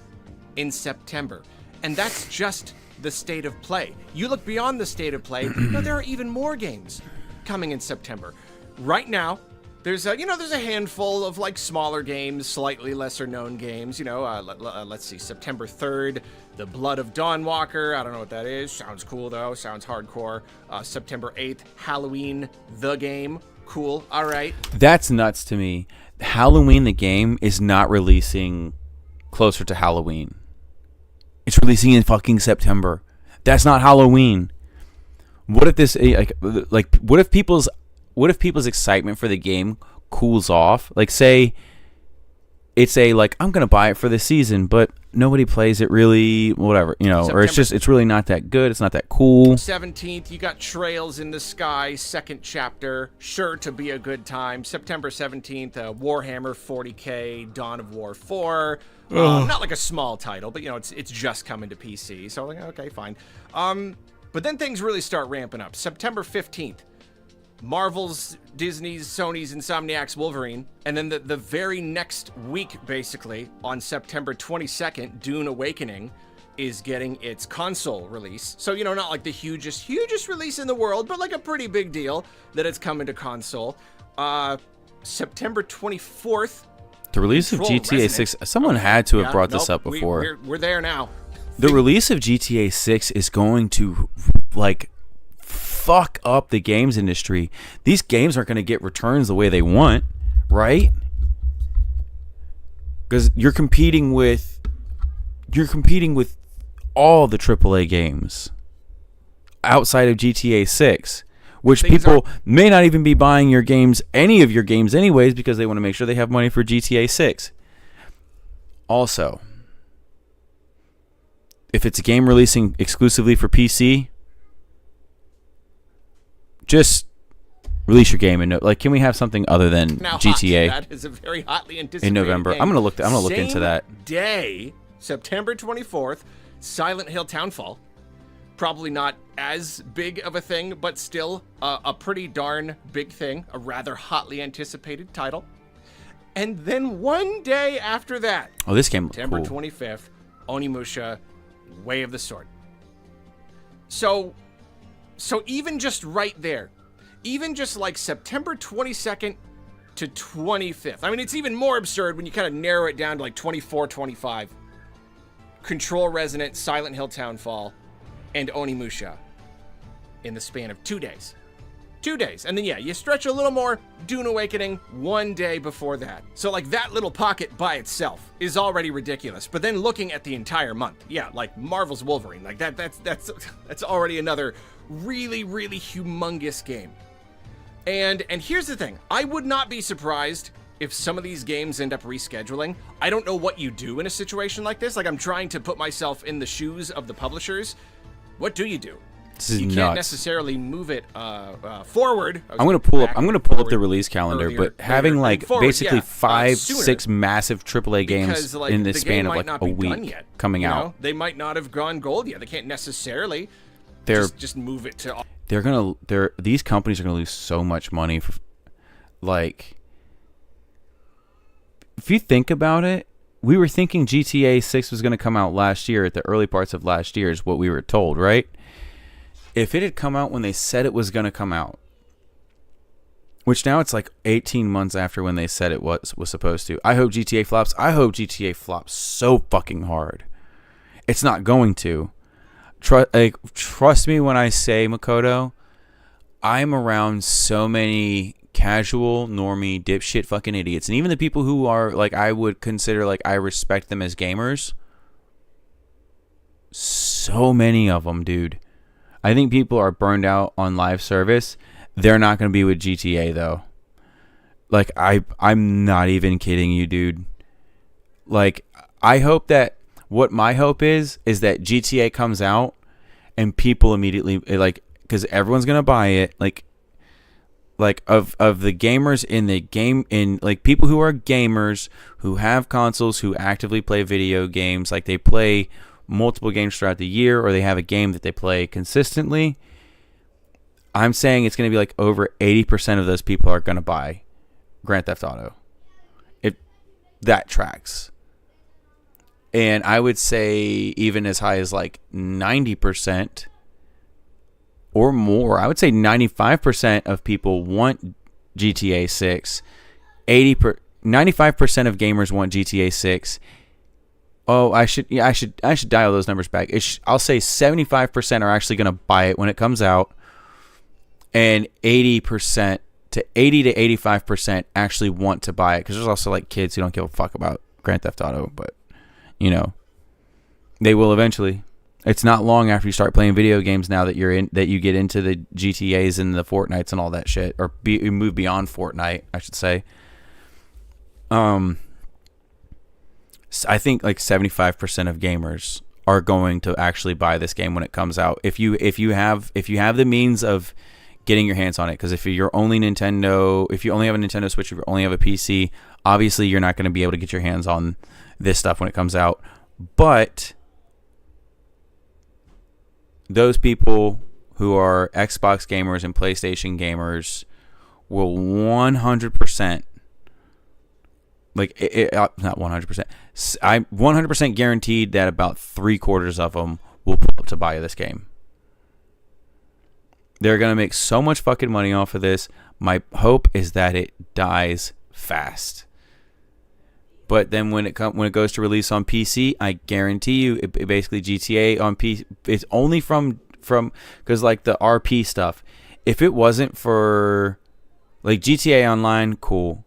Speaker 3: in September. And that's just the State of Play. You look beyond the State of Play, there are even more games coming in September. Right now, there's a handful of like smaller games, slightly lesser known games. Let's see, September 3rd, The Blood of Dawnwalker. I don't know what that is. Sounds cool though. Sounds hardcore. September 8th, Halloween, the game. Cool. All right.
Speaker 1: That's nuts to me. Halloween, the game, is not releasing closer to Halloween. It's releasing in fucking September. That's not Halloween. What if this what if people's excitement for the game cools off? Like, say it's I'm going to buy it for the season, but nobody plays it really, whatever, or it's really not that good. It's not that cool.
Speaker 3: 17th, you got Trails in the Sky, second chapter, sure to be a good time. September 17th, Warhammer 40K, Dawn of War 4. Not like a small title, but it's just coming to PC. So okay, fine. But then things really start ramping up. September 15th. Marvel's, Disney's, Sony's, Insomniac's Wolverine. And then the very next week, basically, on September 22nd, Dune Awakening is getting its console release. So, not like the hugest release in the world, but like a pretty big deal that it's coming to console. September 24th.
Speaker 1: The release of GTA 6. Someone had to have brought this up before.
Speaker 3: We're there now.
Speaker 1: The release of GTA 6 is going to, fuck up the games industry. These games aren't going to get returns the way they want, right? Because you're competing with all the AAA games outside of GTA 6, which people may not even be buying any of your games anyways, because they want to make sure they have money for GTA 6. Also, if it's a game releasing exclusively for PC, just release your game can we have something other than
Speaker 3: now
Speaker 1: GTA?
Speaker 3: That is a very hotly anticipated
Speaker 1: in November.
Speaker 3: game.
Speaker 1: I'm gonna look into that.
Speaker 3: Day, September 24th, Silent Hill Townfall. Probably not as big of a thing, but still a pretty darn big thing. A rather hotly anticipated title. And then one day after that,
Speaker 1: this game looks
Speaker 3: September
Speaker 1: cool.
Speaker 3: 25th, Onimusha, Way of the Sword. So even just right there, even just like September 22nd to 25th. I mean, it's even more absurd when you kind of narrow it down to like 24, 25. Control Resonant, Silent Hill Townfall, and Onimusha in the span of 2 days. 2 days. And then, you stretch a little more, Dune Awakening 1 day before that. So, that little pocket by itself is already ridiculous. But then looking at the entire month, like Marvel's Wolverine, that's already another really, really humongous game. And here's the thing. I would not be surprised if some of these games end up rescheduling. I don't know what you do in a situation like this. I'm trying to put myself in the shoes of the publishers. What do you do? You can't necessarily move it forward.
Speaker 1: I'm gonna pull up the release calendar, but having basically 5-6 massive AAA games in the span of a week coming out.
Speaker 3: They might not have gone gold yet. They can't necessarily just move it to.
Speaker 1: These companies are gonna lose so much money. If you think about it, we were thinking GTA 6 was going to come out last year, at the early parts of last year is what we were told, right? If it had come out when they said it was going to come out, which now it's like 18 months after when they said it was supposed to. I hope GTA flops. I hope GTA flops so fucking hard. It's not going to. Trust me when I say, Makoto, I'm around so many casual, normie, dipshit fucking idiots. And even the people who are, like, I would consider, like, I respect them as gamers. So many of them, dude. I think people are burned out on live service. They're not going to be with GTA, though. Like, I'm not even kidding you, dude. Like, I hope that, what my hope is that GTA comes out and people immediately, like, because everyone's going to buy it, like of the gamers in the game, in like people who are gamers, who have consoles, who actively play video games, like they play multiple games throughout the year, or they have a game that they play consistently. I'm saying it's going to be like over 80% of those people are going to buy Grand Theft Auto. That tracks. And I would say even as high as like 90% or more. I would say 95% of people want GTA 6. 95% of gamers want GTA 6. Oh, I should dial those numbers back. I'll say 75% are actually going to buy it when it comes out. And 80 to 85% actually want to buy it, because there's also like kids who don't give a fuck about Grand Theft Auto, but you know, they will eventually. It's not long after you start playing video games now that you get into the GTAs and the Fortnites and all that shit, or move beyond Fortnite, I should say. I think like 75% of gamers are going to actually buy this game when it comes out. If you have the means of getting your hands on it, because if you only have a Nintendo Switch, if you only have a PC, obviously you're not going to be able to get your hands on this stuff when it comes out. But those people who are Xbox gamers and PlayStation gamers will 100%, like not 100%, I'm 100% guaranteed that about 3/4 of them will pull up to buy this game. They're going to make so much fucking money off of this. My hope is that it dies fast. But then when it goes to release on PC, I guarantee you, it basically GTA on PC, it's only from because like the RP stuff. If it wasn't for like GTA Online, cool.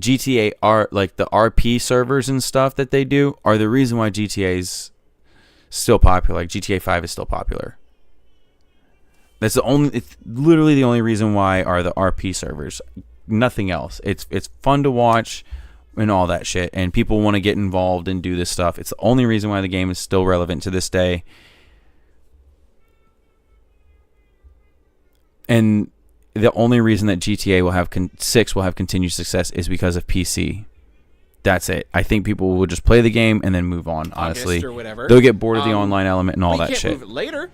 Speaker 1: GTA like the RP servers and stuff that they do are the reason why GTA is still popular. Like GTA 5 is still popular. It's literally the only reason why are the RP servers. Nothing else. It's fun to watch and all that shit, and people want to get involved and do this stuff. It's the only reason why the game is still relevant to this day. And the only reason that GTA will have 6 will have continued success is because of PC. That's it. I think people will just play the game and then move on. Honestly,
Speaker 3: August or whatever.
Speaker 1: They'll get bored of the online element and all that
Speaker 3: you can't
Speaker 1: shit.
Speaker 3: Move it later.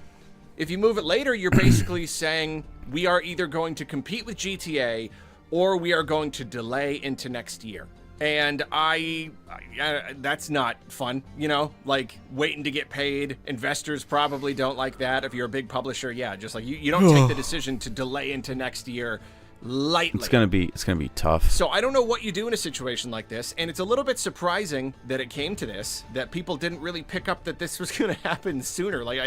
Speaker 3: If you move it later, you're basically saying we are either going to compete with GTA or we are going to delay into next year. And I that's not fun, you know, like waiting to get paid. Investors probably don't like that. If you're a big publisher, yeah, just like you don't take the decision to delay into next year lightly. It's gonna be
Speaker 1: tough.
Speaker 3: So I don't know what you do in a situation like this, and it's a little bit surprising that it came to this, that people didn't really pick up that this was gonna happen sooner. Like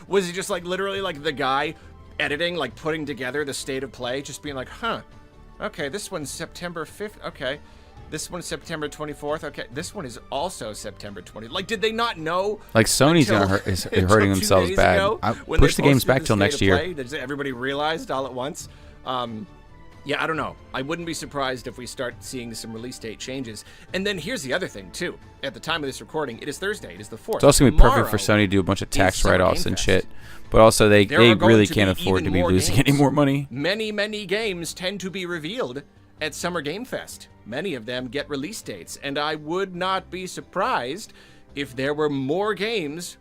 Speaker 3: was it just like literally like the guy editing, like putting together the state of play, just being like, huh, okay, this one's September 5th, okay. This one's September 24th. Okay, this one is also September 20th. Like, did they not know?
Speaker 1: Like, Sony's hurting themselves bad. Push the games back till next year.
Speaker 3: Everybody realized all at once. Yeah, I don't know. I wouldn't be surprised if we start seeing some release date changes. And then here's the other thing, too. At the time of this recording, it is Thursday. It is the 4th.
Speaker 1: It's also going to be perfect for Sony to do a bunch of tax write-offs and shit. But also, they really can't afford to be losing any more money.
Speaker 3: Many, many games tend to be revealed at Summer Game Fest. Many of them get release dates, and I would not be surprised if there were more games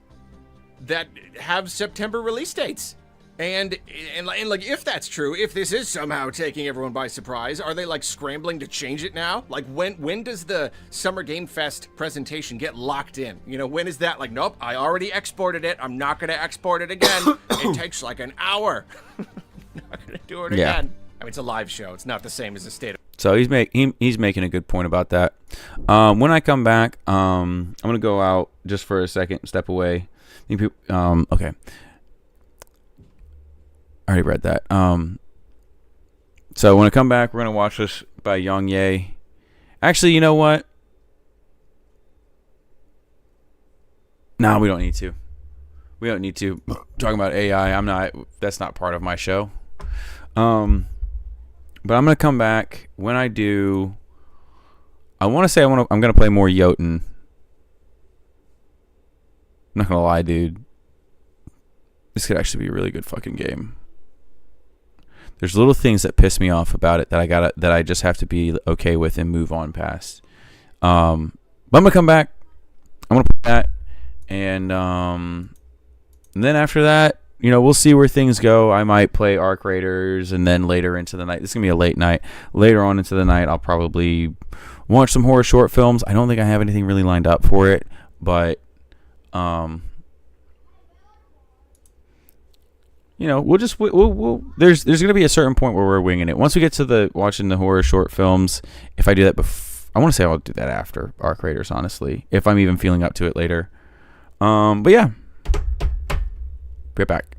Speaker 3: that have September release dates. And like, if that's true, if this is somehow taking everyone by surprise, are they like scrambling to change it now? Like, when does the Summer Game Fest presentation get locked in? You know, when is that like, nope, I already exported it, I'm not gonna export it again. It takes like an hour. Not gonna do it again. I mean, it's a live show. It's not the same as a state of...
Speaker 1: So he's making a good point about that. When I come back, I'm gonna go out just for a second, step away. Okay. I already read that. So when I come back, we're gonna watch this by Young Ye. Actually, you know what? No, we don't need to. We don't need to. Talking about AI, that's not part of my show. But I'm gonna come back. When I do, I want to say I'm gonna play more Jotun. I'm not gonna lie, dude. This could actually be a really good fucking game. There's little things that piss me off about it that I just have to be okay with and move on past. But I'm gonna come back. I'm gonna play that, and then after that, you know, we'll see where things go. I might play Arc Raiders, and then later into the night, this is gonna be a late night. Later on into the night, I'll probably watch some horror short films. I don't think I have anything really lined up for it, but you know, we'll there's gonna be a certain point where we're winging it. Once we get to watching the horror short films, if I do that I want to say I'll do that after Arc Raiders, honestly, if I'm even feeling up to it later. But yeah, be right back.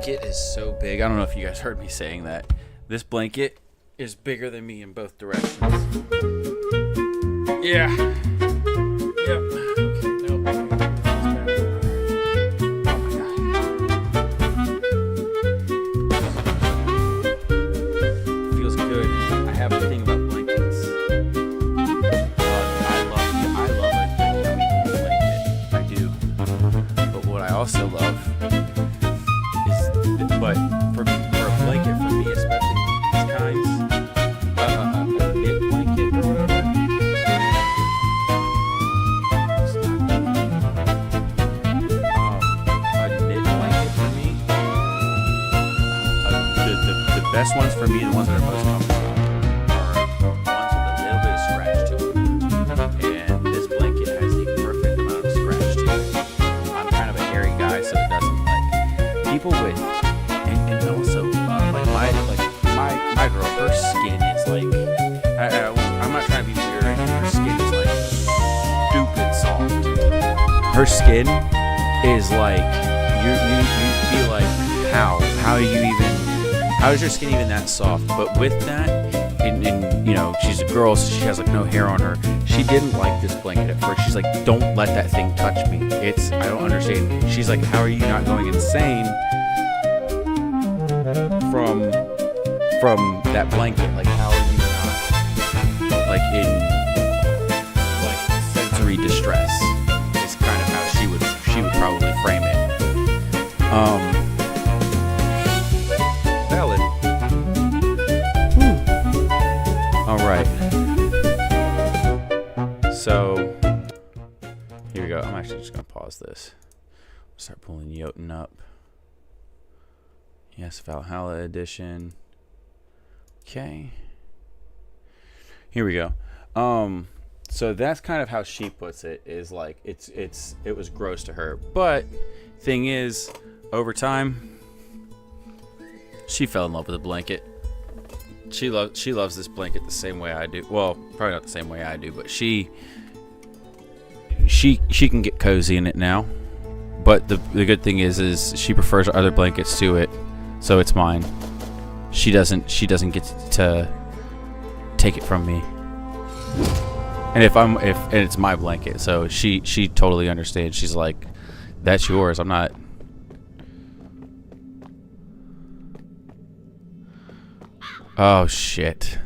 Speaker 1: blanket is so big. I don't know if you guys heard me saying that. This blanket is bigger than me in both directions. Yeah. Yep. Okay. Nope. Oh my god. Feels good. I have a thing about blankets. I love a good yummy blanket. I do. But what I also love is, but for a blanket for me, especially these kinds, a knit blanket or whatever. A knit blanket for me. The best ones for me, the ones that are most comfortable, are ones with a little bit of scratch to it. And this blanket has the perfect amount of scratch to it. I'm kind of a hairy guy, so it doesn't like people with, and also like my girl, her skin is like, I'm not trying to be weird. Her skin is like stupid soft. Her skin is like you feel like how is your skin even that soft? But with that, and you know, she's a girl, so she has like no hair on her. She didn't like this blanket at first. She's like, don't let that thing touch me. I don't understand. She's like, how are you not going insane from that blanket? Like, how are you not like in like sensory distress? Is kind of how she would probably frame it. Valid. All right. So here we go. I'm actually just gonna pause this. Start pulling Jotun up. Yes, Valhalla edition. Okay. Here we go. So that's kind of how she puts it, is like it was gross to her. But thing is, over time, she fell in love with the blanket. She loves this blanket the same way I do. Well, probably not the same way I do, but she can get cozy in it now. But the good thing is she prefers other blankets to it, so it's mine. She doesn't get to take it from me. And and it's my blanket, so she totally understands. She's like, that's yours. I'm not. Oh shit.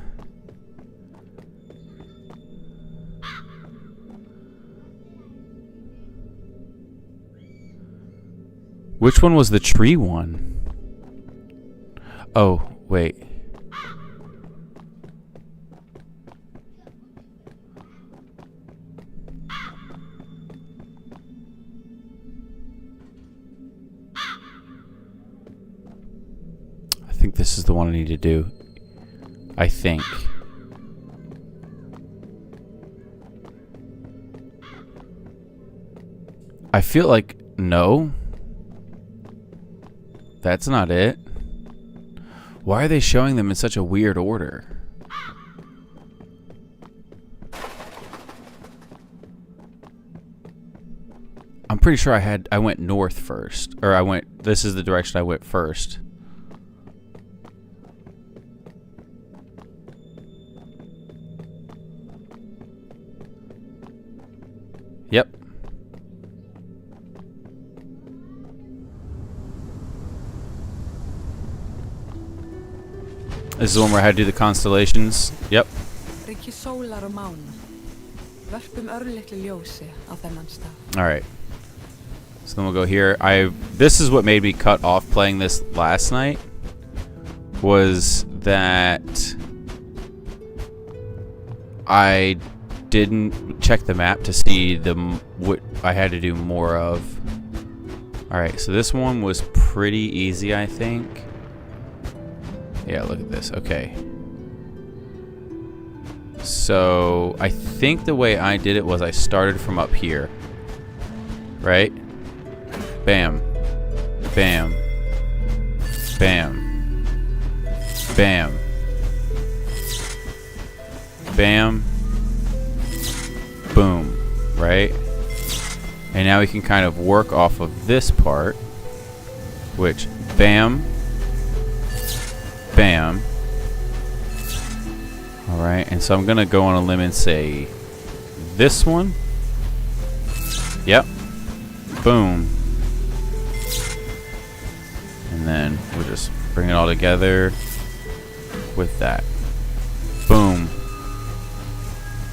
Speaker 1: Which one was the tree one? Oh, wait. I think this is the one I need to do. I think. I feel like no. That's not it. Why are they showing them in such a weird order? I'm pretty sure I went north first, or this is the direction I went first. Yep. This is the one where I had to do the constellations. Yep. Alright. So then we'll go here. This is what made me cut off playing this last night. Was that I didn't check the map to see what I had to do more of. Alright, so this one was pretty easy, I think. Yeah, look at this. Okay. So, I think the way I did it was I started from up here. Right? Bam. Bam. Bam. Bam. Bam. Boom. Right? And now we can kind of work off of this part, which Bam. Bam. Alright, and so I'm gonna go on a limb and say this one. Yep. Boom. And then we'll just bring it all together with that. Boom.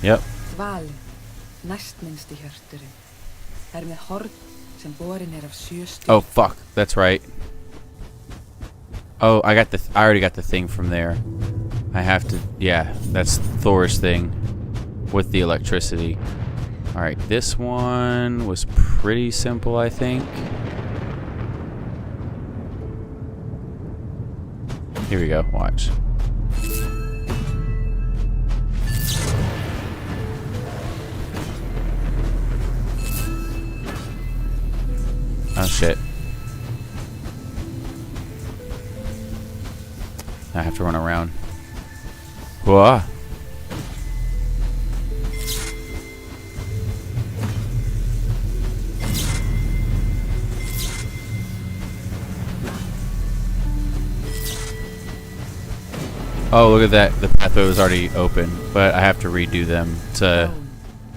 Speaker 1: Yep.
Speaker 5: Dvalinn, næstminnsti hjörturinn, með horn sem borin af 7 stjörnum.
Speaker 1: Oh fuck, that's right. Oh, I already got the thing from there. I have to, yeah, that's Thor's thing with the electricity. Alright, this one was pretty simple, I think. Here we go, watch. Oh shit. I have to run around. Whoa. Oh, look at that. The pathway was already open, but I have to redo them to...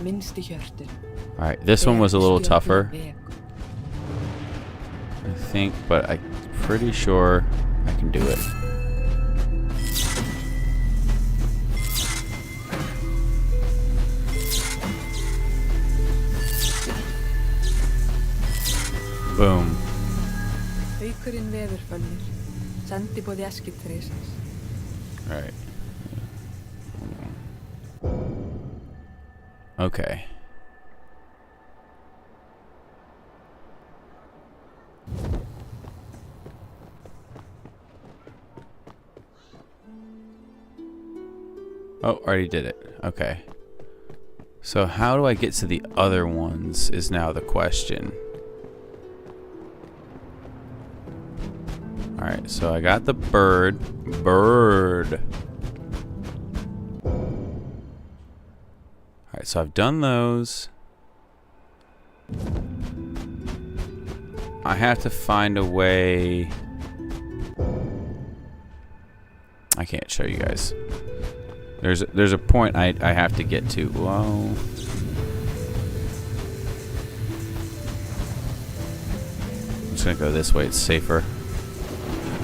Speaker 5: Minnsti hjörturinn.
Speaker 1: Alright, this one was a little tougher, I think, but I'm pretty sure I can do it. Boom.
Speaker 5: Haukurinn veðurfölnir, sendiboði Eskifjarðarsins.
Speaker 1: Right. Okay. Oh, already did it. Okay. So how do I get to the other ones is now the question. Alright, so I got the bird. Bird. Alright, so I've done those. I have to find a way. I can't show you guys. There's a point I have to get to. Whoa. I'm just gonna go this way, it's safer.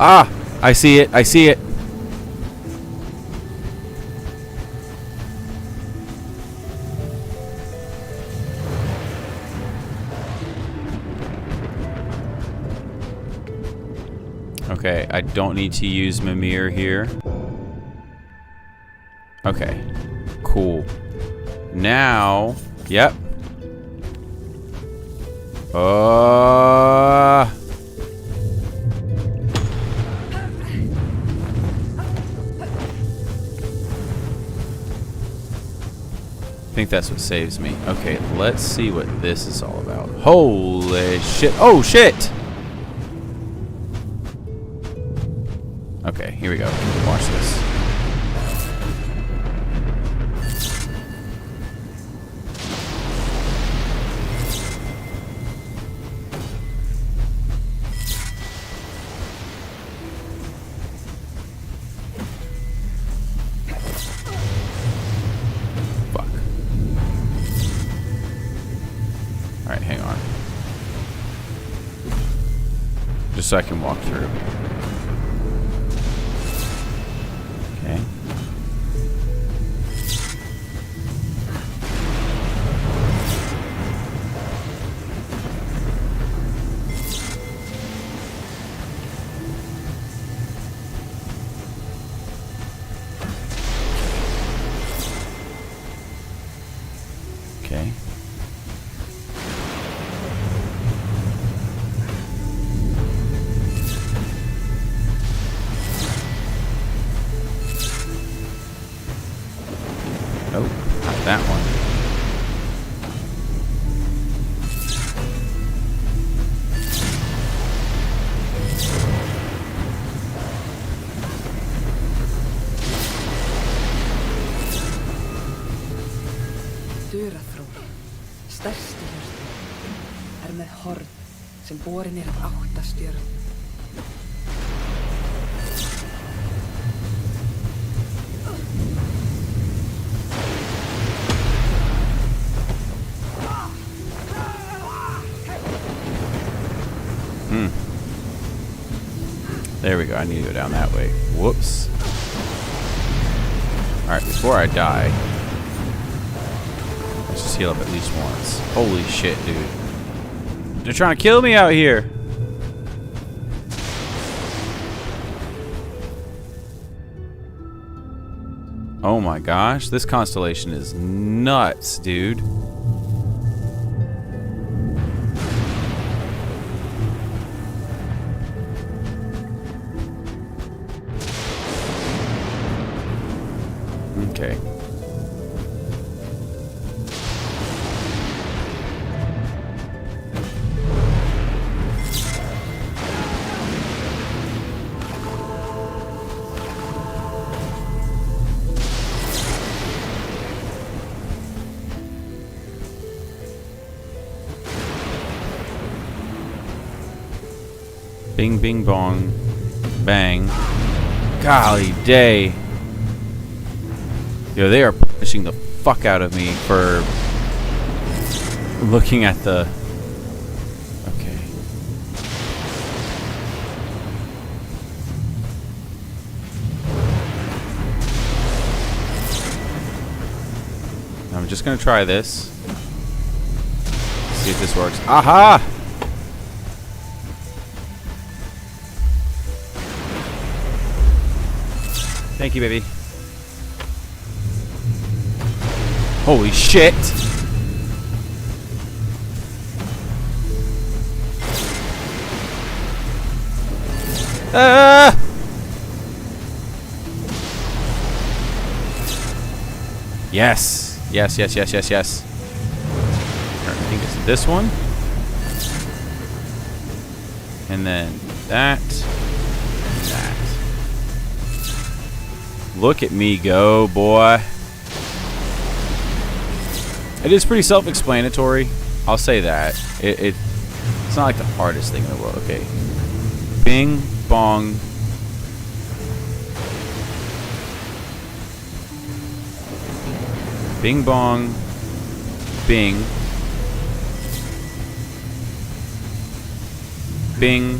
Speaker 1: Ah! I see it, I see it! Okay, I don't need to use Mimir here. Okay, cool. Now, yep. I think that's what saves me. Okay, let's see what this is all about. Holy shit. Oh, shit! Okay, here we go. Watch this. Alright, hang on. Just so I can walk through. Okay. Okay. Nope, not that one.
Speaker 5: Duraþrór, stærsti hjörturinn, með horn sem borin af 8 stjörnum.
Speaker 1: There we go. I need to go down that way. Whoops. Alright, before I die, let's just heal up at least once. Holy shit, dude. They're trying to kill me out here. Oh my gosh, this constellation is nuts, dude. Okay. Bing, bing, bong, bang. Golly day. Yo, they are punishing the fuck out of me for looking at the... Okay. I'm just gonna try this. See if this works. Aha! Thank you, baby. Holy shit! Ah! Yes. Yes, yes, yes, yes, yes. I think it's this one. And then that. And that. Look at me go, boy. It is pretty self-explanatory. I'll say that. It's not like the hardest thing in the world. Okay. Bing, bong. Bing, bong. Bing. Bing.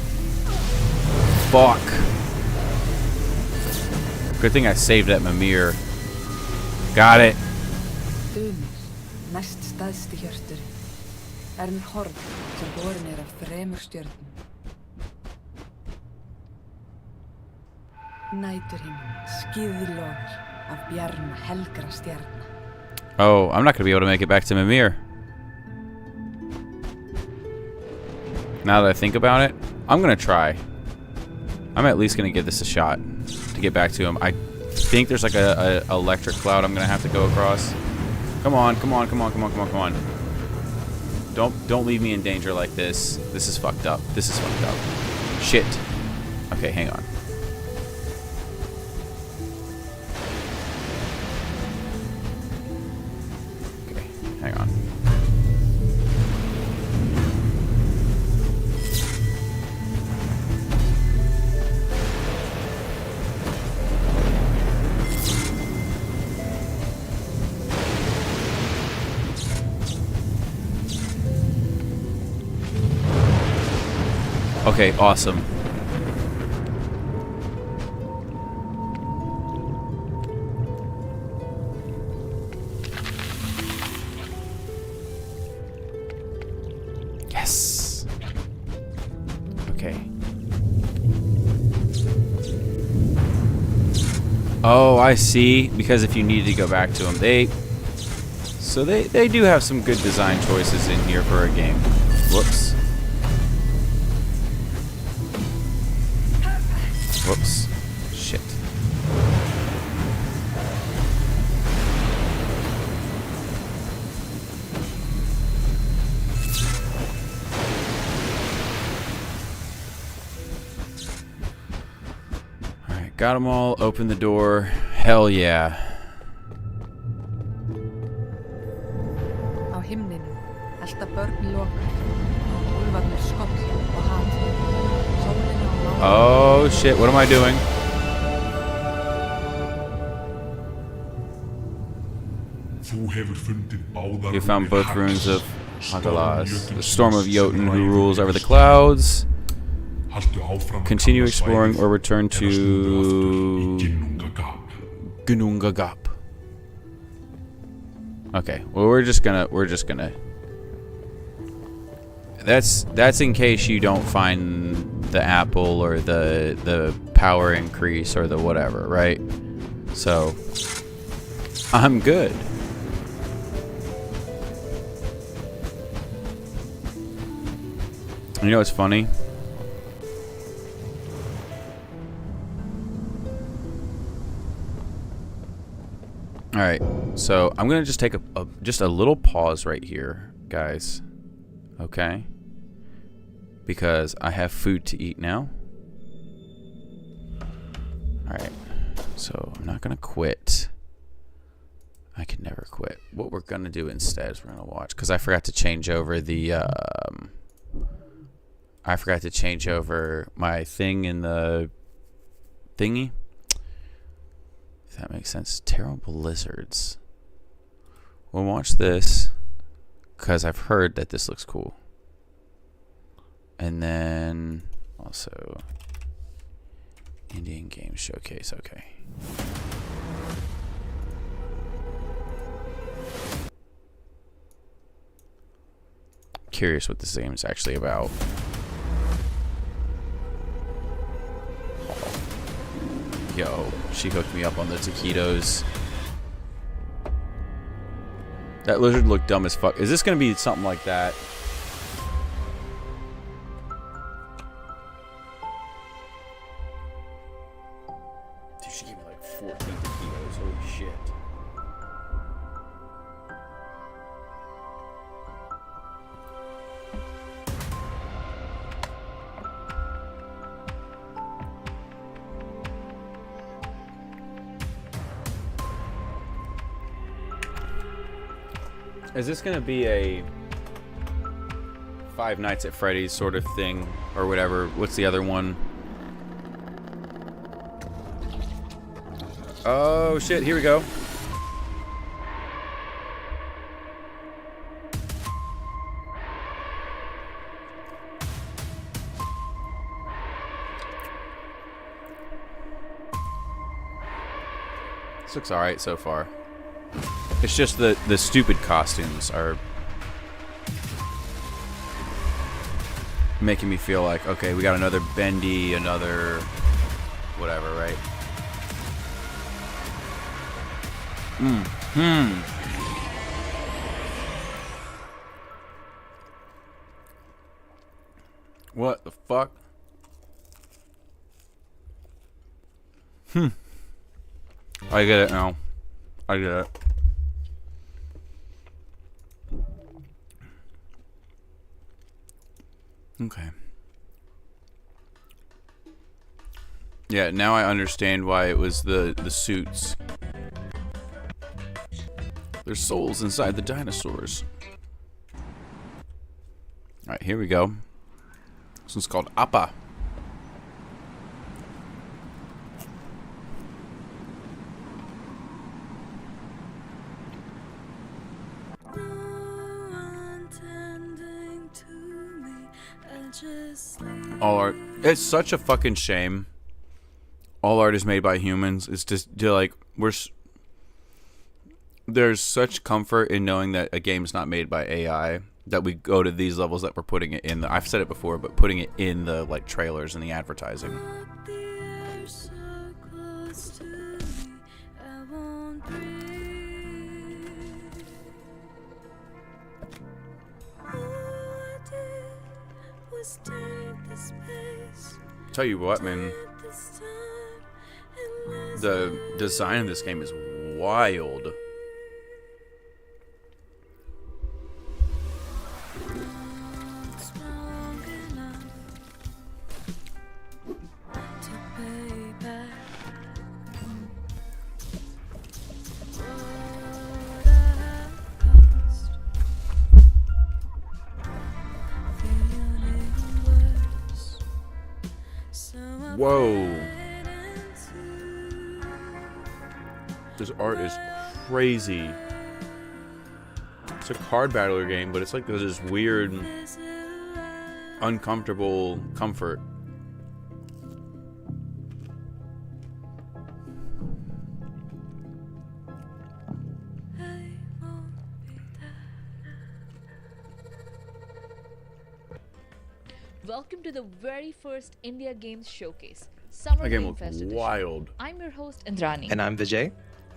Speaker 1: Fuck. Good thing I saved at Mimir. Got it.
Speaker 5: Næst stæðsti hjörtur með horn sem borin af 3 stjörnum. Næturhiminn skíðlogar af bjarma helgra stjarna.
Speaker 1: Oh, I'm not going to be able to make it back to Mimir. Now that I think about it, I'm going to try. I'm at least going to give this a shot to get back to him. I think there's like a electric cloud I'm going to have to go across. Come on, come on, come on, come on, come on, come on. Don't leave me in danger like this. This is fucked up. This is fucked up. Shit. Okay, hang on. Okay, hang on. Okay, awesome. Yes. Okay. Oh, I see. Because if you needed to go back to them, they do have some good design choices in here for a game. Whoops. Whoops. Shit. Alright, got them all. Open the door. Hell yeah.
Speaker 5: Á himninum elta börn lokar. Úlfarnir skoll og hat. Sólin á lág.
Speaker 1: Oh shit, what am I doing? You found both runes of Hagalas, the storm of Jotun who rules over the clouds. Continue exploring or return to Gunungagap. Okay, well we're just gonna that's in case you don't find the apple or the power increase or the whatever, right? So I'm good. You know what's funny? Alright, so I'm gonna just take just a little pause right here, guys. Okay? Because I have food to eat now. Alright, so I'm not gonna quit. I can never quit. What we're gonna do instead is we're gonna watch, because I forgot to change over the I forgot to change over my thing in the thingy. If that makes sense. Terrible lizards. We'll watch this because I've heard that this looks cool. And then also Indian Game Showcase. Okay. Curious what this game is actually about. Yo, she hooked me up on the taquitos. That lizard looked dumb as fuck. Is this gonna be something like that? Dude, she gave me like 14 taquitos. Holy shit. Is this gonna be a Five Nights at Freddy's sort of thing, or whatever? What's the other one? Oh shit! Here we go. This looks alright so far. It's just the stupid costumes are making me feel like, okay, we got another bendy, another whatever, right? What the fuck? I get it now. I get it. Okay. Yeah, now I understand why it was the suits. There's souls inside the dinosaurs. Alright, here we go. This one's called Appa. All art. It's such a fucking shame. All art is made by humans. It's just like there's such comfort in knowing that a game's not made by AI that we go to these levels that we're putting it in. I've said it before, but putting it in the like trailers and the advertising. Tell you what, man, the design of this game is wild. Whoa. This art is crazy. It's a card battler game, but it's like there's this weird, uncomfortable comfort
Speaker 6: Welcome to the very first India Games Showcase, Summer
Speaker 1: That game
Speaker 6: Game
Speaker 1: looks
Speaker 6: Fest edition.
Speaker 1: wild.
Speaker 6: I'm your host Indrani.
Speaker 7: And I'm Vijay.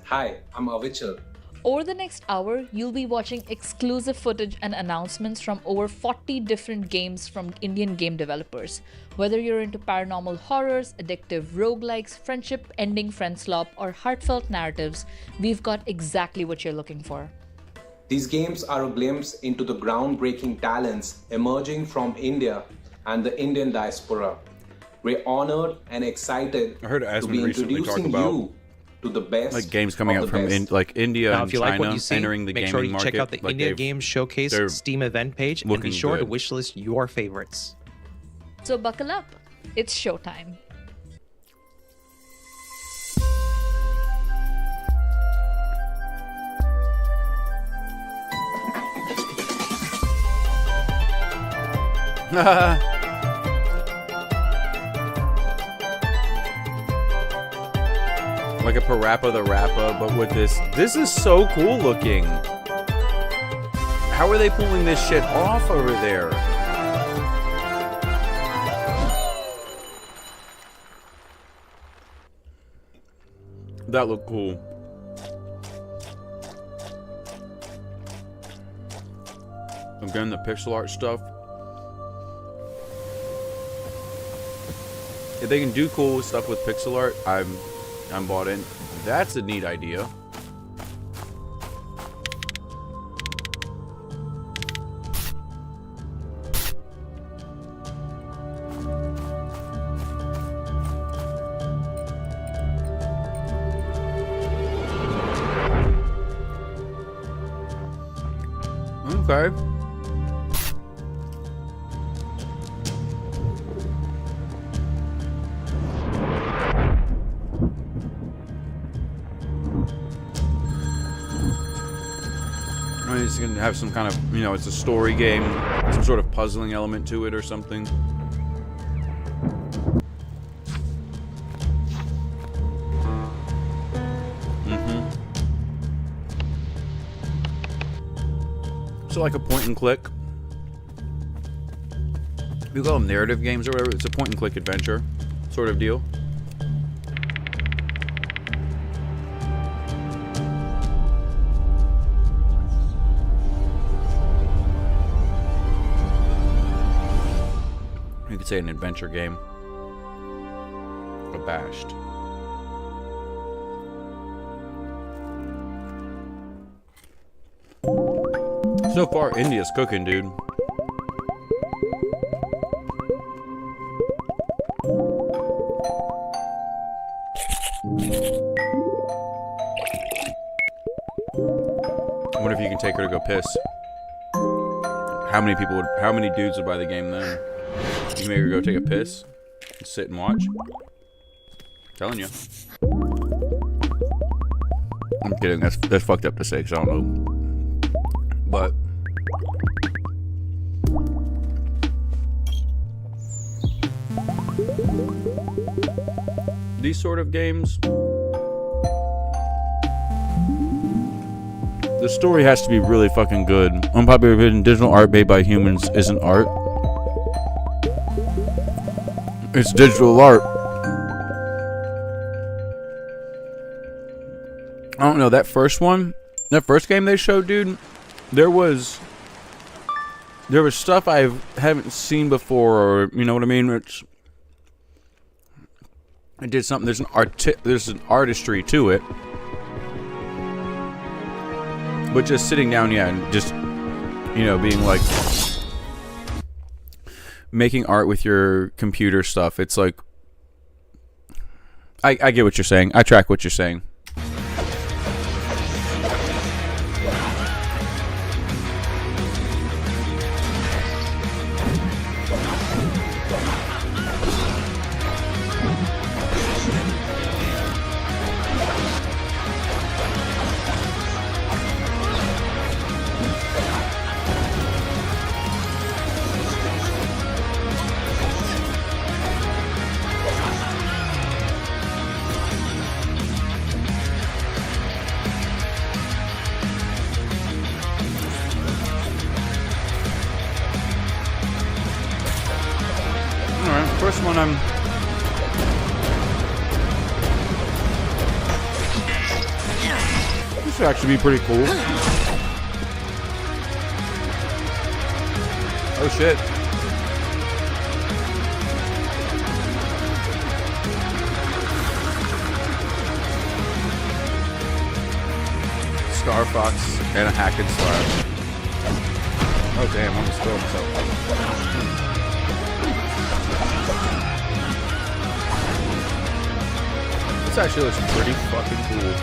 Speaker 8: Hi, I'm Avichal.
Speaker 6: Over the next hour, you'll be watching exclusive footage and announcements from over 40 different games from Indian game developers. Whether you're into paranormal horrors, addictive roguelikes, friendship-ending friendslop, or heartfelt narratives, we've got exactly what you're looking for.
Speaker 8: These games are a glimpse into the groundbreaking talents emerging from India and the Indian diaspora. We're honored and excited
Speaker 1: I heard
Speaker 8: to
Speaker 1: Asmund
Speaker 8: be
Speaker 1: recently talk
Speaker 8: introducing
Speaker 1: about
Speaker 8: you to the best
Speaker 1: like games coming
Speaker 8: of
Speaker 1: out
Speaker 8: the
Speaker 1: from
Speaker 8: best.
Speaker 1: India
Speaker 7: Now,
Speaker 1: and
Speaker 7: if you like what
Speaker 1: China
Speaker 7: you see,
Speaker 1: entering the
Speaker 7: make
Speaker 1: gaming
Speaker 7: sure you
Speaker 1: market.
Speaker 7: check out the
Speaker 1: like
Speaker 7: India
Speaker 1: they've-
Speaker 7: Games Showcase
Speaker 1: they're
Speaker 7: Steam event page and be
Speaker 1: looking
Speaker 7: sure to
Speaker 1: good.
Speaker 7: wishlist your favorites.
Speaker 6: So buckle up, it's showtime.
Speaker 1: Like a Parappa the Rappa, but with this. This is so cool looking. How are they pulling this shit off over there? That looked cool. Again, the pixel art stuff. If they can do cool stuff with pixel art, I'm bought in. That's a neat idea. Okay. I mean, it's gonna have some kind of, it's a story game, some sort of puzzling element to it or something. So like a point and click. You call them narrative games or whatever. It's a point and click adventure sort of deal. You could say an adventure game. Abashed. So far, India's cooking, dude. I wonder if you can take her to go piss. How many dudes would buy the game then? You make her go take a piss, and sit and watch. Telling you. I'm kidding. That's fucked up to say, because I don't know. But these sort of games, the story has to be really fucking good. Unpopular opinion: digital art made by humans isn't art. It's digital art. I don't know, that first game they showed, dude, there was stuff I haven't seen before, or you know what I mean? I did something. There's an artistry to it, but just sitting down, and just being like making art with your computer stuff. It's like I get what you're saying. I track what you're saying. when I'm... This would actually be pretty cool. Oh shit. Star Fox and a hack and slash. Oh damn, I'm gonna spill myself. This actually looks pretty fucking cool.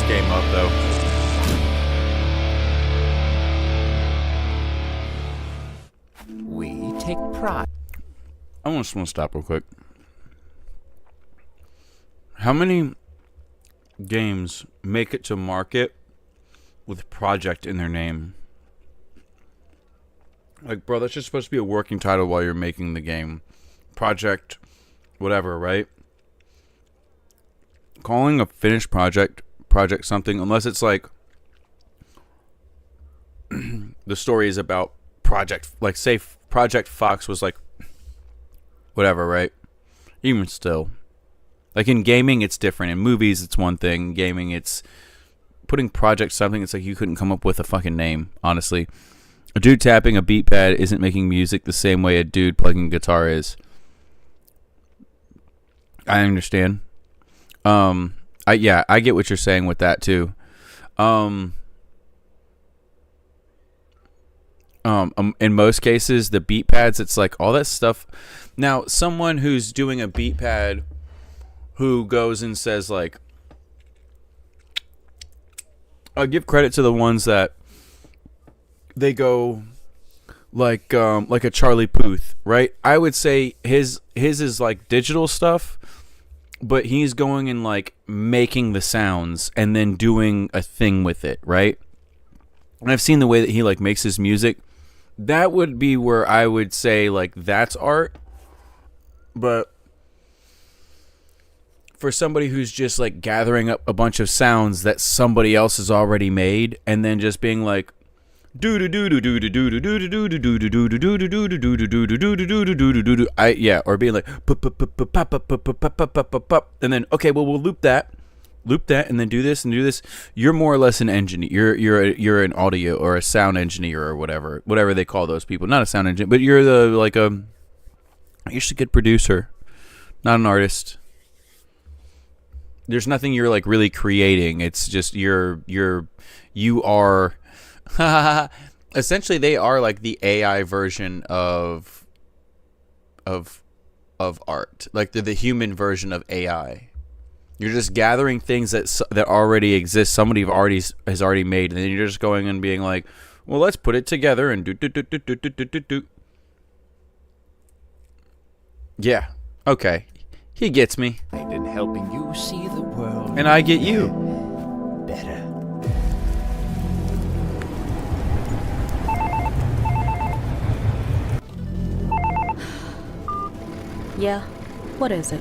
Speaker 1: Game up though.
Speaker 9: We take pride.
Speaker 1: I just want to stop real quick. How many games make it to market with project in their name? Like, bro, that's just supposed to be a working title while you're making the game. Project, whatever, right? Calling a finished project something, unless it's like the story is about project, like say Project Fox was like whatever, right? Even still, like in gaming it's different. In movies it's one thing. In gaming it's putting project something. It's like you couldn't come up with a fucking name, honestly. A dude tapping a beat pad isn't making music the same way a dude plugging guitar is. I understand. I get what you're saying with that too. In most cases, the beat pads, it's like all that stuff. Now, someone who's doing a beat pad who goes and says like, I'll give credit to the ones that they go like a Charlie Puth, right? I would say his is like digital stuff, but he's going and like making the sounds and then doing a thing with it, right? And I've seen the way that he like makes his music. That would be where I would say like that's art. But for somebody who's just like gathering up a bunch of sounds that somebody else has already made and then just being like or being like and then okay, well we'll loop that and then do this. You're more or less an engineer. You're an audio or a sound engineer or whatever they call those people. Not a sound engineer, but you're you're just a good producer, not an artist. There's nothing you're like really creating. It's just you are essentially they are like the AI version of art. Like they're the human version of AI. You're just gathering things that already exist. Somebody has already made, and then you're just going and being like, well, let's put it together and do. Yeah. Okay. He gets me.
Speaker 9: In helping you see the world.
Speaker 1: And I get you.
Speaker 9: Better.
Speaker 10: Yeah, what is it?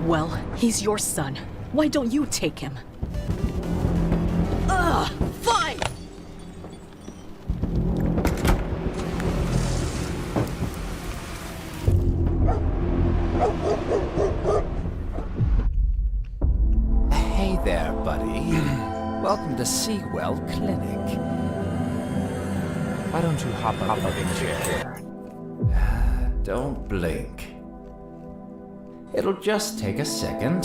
Speaker 10: Well, he's your son. Why don't you take him? Ugh, fine!
Speaker 9: Hey there, buddy. Welcome to Seawell Clinic. Why don't you hop up in the chair? Don't blink. It'll just take a second.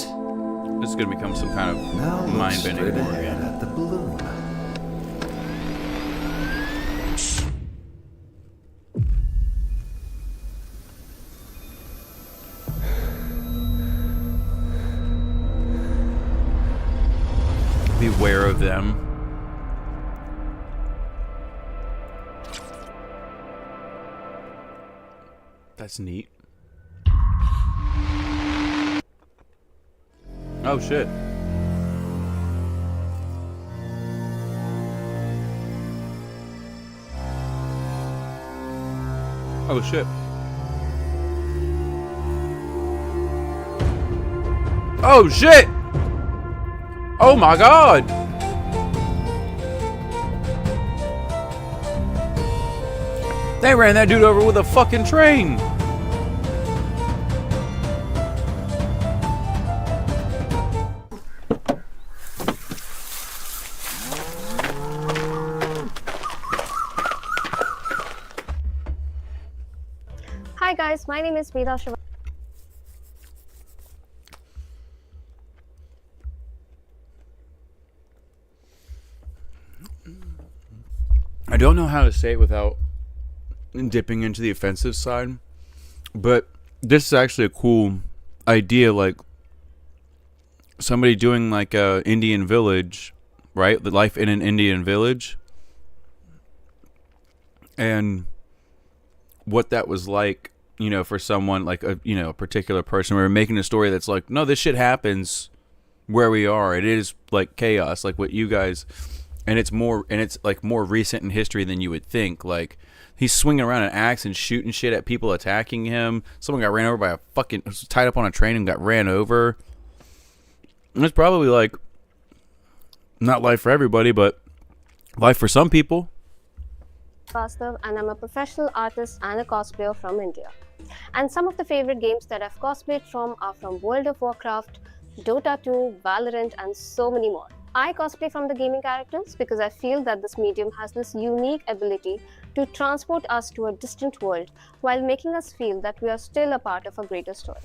Speaker 1: This is going to become some kind of
Speaker 9: Now
Speaker 1: mind-bending
Speaker 9: straight
Speaker 1: war
Speaker 9: ahead
Speaker 1: again.
Speaker 9: at the balloon.
Speaker 1: Beware of them. That's neat. Oh shit. Oh shit. Oh shit! Oh my god! They ran that dude over with a fucking train!
Speaker 11: Hi guys, my name is Veda Shiva.
Speaker 1: I don't know how to say it without dipping into the offensive side, but this is actually a cool idea, like somebody doing like a Indian village, right? The life in an Indian village, and what that was like, you know, for someone like a, you know, a particular person. We were making a story that's like, no, this shit happens where we are. It is like chaos, like what you guys, and it's like more recent in history than you would think. Like, he's swinging around an axe and shooting shit at people attacking him. Someone got ran over by was tied up on a train and got ran over. And it's probably like not life for everybody, but life for some people.
Speaker 11: Vastav, and I'm a professional artist and a cosplayer from India. And some of the favorite games that I've cosplayed from are from World of Warcraft, Dota 2, Valorant, and so many more. I cosplay from the gaming characters because I feel that this medium has this unique ability to transport us to a distant world while making us feel that we are still a part of a greater story.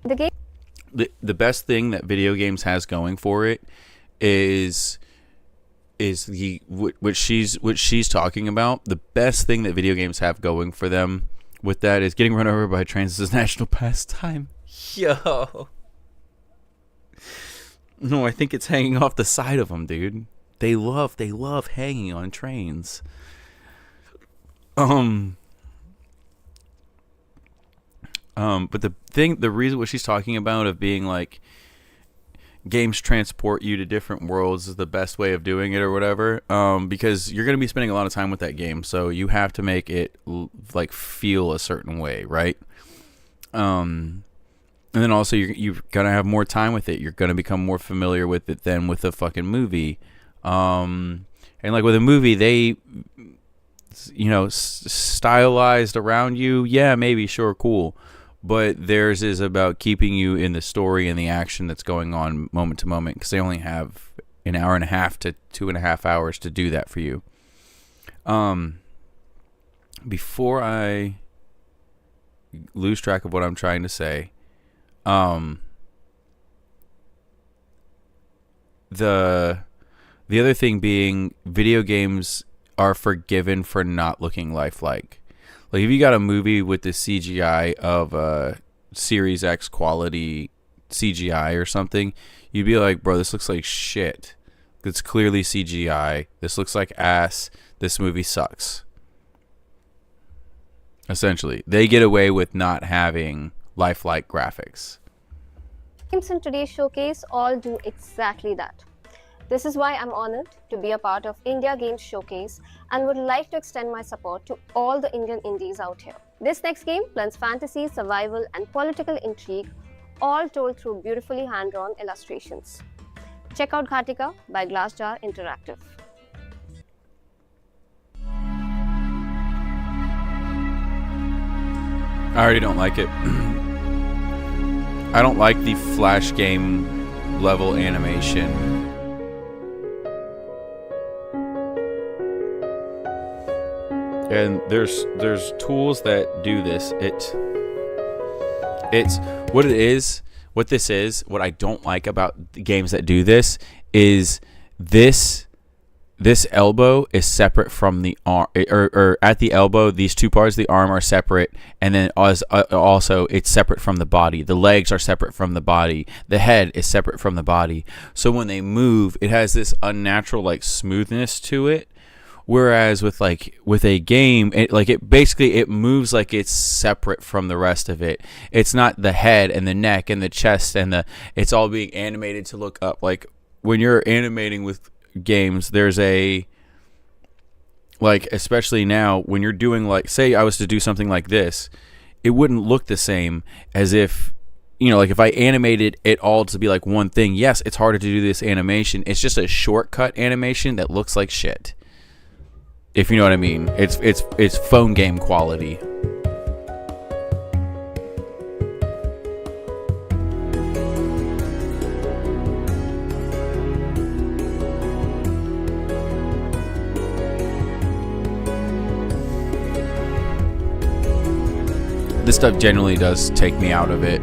Speaker 1: The best thing that video games has going for it is what she's talking about. The best thing that video games have going for them with that is getting run over by trains as a national pastime. Yo. No, I think it's hanging off the side of them, dude. They love hanging on trains. But the reason what she's talking about of being like games transport you to different worlds is the best way of doing it or whatever, because you're going to be spending a lot of time with that game, so you have to make it like feel a certain way, right? And then also you're going to have more time with it. You're going to become more familiar with it than with a fucking movie. And like with a movie, they, you know, stylized around you. Yeah, maybe, sure, cool. But theirs is about keeping you in the story and the action that's going on moment to moment, because they only have an hour and a half to 2.5 hours to do that for you. Before I lose track of what I'm trying to say, the other thing being, video games are forgiven for not looking lifelike. Like, if you got a movie with the CGI of a Series X quality CGI or something, you'd be like, bro, this looks like shit. It's clearly CGI. This looks like ass. This movie sucks. Essentially, they get away with not having lifelike graphics.
Speaker 11: Games in today's showcase all do exactly that. This is why I'm honored to be a part of India Games Showcase and would like to extend my support to all the Indian indies out here. This next game blends fantasy, survival, and political intrigue, all told through beautifully hand-drawn illustrations. Check out Ghatika by Glassjar Interactive.
Speaker 1: I already don't like it. I don't like the flash game level animation. And there's tools that do this. It's what it is. What this is. What I don't like about the games that do this is this elbow is separate from the arm, or at the elbow, these two parts of the arm are separate, and then also it's separate from the body. The legs are separate from the body. The head is separate from the body. So when they move, it has this unnatural like smoothness to it, Whereas with a game, it moves like it's separate from the rest of it. It's not the head and the neck and the chest it's all being animated to look up. Like when you're animating with games, there's especially now when you're doing say I was to do something like this, it wouldn't look the same as if, if I animated it all to be like one thing. Yes, it's harder to do this animation. It's just a shortcut animation that looks like shit. If you know what I mean. It's phone game quality. This stuff generally does take me out of it.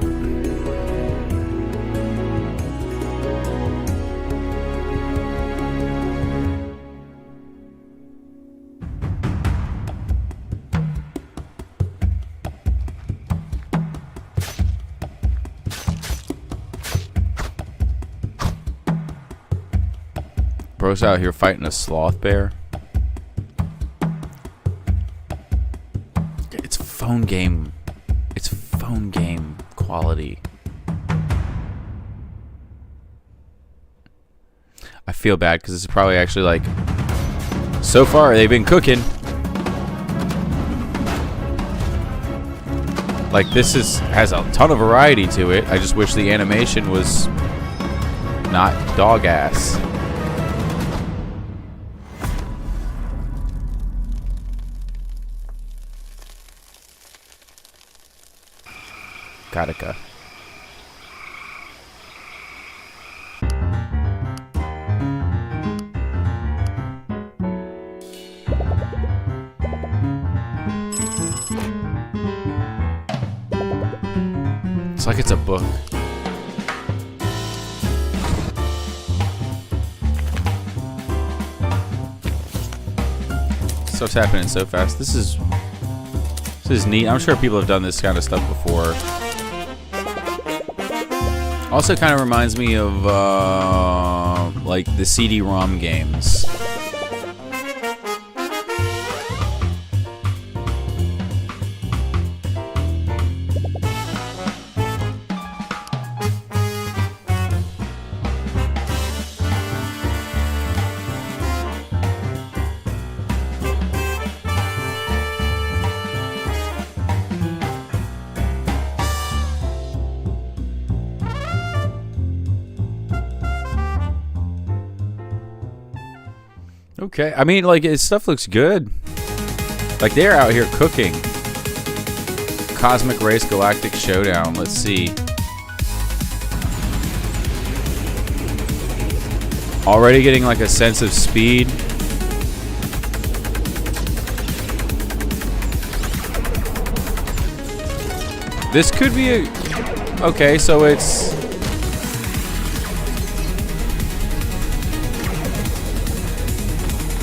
Speaker 1: Bro's out here fighting a sloth bear. It's phone game. It's phone game quality. I feel bad because this is probably actually so far they've been cooking. This has a ton of variety to it. I just wish the animation was not dog ass. Gattaca. It's like it's a book. Stuff's happening so fast. This is neat. I'm sure people have done this kind of stuff before. Also kind of reminds me of the CD-ROM games. Okay, I mean, his stuff looks good. They're out here cooking. Cosmic Race Galactic Showdown. Let's see. Already getting a sense of speed. This could be a... Okay, so it's...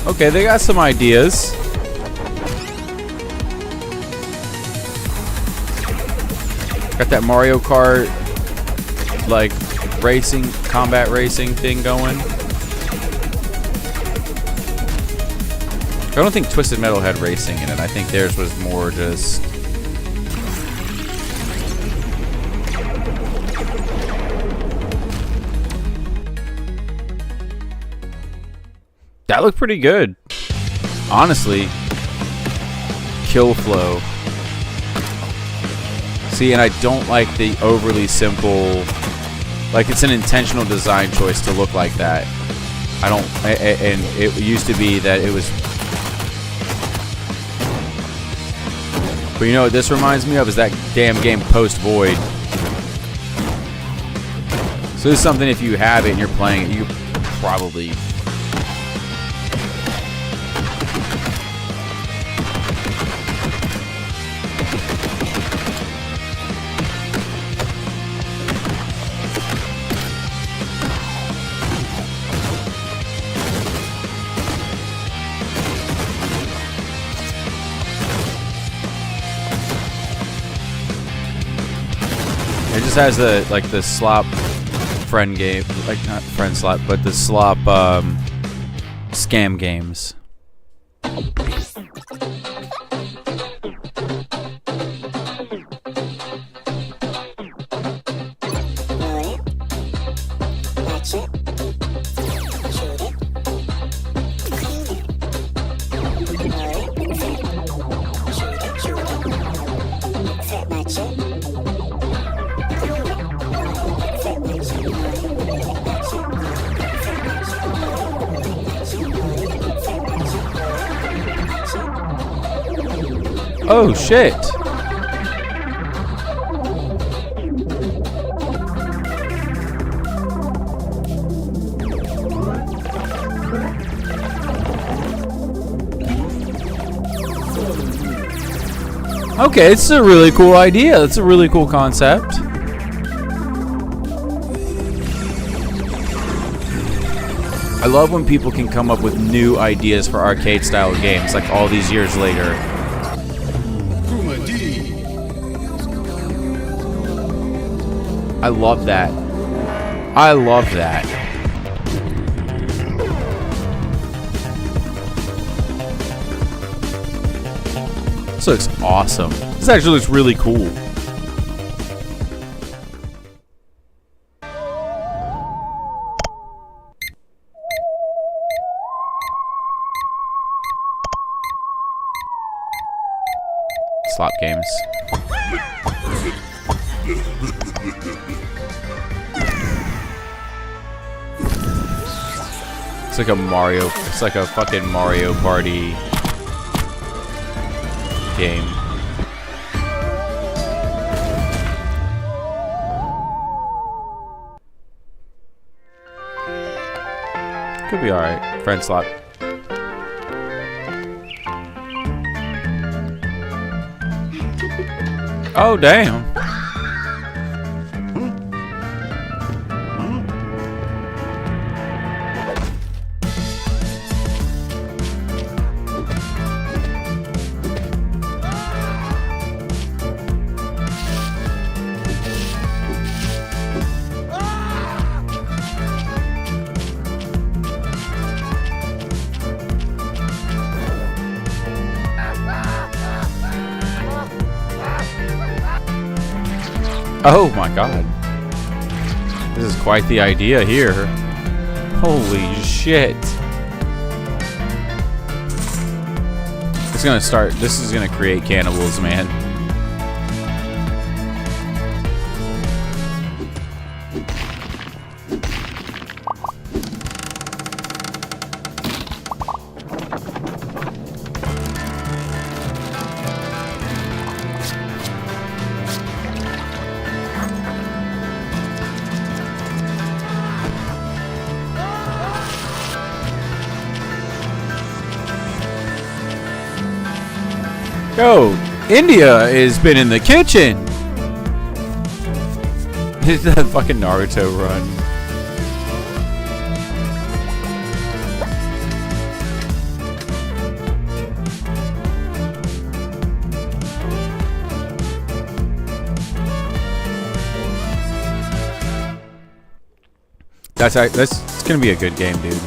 Speaker 1: Okay, they got some ideas. Got that Mario Kart, racing, combat racing thing going. I don't think Twisted Metal had racing in it. I think theirs was more just... That looked pretty good. Honestly. Kill flow. See, and I don't like the overly simple... it's an intentional design choice to look like that. I don't... And it used to be that it was... But you know what this reminds me of? Is that damn game Post Void. So this is something, if you have it and you're playing it, you probably... It just has the slop friend game, not friend slop, but the slop scam games. Oh shit. Okay, it's a really cool idea. It's a really cool concept. I love when people can come up with new ideas for arcade-style games, like all these years later. I love that. I love that. This looks awesome. This actually looks really cool. Slot games. It's like a Mario. It's like a fucking Mario Party game. Could be alright. Friend slot. Oh, damn. Oh my god. This is quite the idea here. Holy shit. It's gonna start. This is gonna create cannibals, man. Yo, India has been in the kitchen. It's that fucking Naruto run. That's it's gonna be a good game, dude.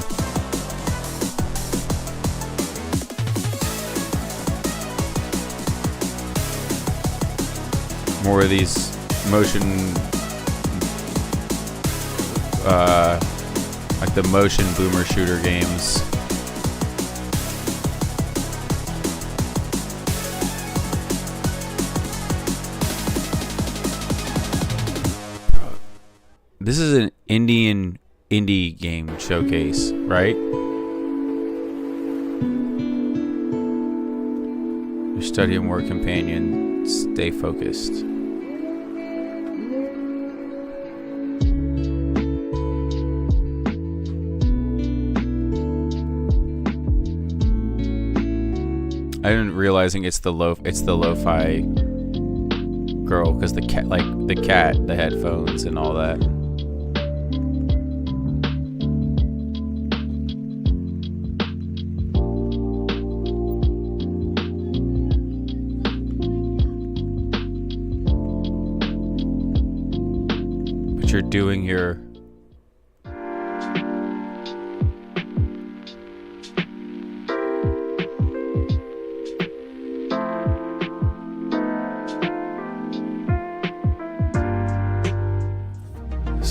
Speaker 1: More of these motion, like the motion boomer shooter games. This is an Indian indie game showcase, right? Your study and work companion, stay focused. I didn't realizing it's the lo-fi girl because the cat, the headphones and all that. But you're doing your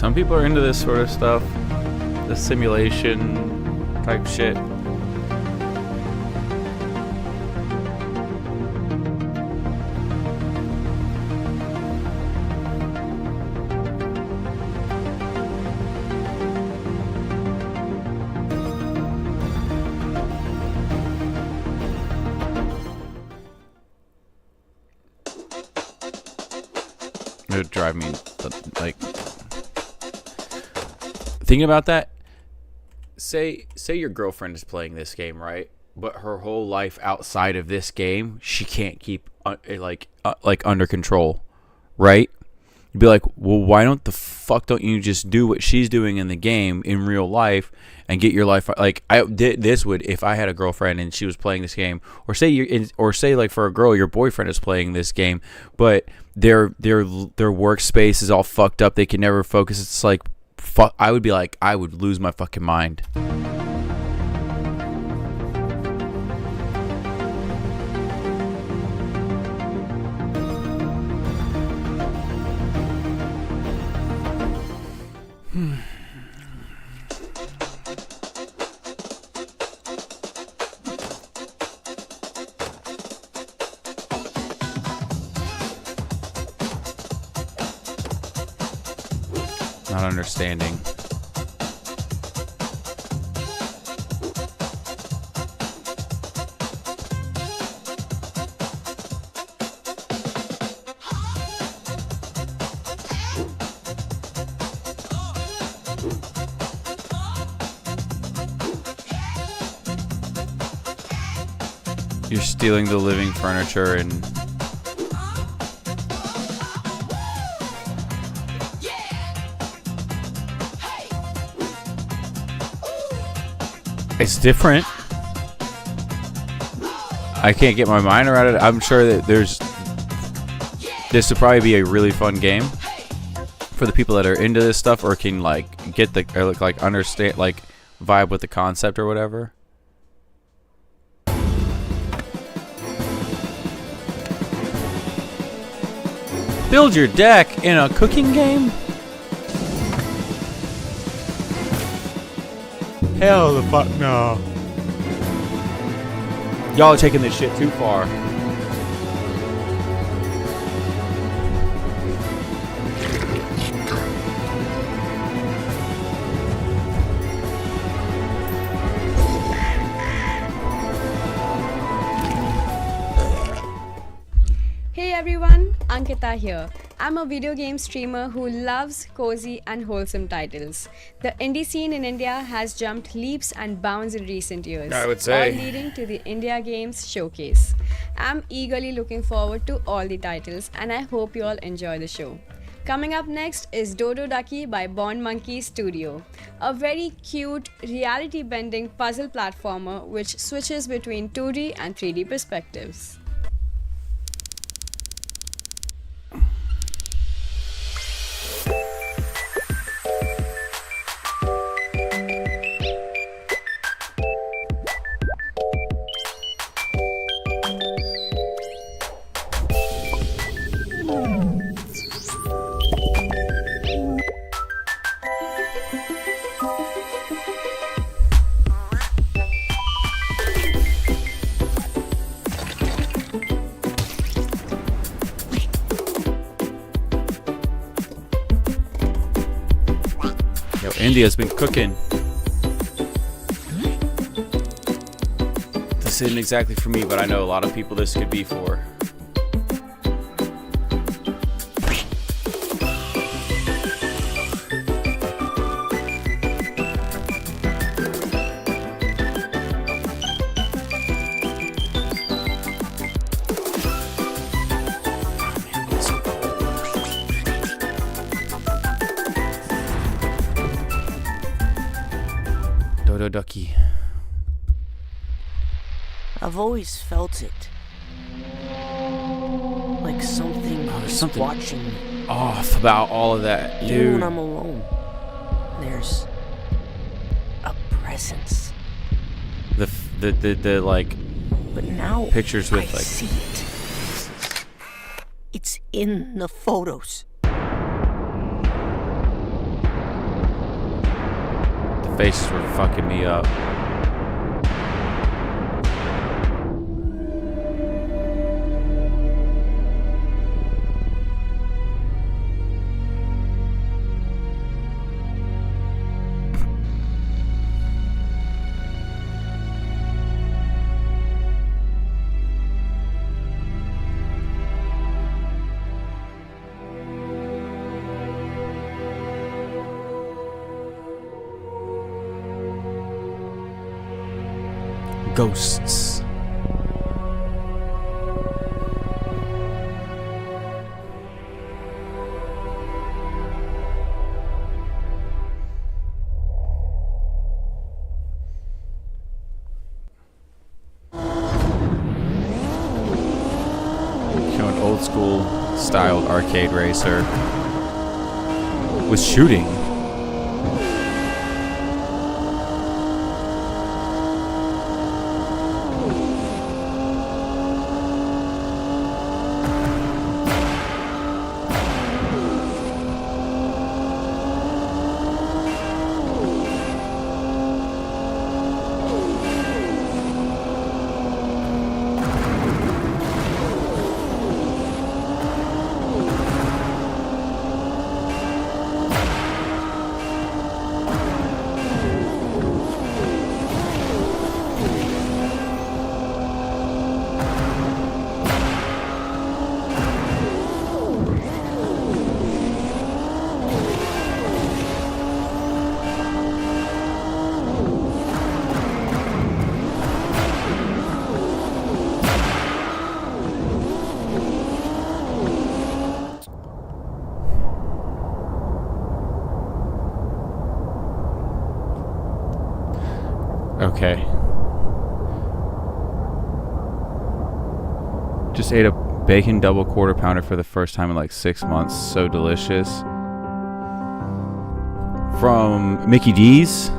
Speaker 1: Some people are into this sort of stuff, the simulation type shit. It would drive me, like, thinking about that. Say your girlfriend is playing this game, right? But her whole life outside of this game, she can't keep like under control, right? You'd be like, well, why don't you just do what she's doing in the game in real life and get your life like I did? This would, if I had a girlfriend and she was playing this game, or say like for a girl, your boyfriend is playing this game, but their workspace is all fucked up. They can never focus. It's like, I would be like, I would lose my fucking mind. Not understanding. You're stealing the living furniture and it's different. I can't get my mind around it. I'm sure that this would probably be a really fun game for the people that are into this stuff or can like get the or like understand, like vibe with the concept or whatever. Build your deck in a cooking game? Hell the fuck no. Y'all are taking this shit too far.
Speaker 12: Hey everyone, Ankita here. I'm a video game streamer who loves cozy and wholesome titles. The indie scene in India has jumped leaps and bounds in recent years,
Speaker 1: I would say.
Speaker 12: all leading to the India Games Showcase. I'm eagerly looking forward to all the titles and I hope you all enjoy the show. Coming up next is Dodo Ducky by Bond Monkey Studio, a very cute reality-bending puzzle platformer which switches between 2D and 3D perspectives.
Speaker 1: India's been cooking. This isn't exactly for me, but I know a lot of people this could be for. Dodo Ducky.
Speaker 13: I've always felt it. Like something is
Speaker 1: something
Speaker 13: watching me.
Speaker 1: Off about all of that,
Speaker 13: Even
Speaker 1: dude.
Speaker 13: when I'm alone, there's a presence.
Speaker 1: The like
Speaker 13: But now
Speaker 1: pictures with
Speaker 13: I
Speaker 1: like
Speaker 13: see it. It's in the photos.
Speaker 1: faces were fucking me up. Ghosts. An old school styled arcade racer with shooting. Okay. Just ate a bacon double quarter pounder for the first time in like 6 months. So delicious. From Mickey D's.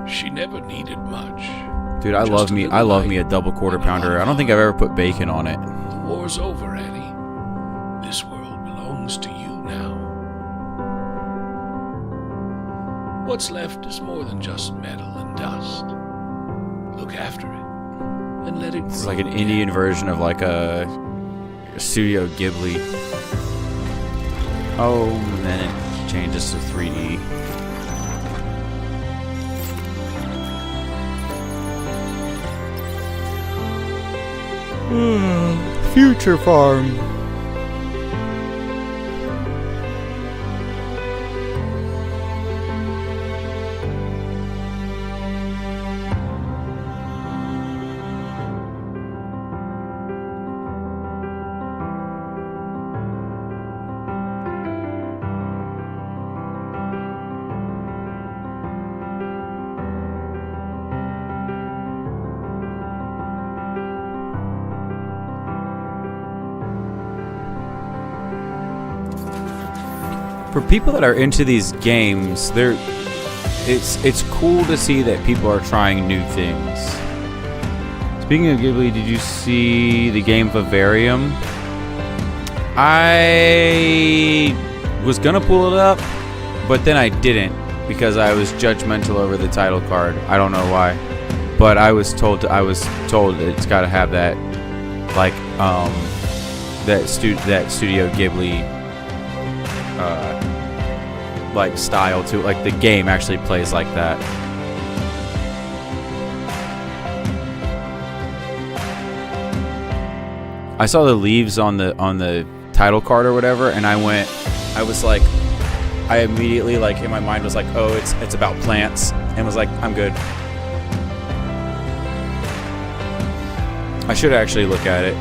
Speaker 14: She never needed much.
Speaker 1: Dude, I love me a double quarter pounder. I don't think I've ever put bacon on it.
Speaker 14: The war's over, Annie. This world belongs to you now. What's left is more than just metal and dust. Look after it and let it grow.
Speaker 1: It's like an Indian version of like a Studio Ghibli. Oh, and then it changes to 3D. Future Farm. For people that are into these games, it's cool to see that people are trying new things. Speaking of Ghibli, did you see the game Vivarium? I was gonna pull it up, but then I didn't because I was judgmental over the title card. I don't know why, but I was told it's got to have that like that Studio Ghibli like style to it. Like the game actually plays like that. I saw the leaves on the title card or whatever, and I immediately like in my mind was like, oh, it's about plants, and was like, I'm good. I should actually look at it.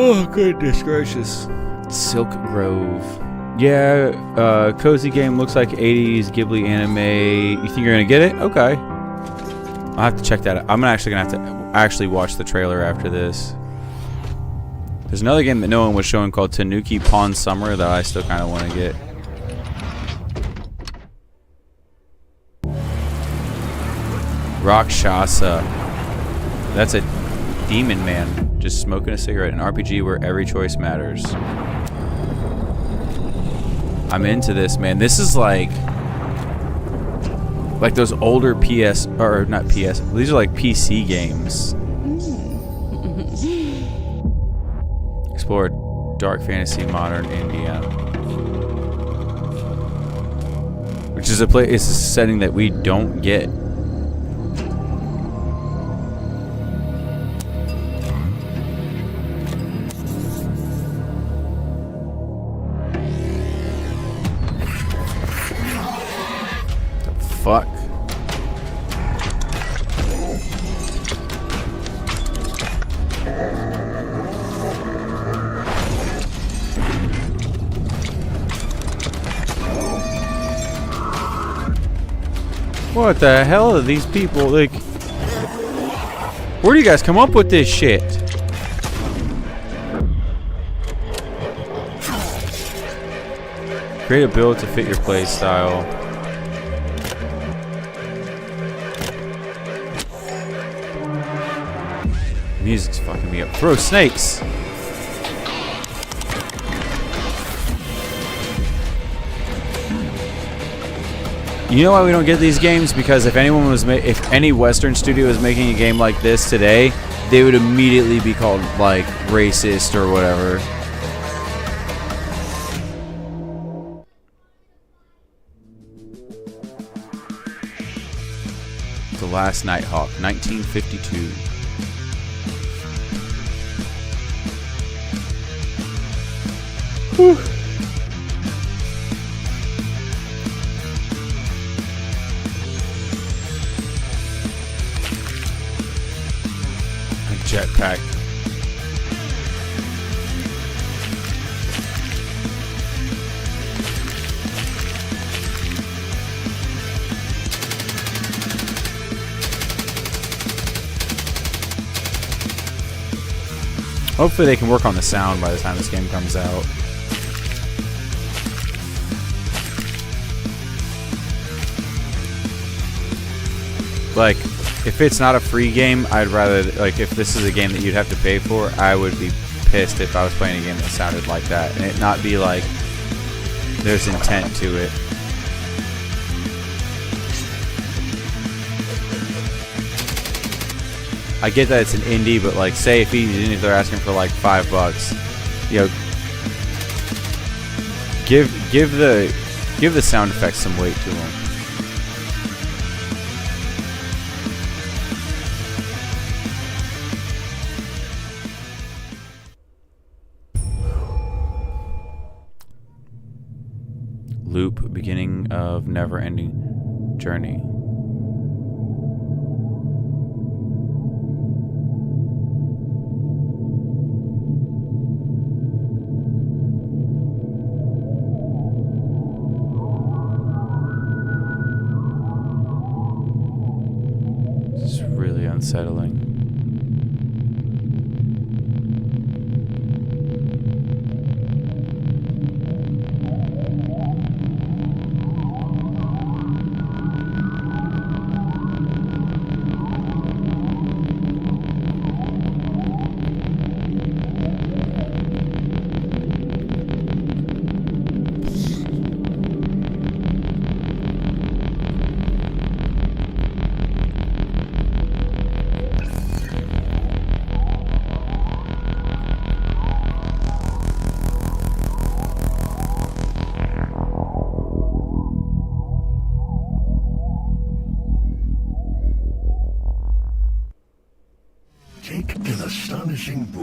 Speaker 1: Oh, goodness gracious. Silk Grove. Yeah, cozy game looks like 80s Ghibli anime. You think you're gonna get it? Okay. I'll have to check that out. I'm actually gonna have to actually watch the trailer after this. There's another game that no one was showing called Tanuki Pawn Summer that I still kind of want to get. Rakshasa. That's a demon man just smoking a cigarette. An RPG where every choice matters. I'm into this, man. This is like those older PS, or not PS, these are like PC games. Explore dark fantasy, modern India. Which is it's a setting that we don't get. Fuck. What the hell are these people like? Where do you guys come up with this shit? Create a build to fit your play style. Music's fucking me up. Throw snakes. You know why we don't get these games? Because if anyone was if any Western studio was making a game like this today, they would immediately be called like racist or whatever. The Last Nighthawk, 1952. Whew. A jetpack. Hopefully they can work on the sound by the time this game comes out. Like, if it's not a free game, I'd rather, like, if this is a game that you'd have to pay for, I would be pissed if I was playing a game that sounded like that, and it not be like there's intent to it. I get that it's an indie, but like, say if they're asking for like $5, you know, give the sound effects some weight to them. Loop, beginning of never-ending journey. It's really unsettling.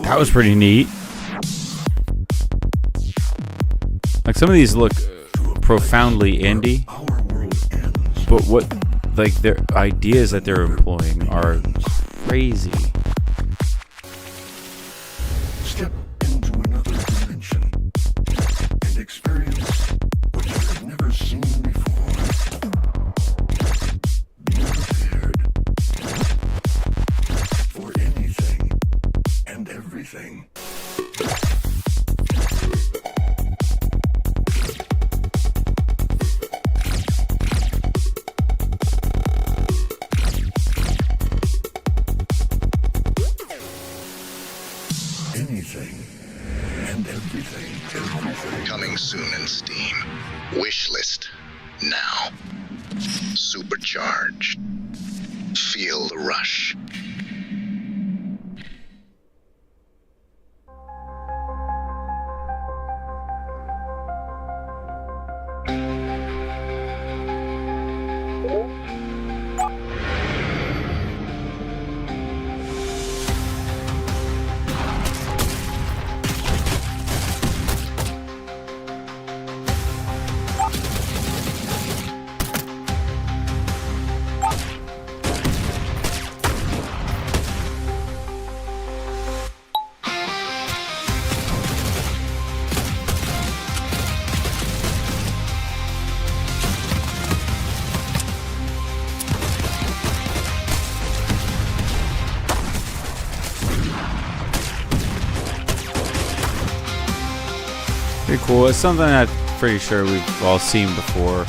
Speaker 1: That was pretty neat. Like, some of these look profoundly indie, but what, like, their ideas that they're employing are crazy.
Speaker 15: Step into another dimension and experience what you have never seen before. Be prepared. anything and everything.
Speaker 16: Coming soon in Steam. Wishlist now. Supercharged. Feel the rush.
Speaker 1: Pretty cool. It's something I'm pretty sure we've all seen before.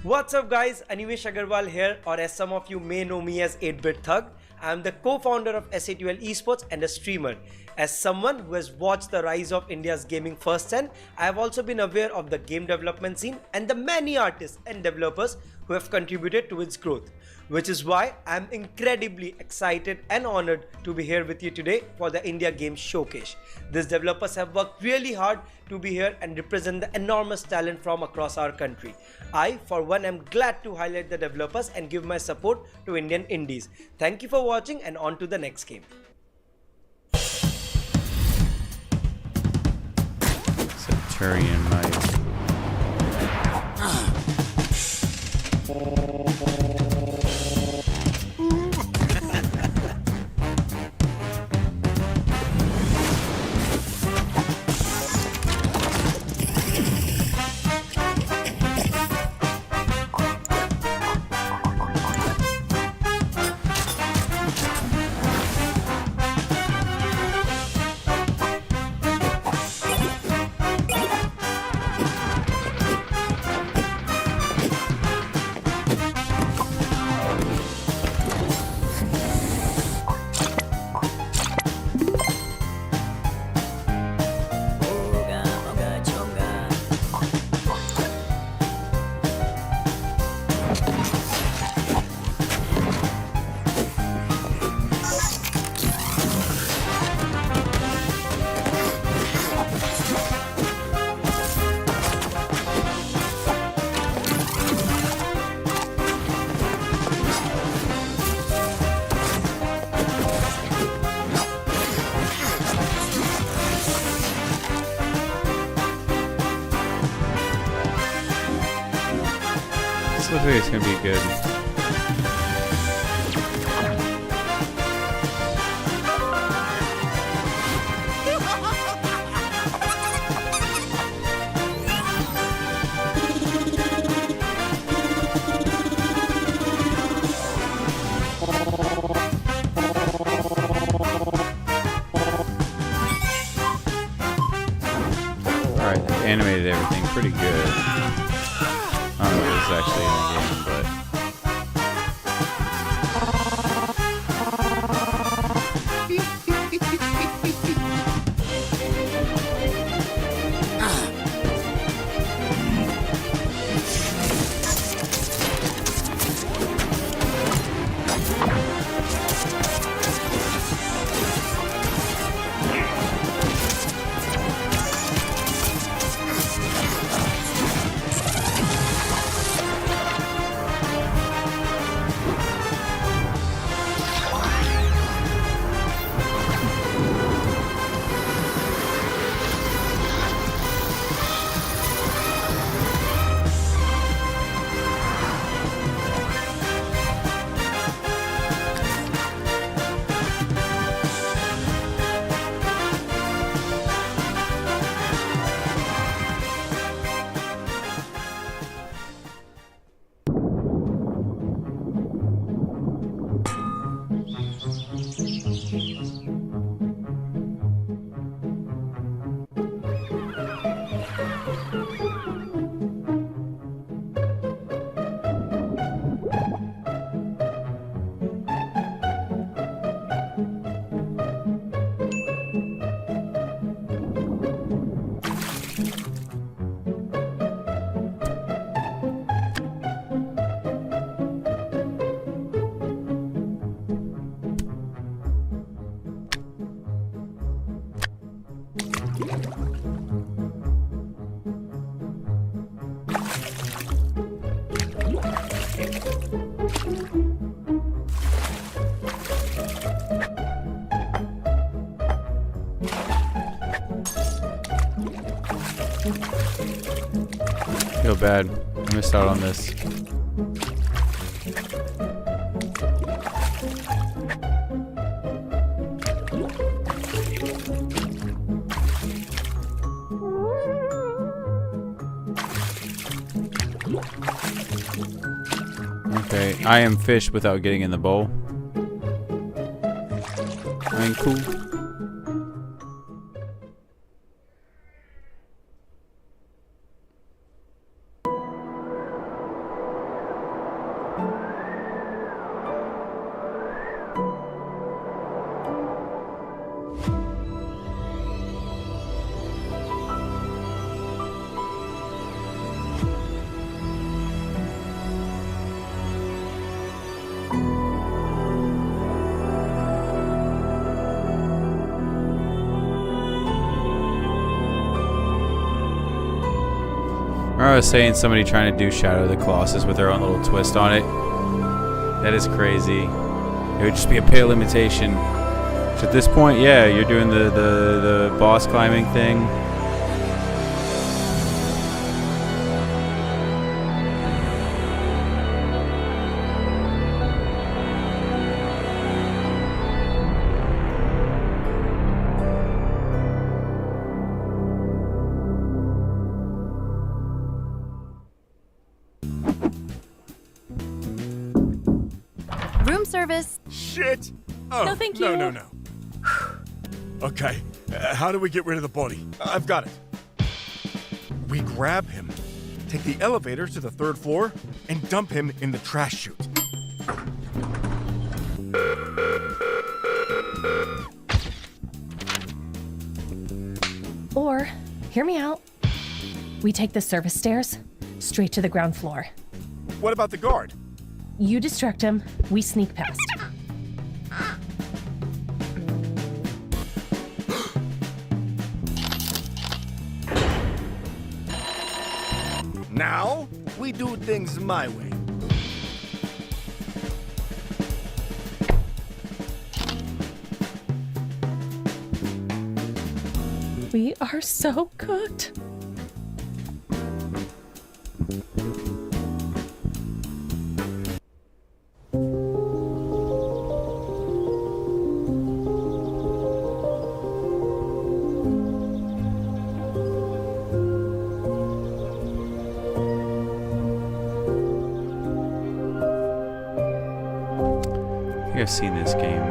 Speaker 17: What's up guys, Animesh Agarwal here, or as some of you may know me as 8-Bit Thug. I am the co-founder of SA12 Esports and a streamer. As someone who has watched the rise of India's gaming firsthand, I have also been aware of the game development scene and the many artists and developers who have contributed to its growth. Which is why I am incredibly excited and honored to be here with you today for the India Games Showcase. These developers have worked really hard to be here and represent the enormous talent from across our country. I, for one, am glad to highlight the developers and give my support to Indian indies. Thank you for watching, and on to the next game.
Speaker 1: Centurion Knight. This looks like it's gonna be good. Alright, they animated everything pretty good. I don't know if it's actually in the game, but... Feel bad. I missed out on this. Okay, I am fish without getting in the bowl. I mean, cool. I was saying somebody trying to do Shadow of the Colossus with their own little twist on it. That is crazy. It would just be a pale imitation. So at this point, yeah, you're doing the boss climbing thing.
Speaker 10: Room service.
Speaker 18: Shit! Oh,
Speaker 10: No, thank
Speaker 18: no,
Speaker 10: you.
Speaker 18: no, no. Okay, how do we get rid of the body? I've got it. We grab him, take the elevator to the 3rd floor, and dump him in the trash chute.
Speaker 10: Or, hear me out. We take the service stairs straight to the ground floor.
Speaker 18: What about the guard?
Speaker 10: You distract him, we sneak past.
Speaker 18: Now, we do things my way.
Speaker 10: We are so good.
Speaker 1: I think I've seen this game.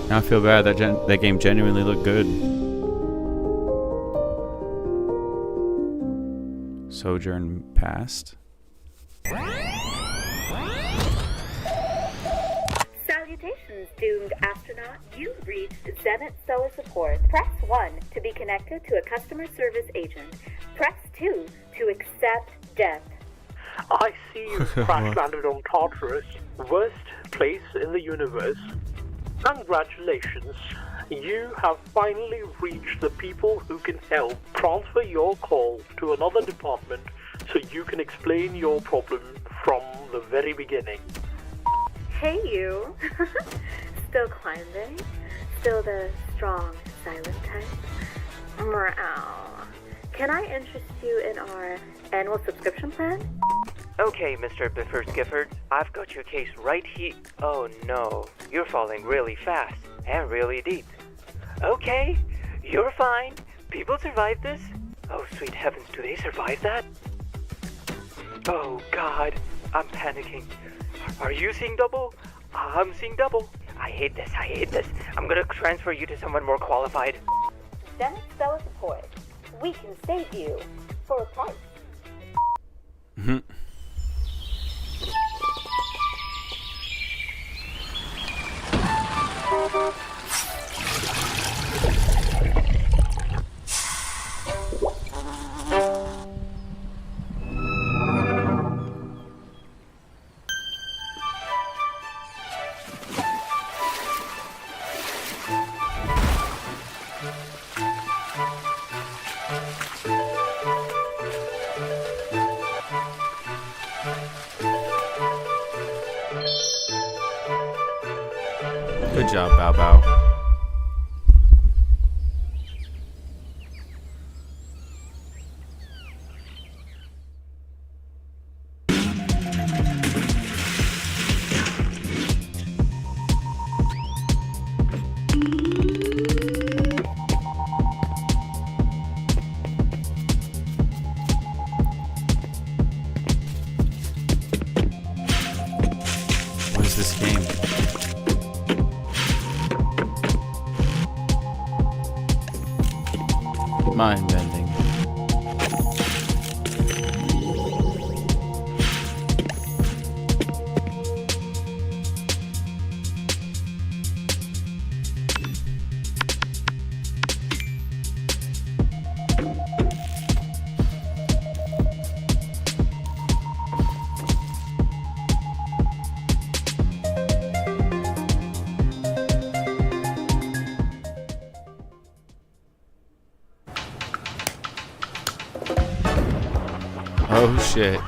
Speaker 1: Now I feel bad. That game genuinely looked good. Sojourn past.
Speaker 19: Salutations, doomed astronaut. You've reached Zenith Stellar Support. Press 1 to be connected to a customer service agent. Press 2 to accept death.
Speaker 20: I see you've crash landed on Tartarus, worst place in the universe. Congratulations. You have finally reached the people who can help. Transfer your call to another department so you can explain your problem from the very beginning.
Speaker 19: Hey, you. Still climbing? Still the strong, silent type? Meow. Can I interest you in our annual subscription plan?
Speaker 21: Okay, Mr. Bifford Gifford, I've got your case right here. Oh no, you're falling really fast and really deep. Okay, you're fine. People survive this. Oh, sweet heavens, do they survive that? Oh God, I'm panicking. Are you seeing double? I'm seeing double. I hate this, I hate this. I'm gonna transfer you to someone more qualified.
Speaker 19: Zenith Stellar Support. We can save you for a price.
Speaker 1: Good job, Bao Bao. What is this game? Mind bending. Oh shit.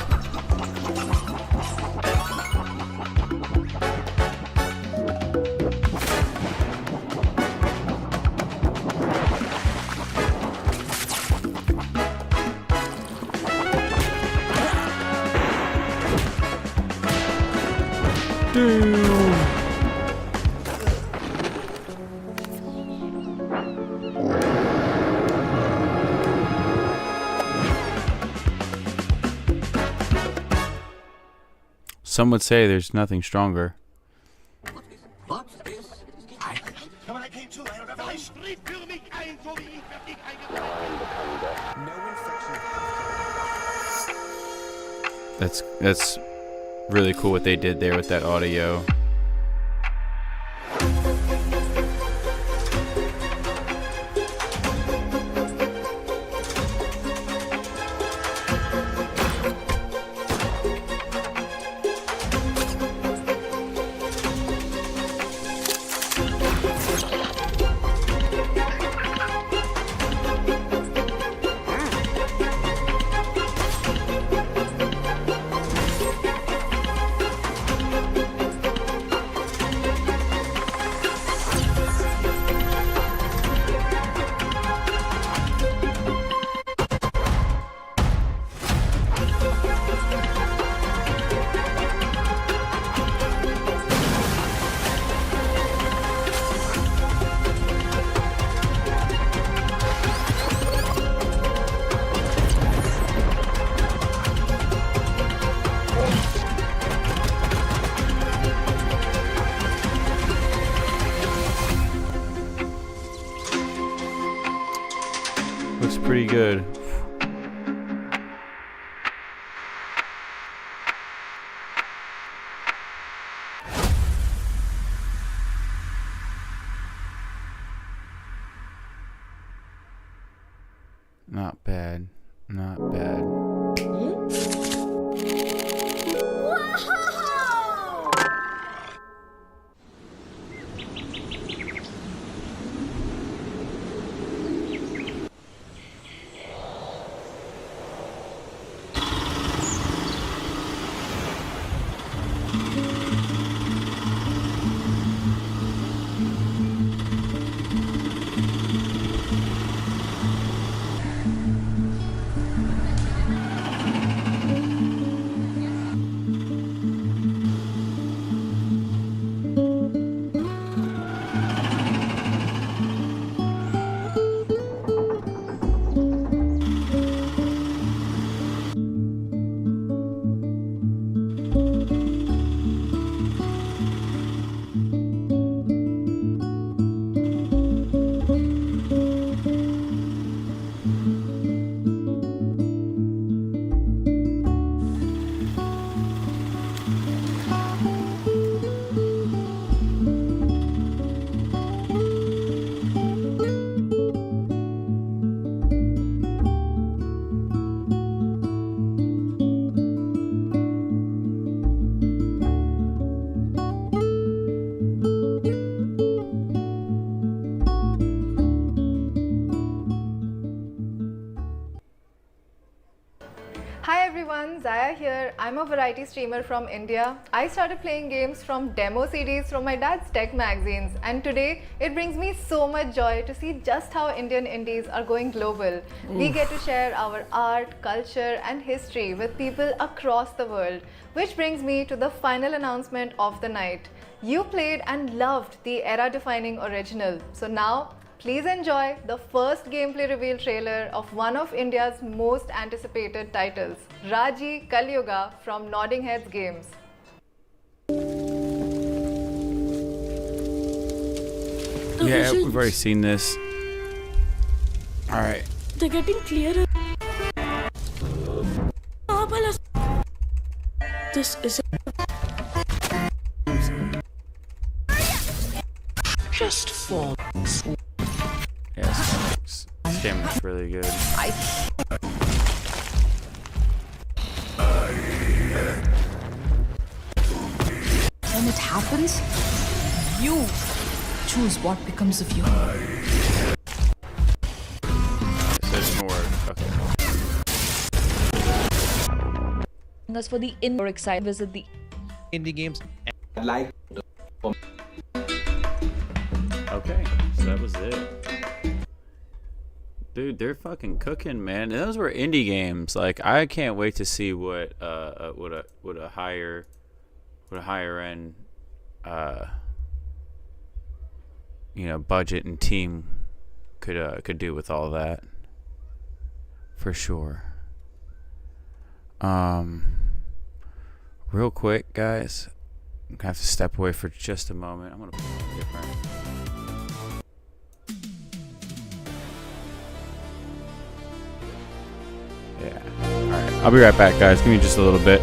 Speaker 1: Some would say there's nothing stronger. That's really cool what they did there with that audio. Looks pretty good. Not bad. Not bad.
Speaker 2: I'm a variety streamer from India. I started playing games from demo CDs from my dad's tech magazines, and today it brings me so much joy to see just how Indian indies are going global. We get to share our art, culture, and history with people across the world, which brings me to the final announcement of the night. You played and loved the era-defining original, so now please enjoy the first gameplay reveal trailer of one of India's most anticipated titles, Raji Kalyuga from Nodding Heads Games.
Speaker 1: Yeah, we've already seen this. Alright.
Speaker 13: They're getting clearer. This is just fall.
Speaker 1: Yeah, this game looks really good.
Speaker 5: When it happens, you choose what becomes of you.
Speaker 1: It says more. Okay.
Speaker 6: As for the indoor excited, visit the
Speaker 7: Indie games.
Speaker 8: I'd like
Speaker 1: Okay, so that was it. Dude, they're fucking cooking, man. And those were indie games. Like, I can't wait to see what a higher end budget and team could do with all that. For sure. Real quick, guys, I'm gonna have to step away for just a moment. I'm gonna put something different. Yeah. Alright. I'll be right back, guys. Give me just a little bit.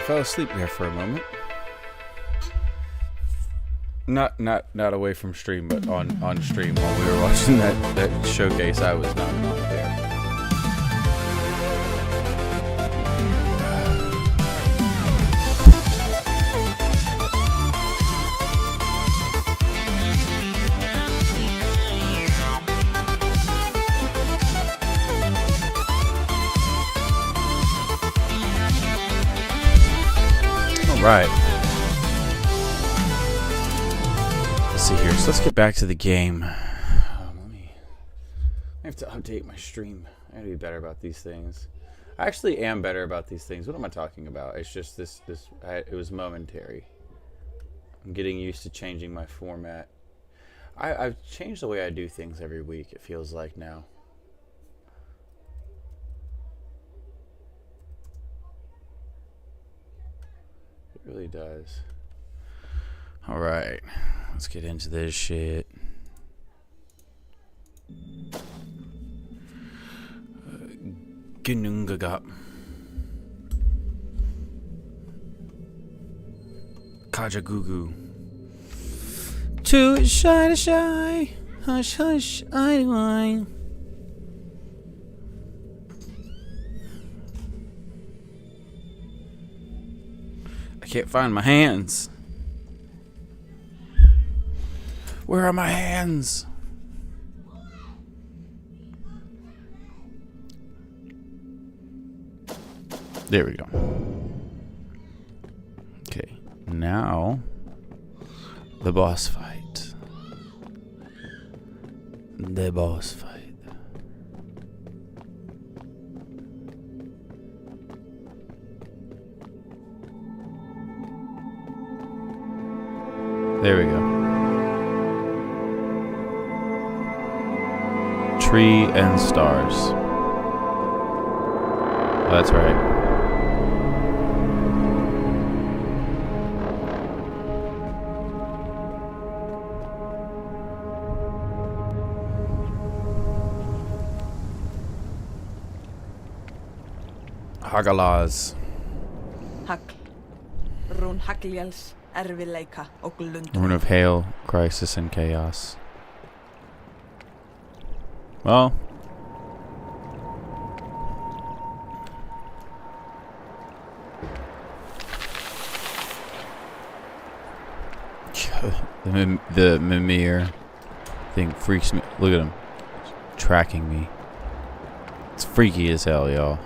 Speaker 1: fell asleep there for a moment. Not away from stream, but on stream while we were watching that showcase. I was not there. Right. Let's see here. So let's get back to the game. I have to update my stream. I gotta be better about these things. I actually am better about these things. What am I talking about? It's just it was momentary. I'm getting used to changing my format. I've changed the way I do things every week, it feels like now. It really does. Alright, let's get into this shit. Ginungagap. Kajagugu. Too shy to shy. Hush, hush, I. I can't find my hands. Where are my hands? There we go. Okay, now the boss fight. The boss fight. There we go. Tree and stars. Oh, that's right. Hagalas.
Speaker 5: Hagl. Rún hagljals, erfiðleika og glundra.
Speaker 1: Rune of Hail, Crisis and Chaos. Well. the Mimir thing freaks me. Look at him. Tracking me. It's freaky as hell, y'all.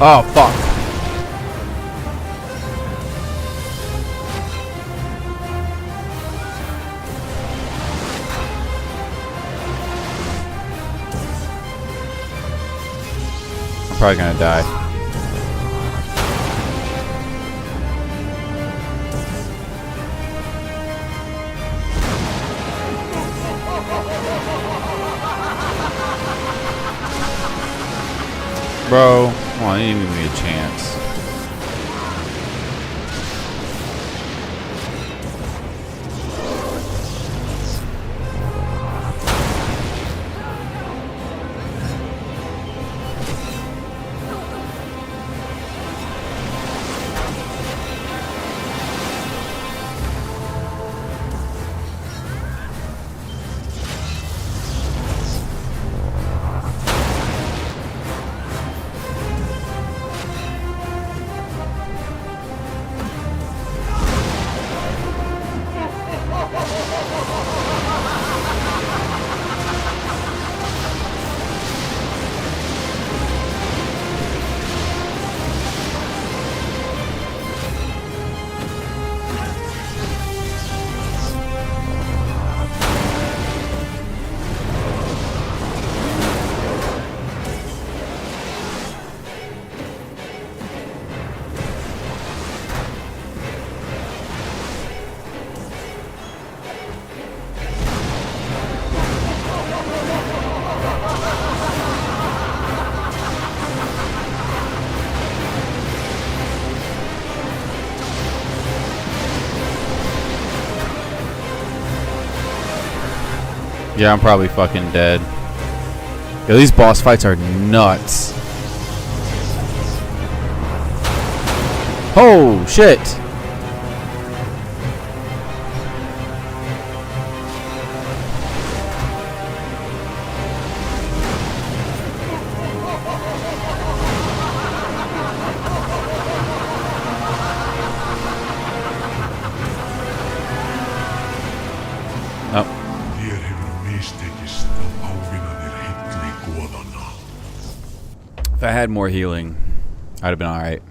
Speaker 1: Oh, fuck. I'm probably gonna die. Bro, come on, you didn't even give me a chance. Yeah, I'm probably fucking dead. Yo, these boss fights are nuts. Oh, shit.
Speaker 15: Þér hefur mistekist að ávinna þér hilli goðanna.
Speaker 1: If I had more healing, I'd have been alright.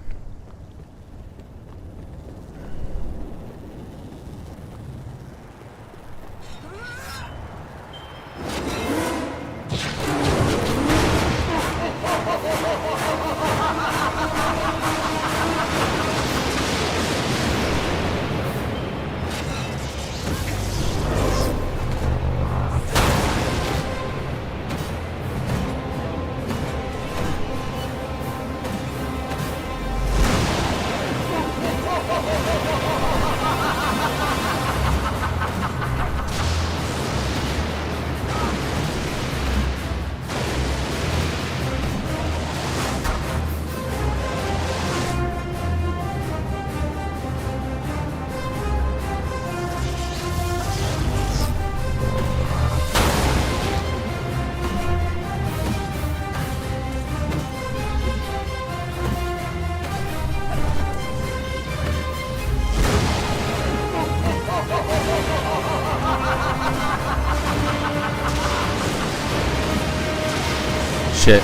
Speaker 1: Shit.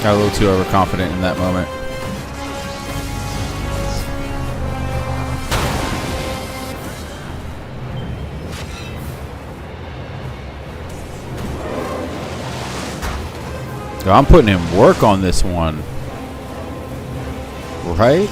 Speaker 1: Got a little too overconfident in that moment. Yo, I'm putting in work on this one. Right?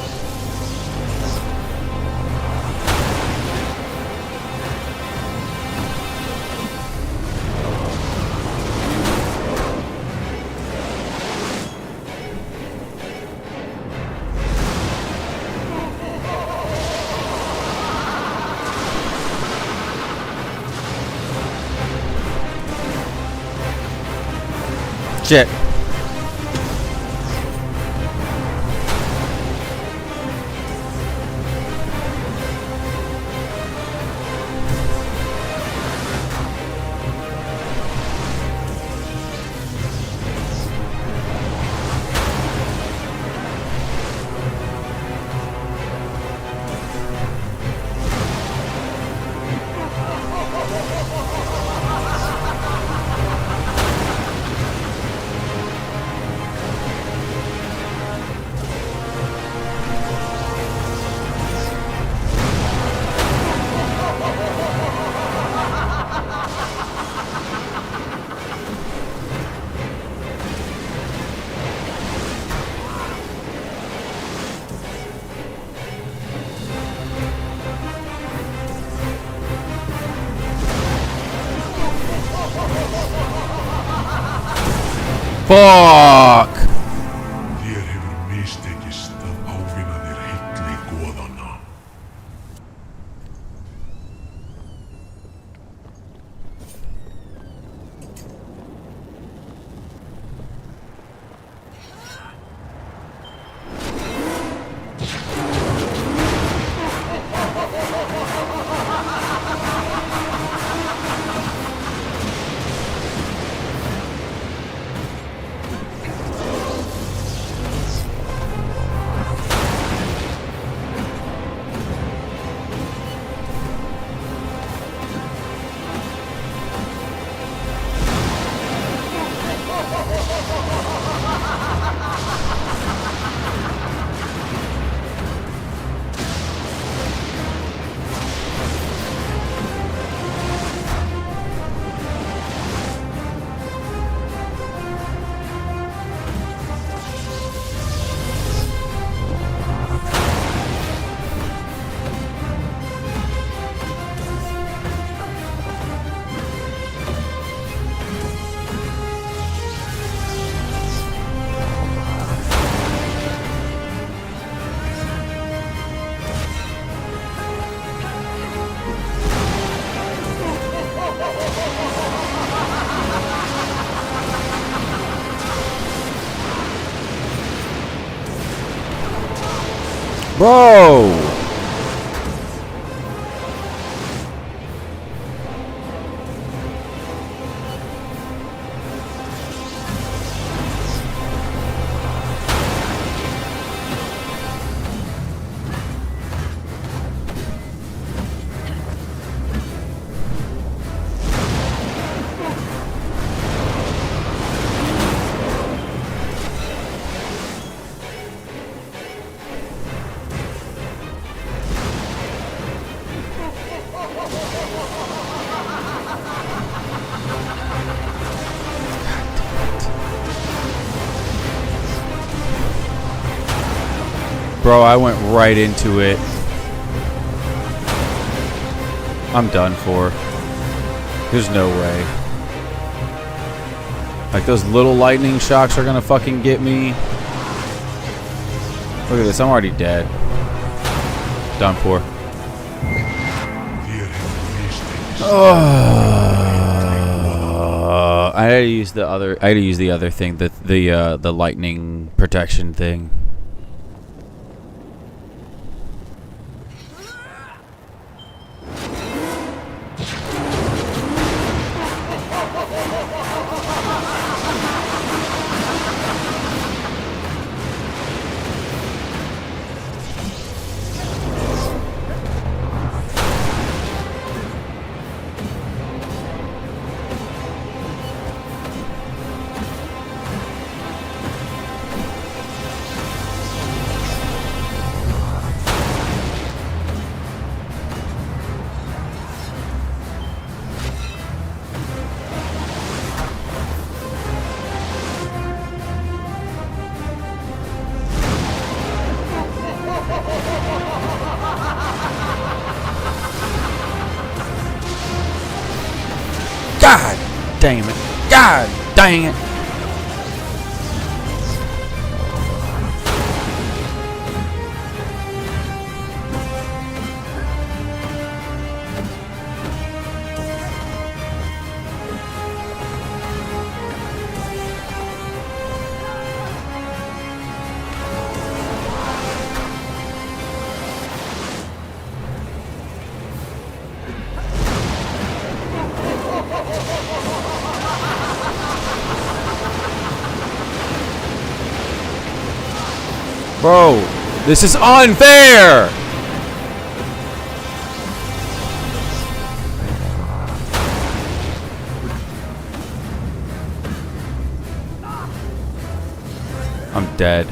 Speaker 1: Shit. Fuck!
Speaker 15: Þér hefur mistekist að ávinna þér hilli goðanna.
Speaker 1: Bro! Bro, I went right into it. I'm done for. There's no way. Like, those little lightning shocks are gonna fucking get me. Look at this, I'm already dead. Done for. I had to use the other. I had to use the other thing, the lightning protection thing. God damn it. God dang it. Bro, this is unfair! I'm dead.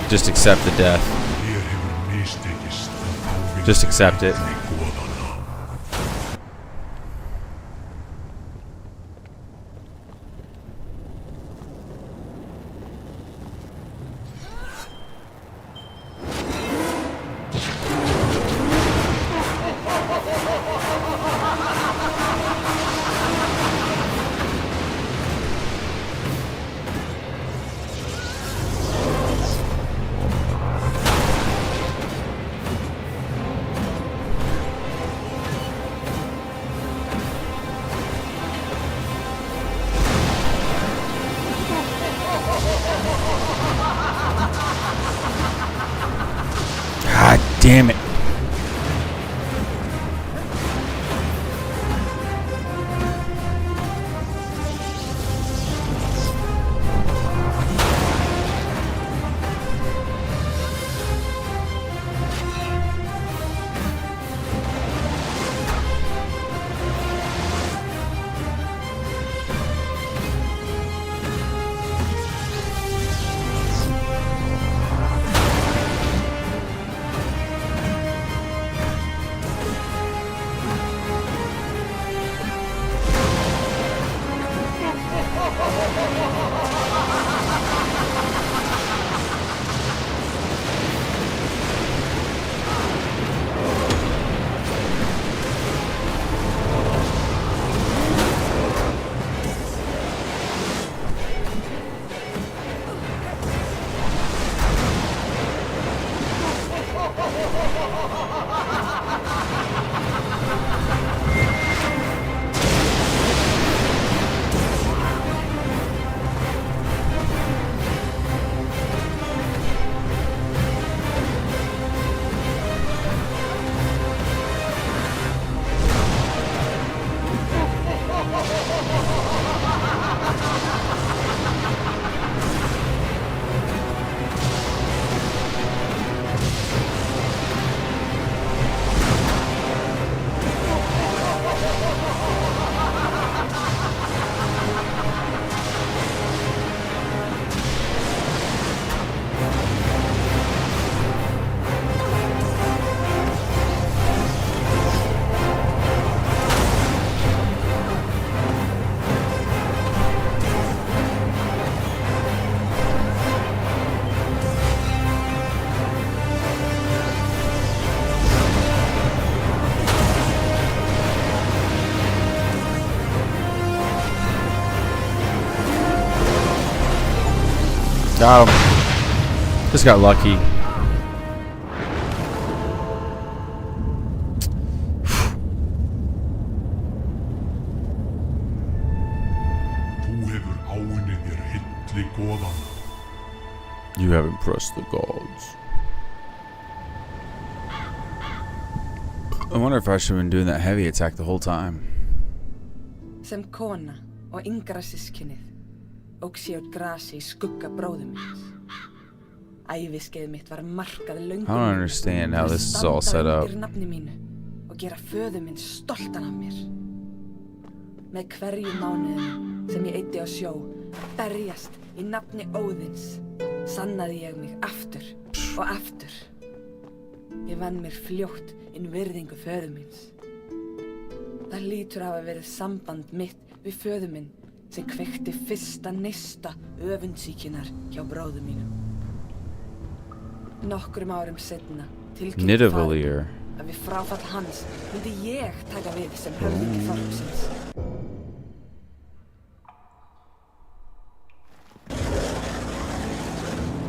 Speaker 1: Just accept the death. Just accept it. God damn it. Got him. Just got lucky. You have impressed the gods. I wonder if I should have been doing that heavy attack the whole time.
Speaker 5: Sem kona og yngra systkinið óx ég út grasi í skugga bróður míns. Æviskeið mitt var markað löngum.
Speaker 1: I don't understand how this is all set up.
Speaker 5: Undir nafni mínu og gera föður minn stoltan af mér. Með hverju mánuðinu sem ég eyddi á sjó, berjast í nafni Óðins, sannaði ég mig aftur og aftur. Ég vann mér fljótt inn virðingu föður míns. Það lítur að hafa verið samband mitt við föður minn sem kveikti fyrsta neista öfundsýkinnar hjá bróður mínum. Nokkrum árum seinna tilkynnti faðir að við fráfall hans myndi ég taka við sem höfðingi þorpsins.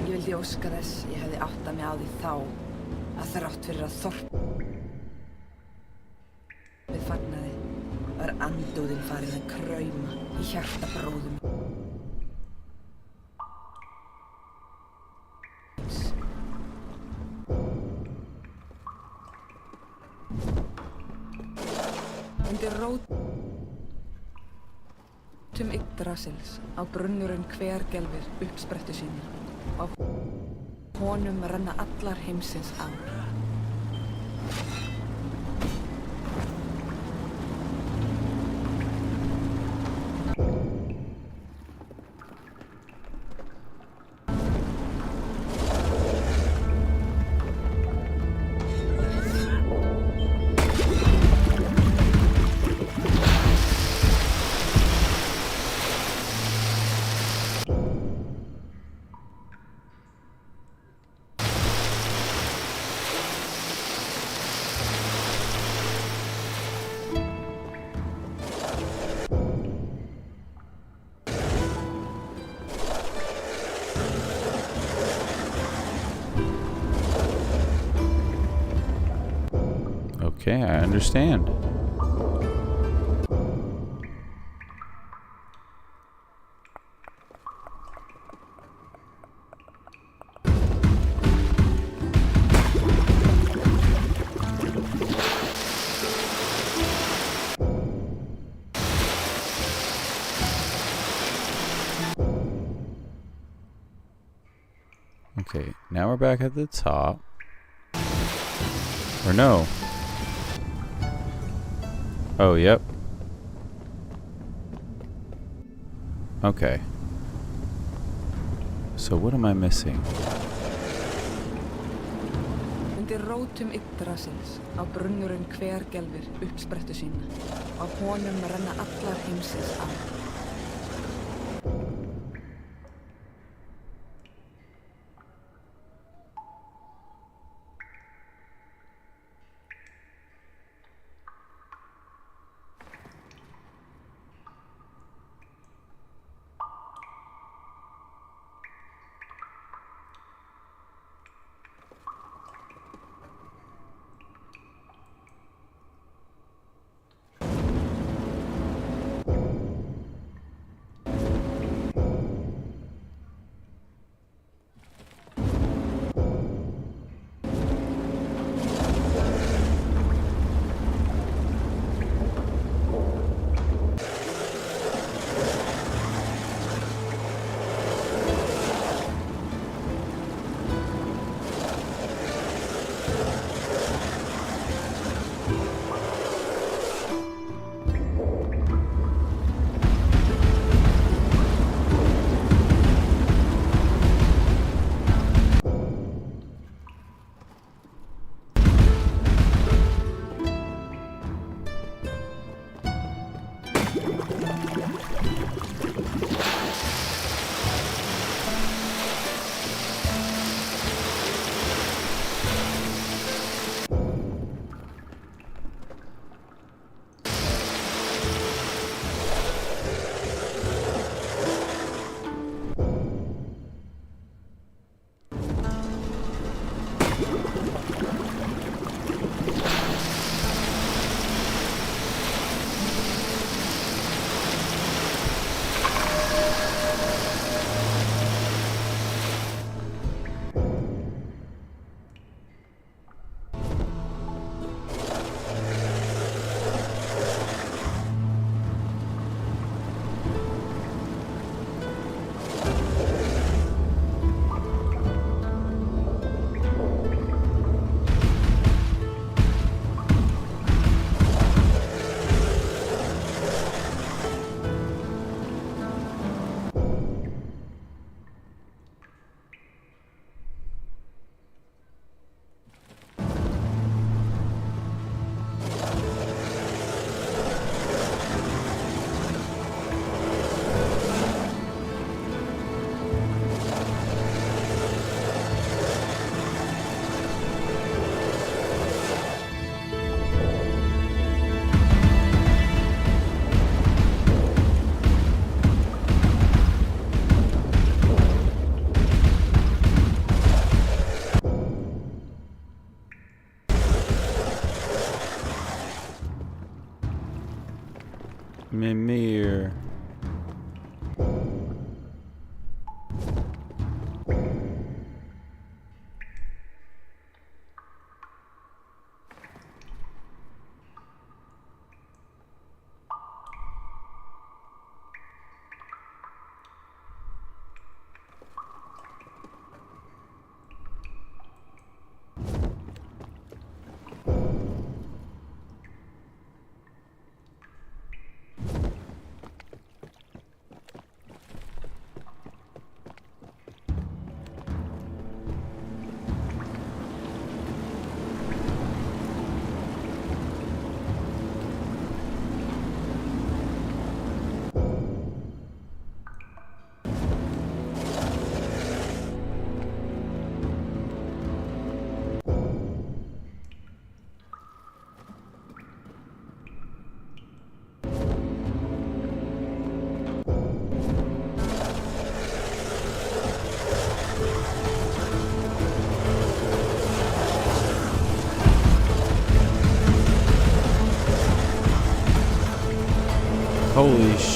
Speaker 5: Ég vildi óska þess ég hefði áttað mig á því þá að þrátt fyrir að þorpið fagnaði var andúðin farin að krauma í hjarta bróðum. Undir rótum Yggdrasils á brunnurinn hvergelfir uppsprettu sína og honum renna allar heimsins ár.
Speaker 1: Okay, I understand. Okay, now we're back at the top. Or no. Oh, yep. Okay. So what am I missing?
Speaker 5: Undir rótum Yggdrasils á brunnurinn hvergelfir uppsprettu sína og af honum renna allar heimsins ár.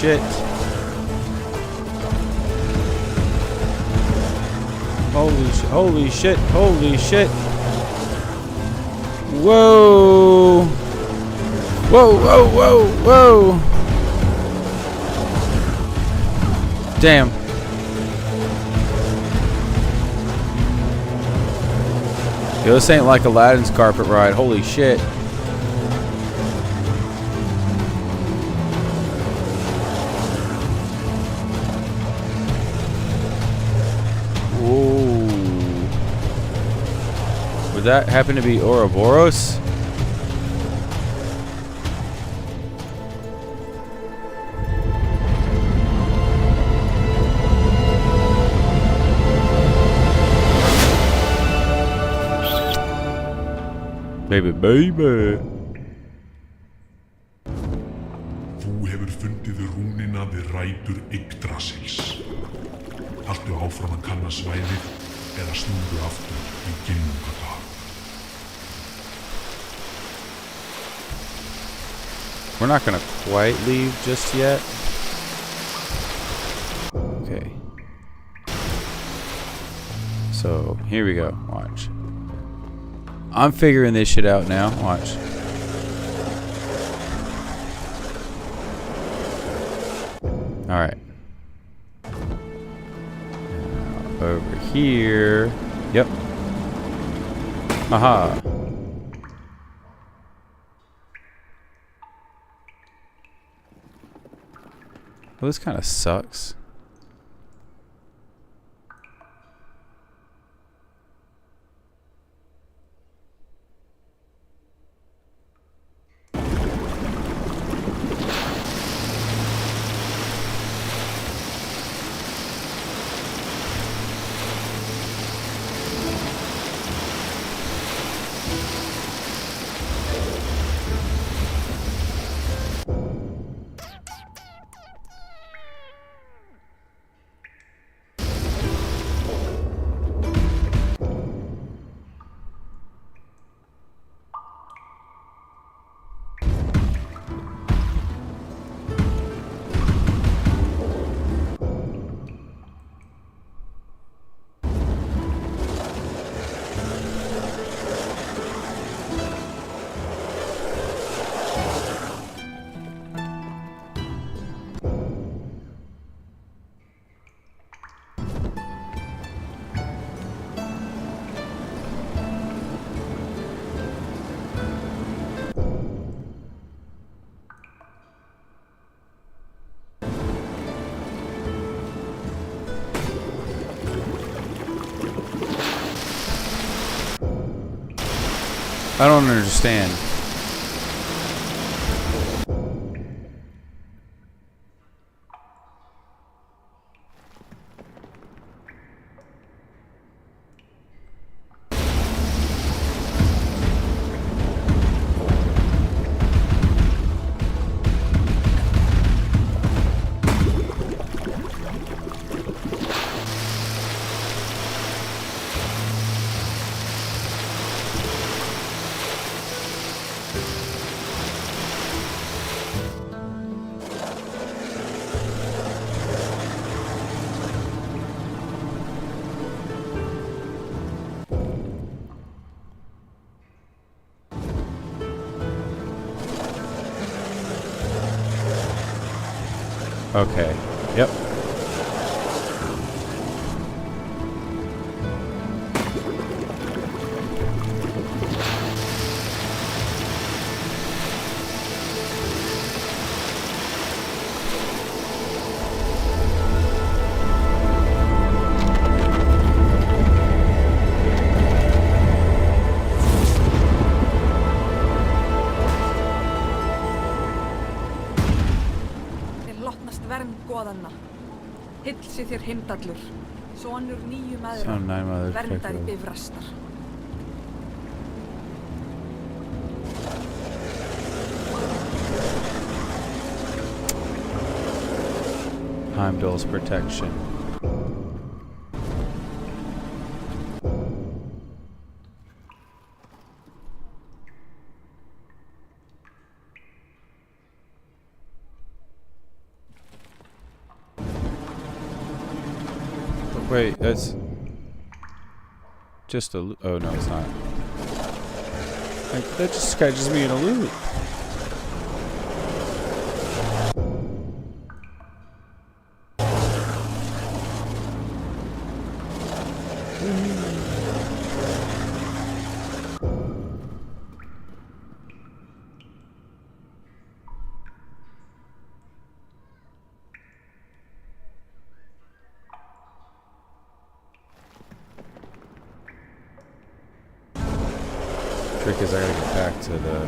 Speaker 1: shit. Holy shit, holy shit. Whoa. Whoa, whoa, whoa, whoa. Damn. Yo, this ain't like Aladdin's carpet ride. Holy shit. Whoa. Would that happen to be Ouroboros? Baby, baby.
Speaker 15: Þú hefur fundið rúnina við rætur Yggdrasils. Haltu áfram að kanna svæðið eða snúðu aftur í Ginnungadal.
Speaker 1: We're not gonna quite leave just yet. Okay. So, here we go. Watch. I'm figuring this shit out now. Watch. Alright. Over here. Yep. Aha. Well, this kind of sucks. I don't understand. Okay. Yep.
Speaker 5: Hilsi þér Heimdallur, sonur níu mæðra,
Speaker 1: Son nine mothers,
Speaker 5: verndari
Speaker 1: Pekkar.
Speaker 5: Bifrastar.
Speaker 1: Heimdall's protection. Wait, that's just a. Oh no, it's not. Like, that just catches me in a loop. Trick is I gotta get back to the.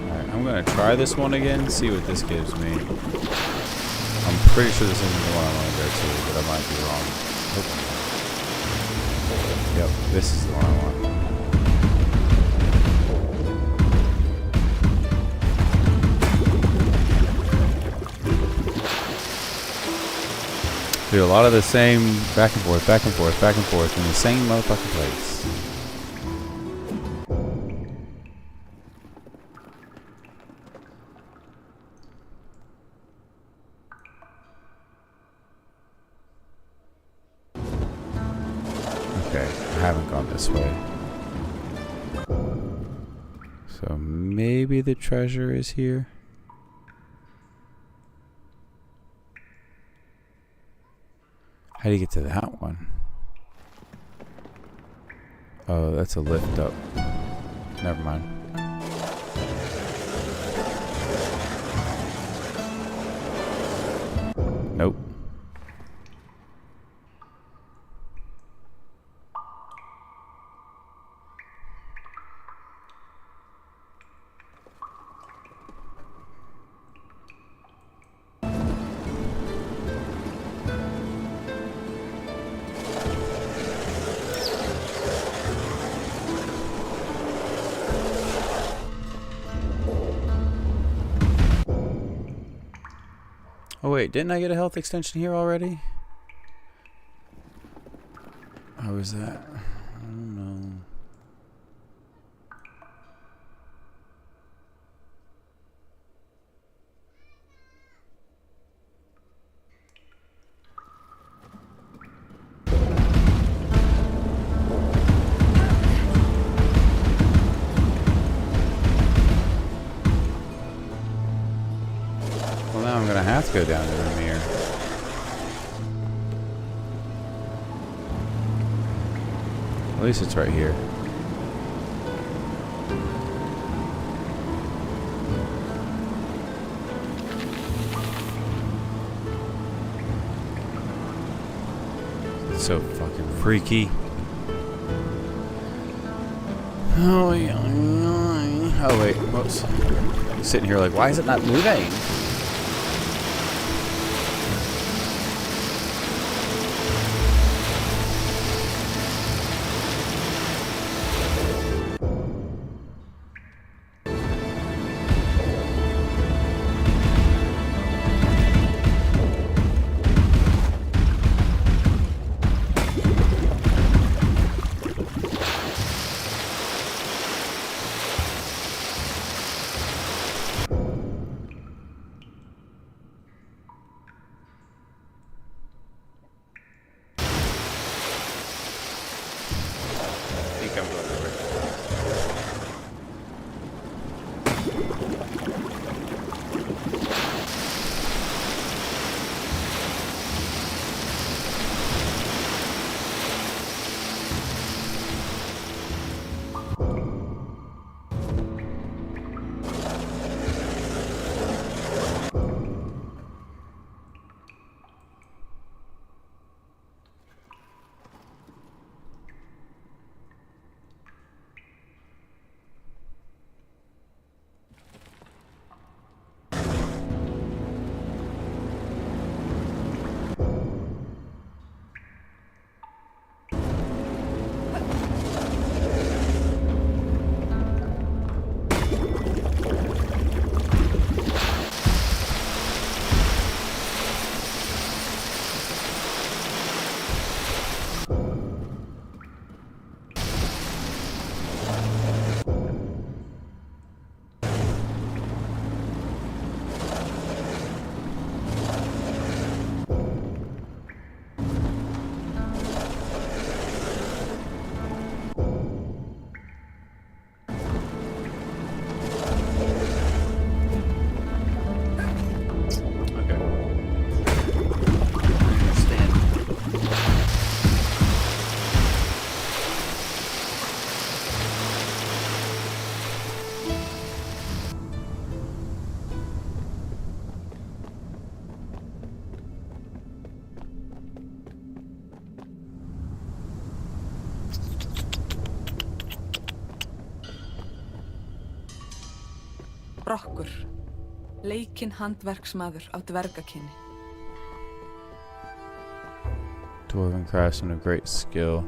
Speaker 1: Alright, I'm gonna try this one again, see what this gives me. I'm pretty sure this isn't the one I want to go to, but I might be wrong. Yep, this is the one I want. Do a lot of the same back and forth, back and forth, back and forth in the same motherfucking place. Okay, I haven't gone this way. So maybe the treasure is here. How do you get to that one? Oh, that's a lift up. Never mind. Nope. Oh wait, didn't I get a health extension here already? How was that? I don't know. Well, now I'm gonna have to go down to the mirror. At least it's right here. It's so fucking freaky. Oh yeah. Oh wait, whoops. I'm sitting here like, why is it not moving?
Speaker 5: Brokkur, leikinn handverksmaður af dvergakynni.
Speaker 1: Dwarven craftsman of great skill.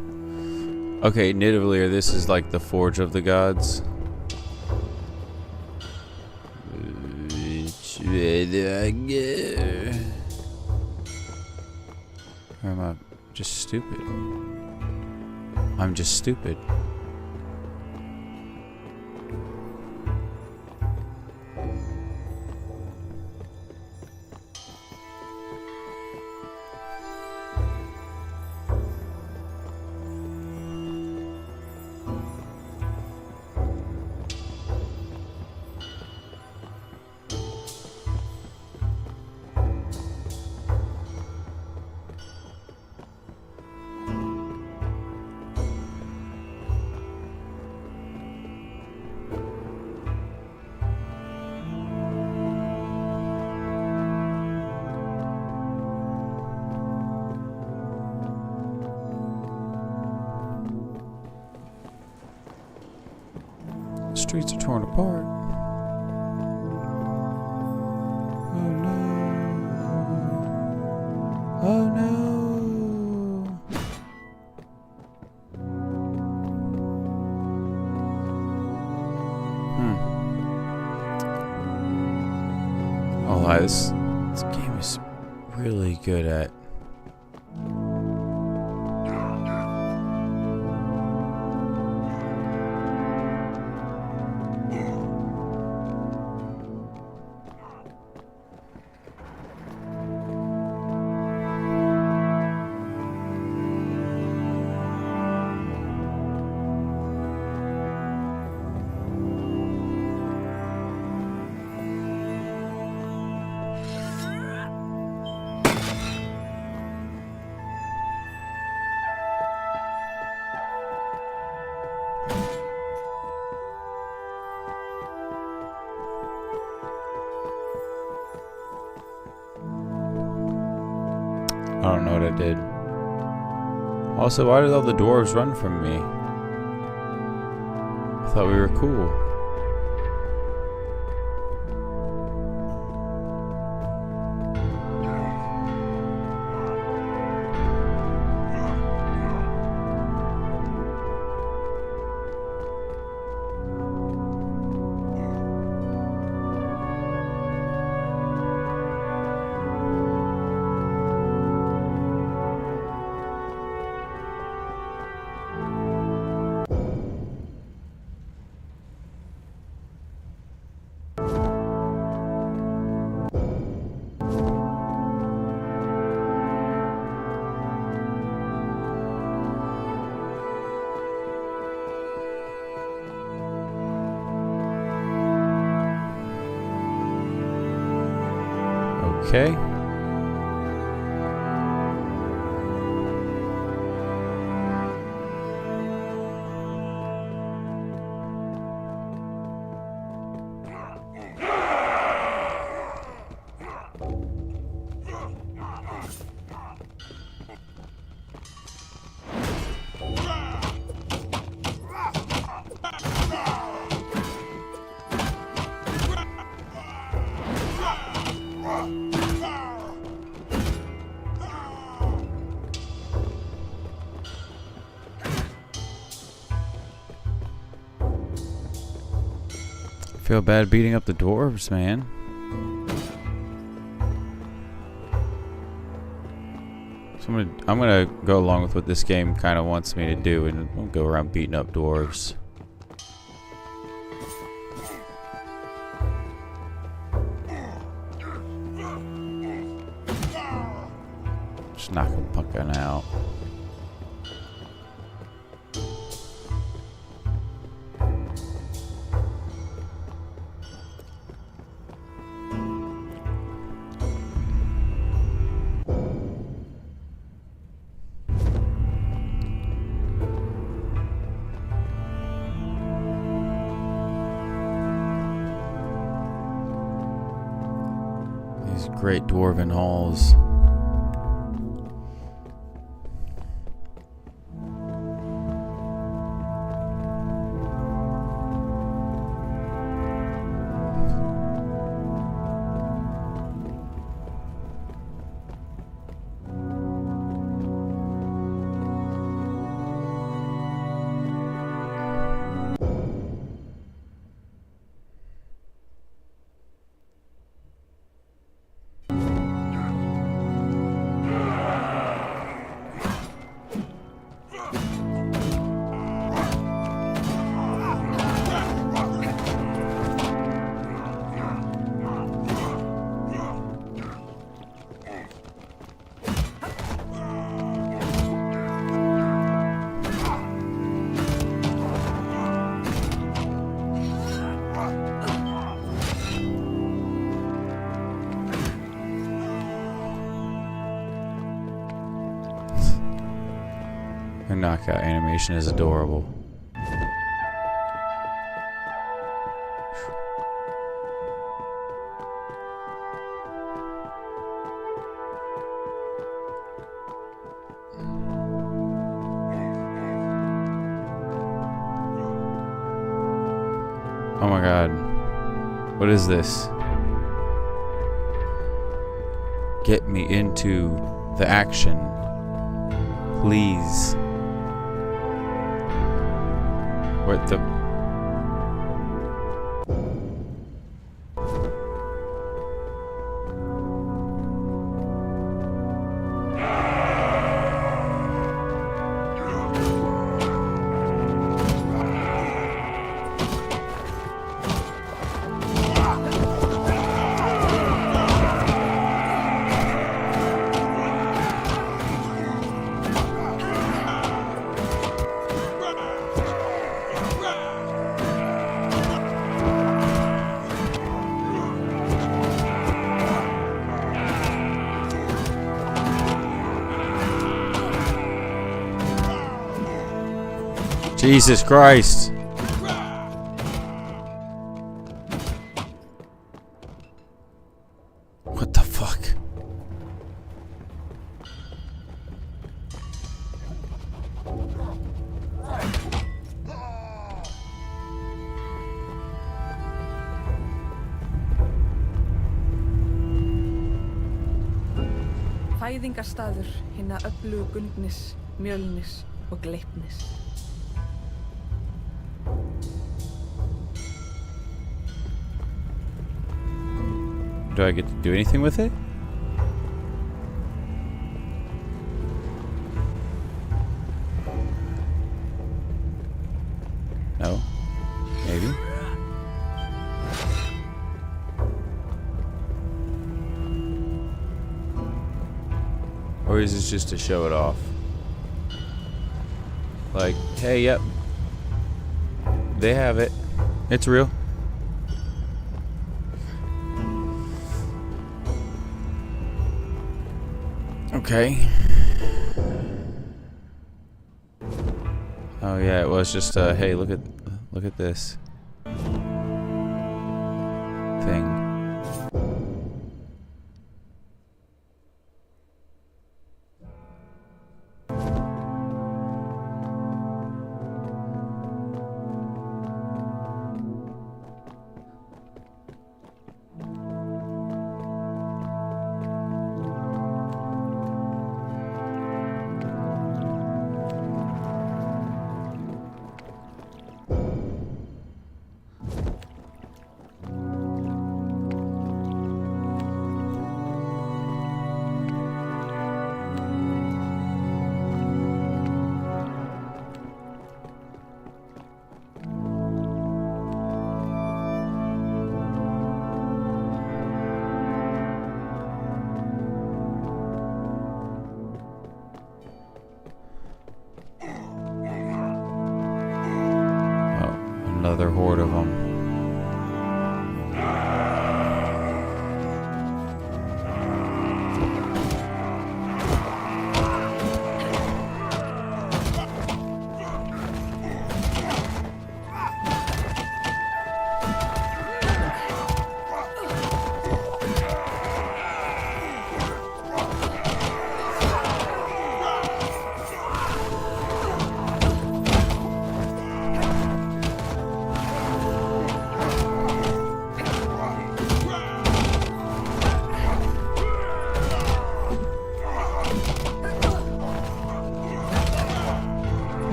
Speaker 1: Okay, Nidavellir, this is like the forge of the gods. Or am I just stupid? I'm just stupid. Streets are torn apart. Oh no. Oh no. I'll lie, this game is really good at I don't know what I did. Also, why did all the dwarves run from me? I thought we were cool. Okay. Feel bad beating up the dwarves, man. So I'm gonna go along with what this game kind of wants me to do, and I'll go around beating up dwarves. Just knock a pumpkin out. Great dwarven halls. knockout animation is adorable. Oh my god. What is this? Get me into the action. Please. What the... Jesus Christ. What the fuck?
Speaker 5: Fæðingarstaður hinna öflugu Gundnis, Mjölnis og Gleipnis.
Speaker 1: Do I get to do anything with it? No? Maybe? Or is this just to show it off? Like, hey, yep. They have it. It's real. Okay. Oh yeah, it was just hey, look at this thing. Another horde of them.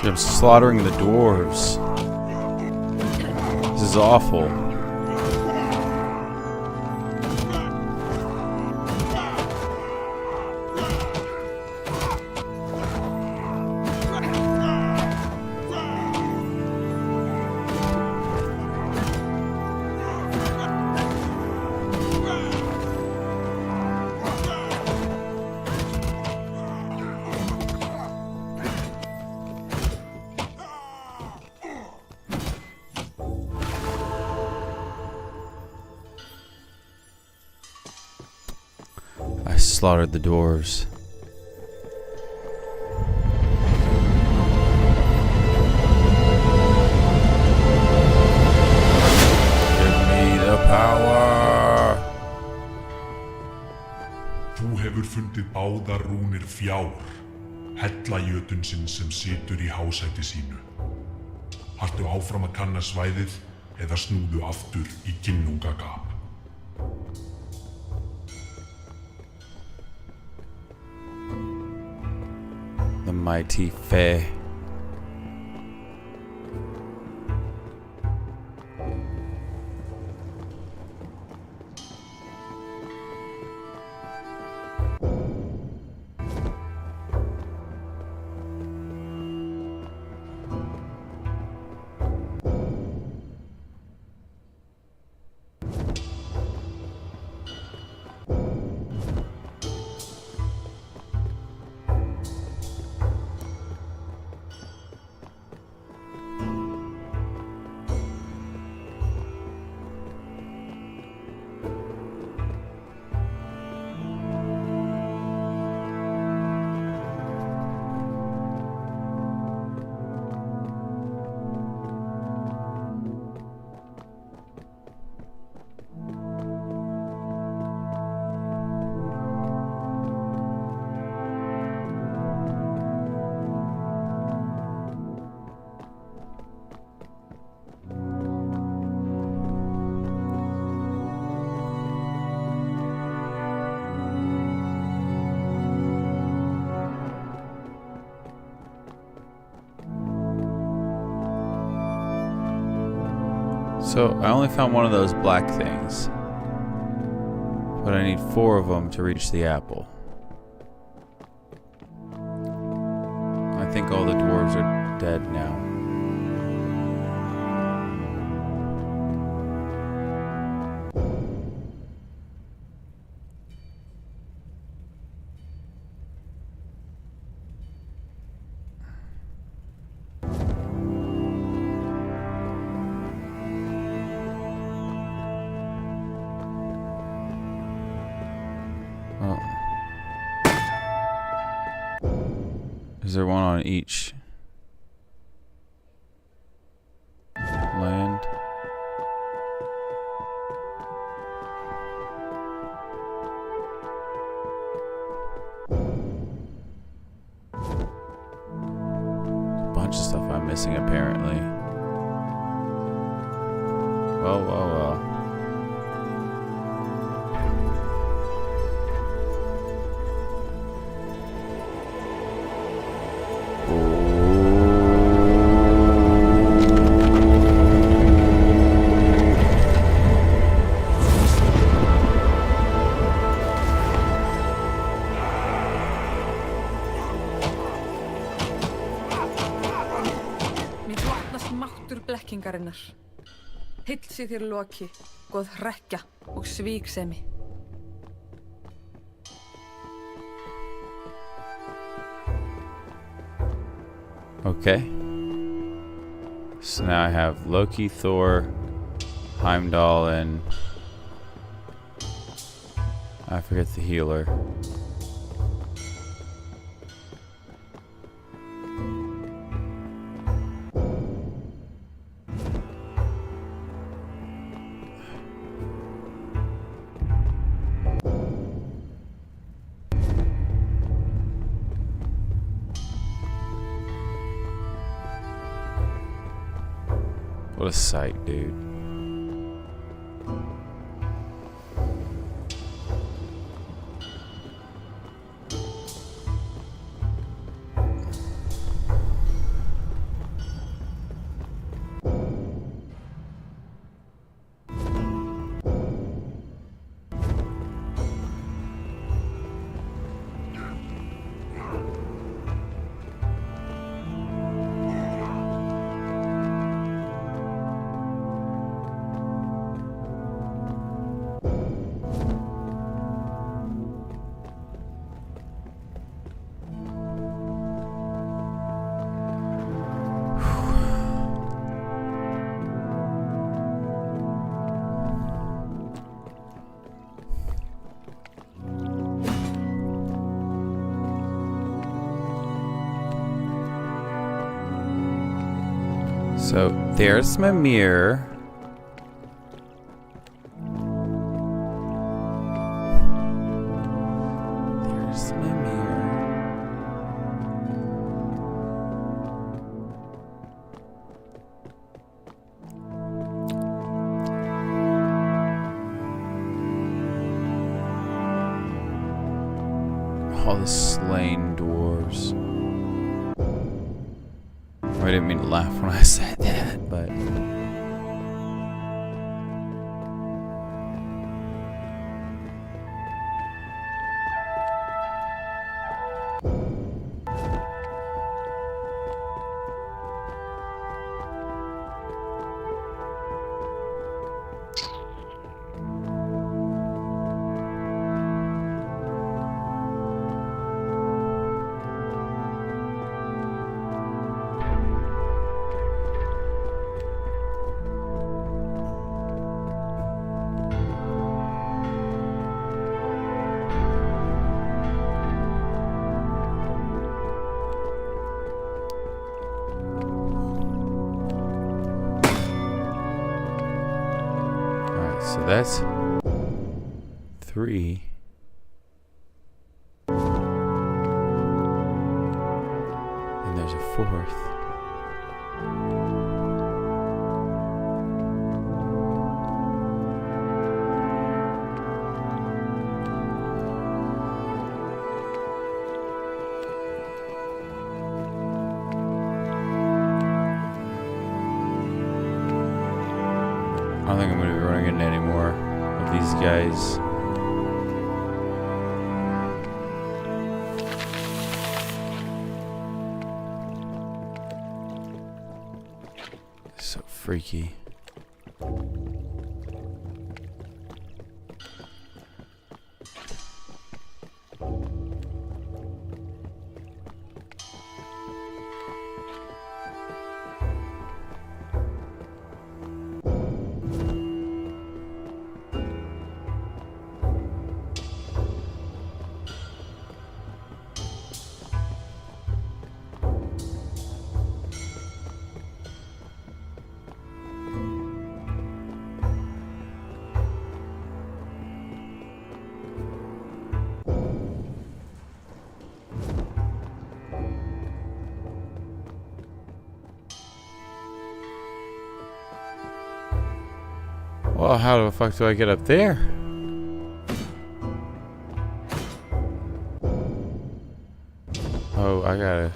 Speaker 1: I'm slaughtering the dwarves. This is awful. slaughtered the dwarves. Give me the power!
Speaker 15: Þú hefur fundið báðar rúnir fjár, hella jötunsinn sem situr í hásæti sínu. Haltu áfram að kanna svæðið eða snúðu aftur í ginnungagap.
Speaker 1: The mighty Fae. So, I only found one of those black things. But I need 4 of them to reach the apple. I think all the dwarves are dead now. Is there one on each land? A bunch of stuff I'm missing apparently. Well, well, well.
Speaker 5: Blekkingarinnar. Hilsi þér loki, góð hrekkja og svíksemi.
Speaker 1: Okay. So now I have Loki, Thor, Heimdall, and I forget the healer. What a sight, dude. So there's my mirror. There's my mirror. All the slain dwarves. I didn't mean to laugh when I said that, but... So that's 3. And there's a 4th. I don't think I'm going to be running into any more of these guys. So freaky. Well, how the fuck do I get up there? Oh, I gotta...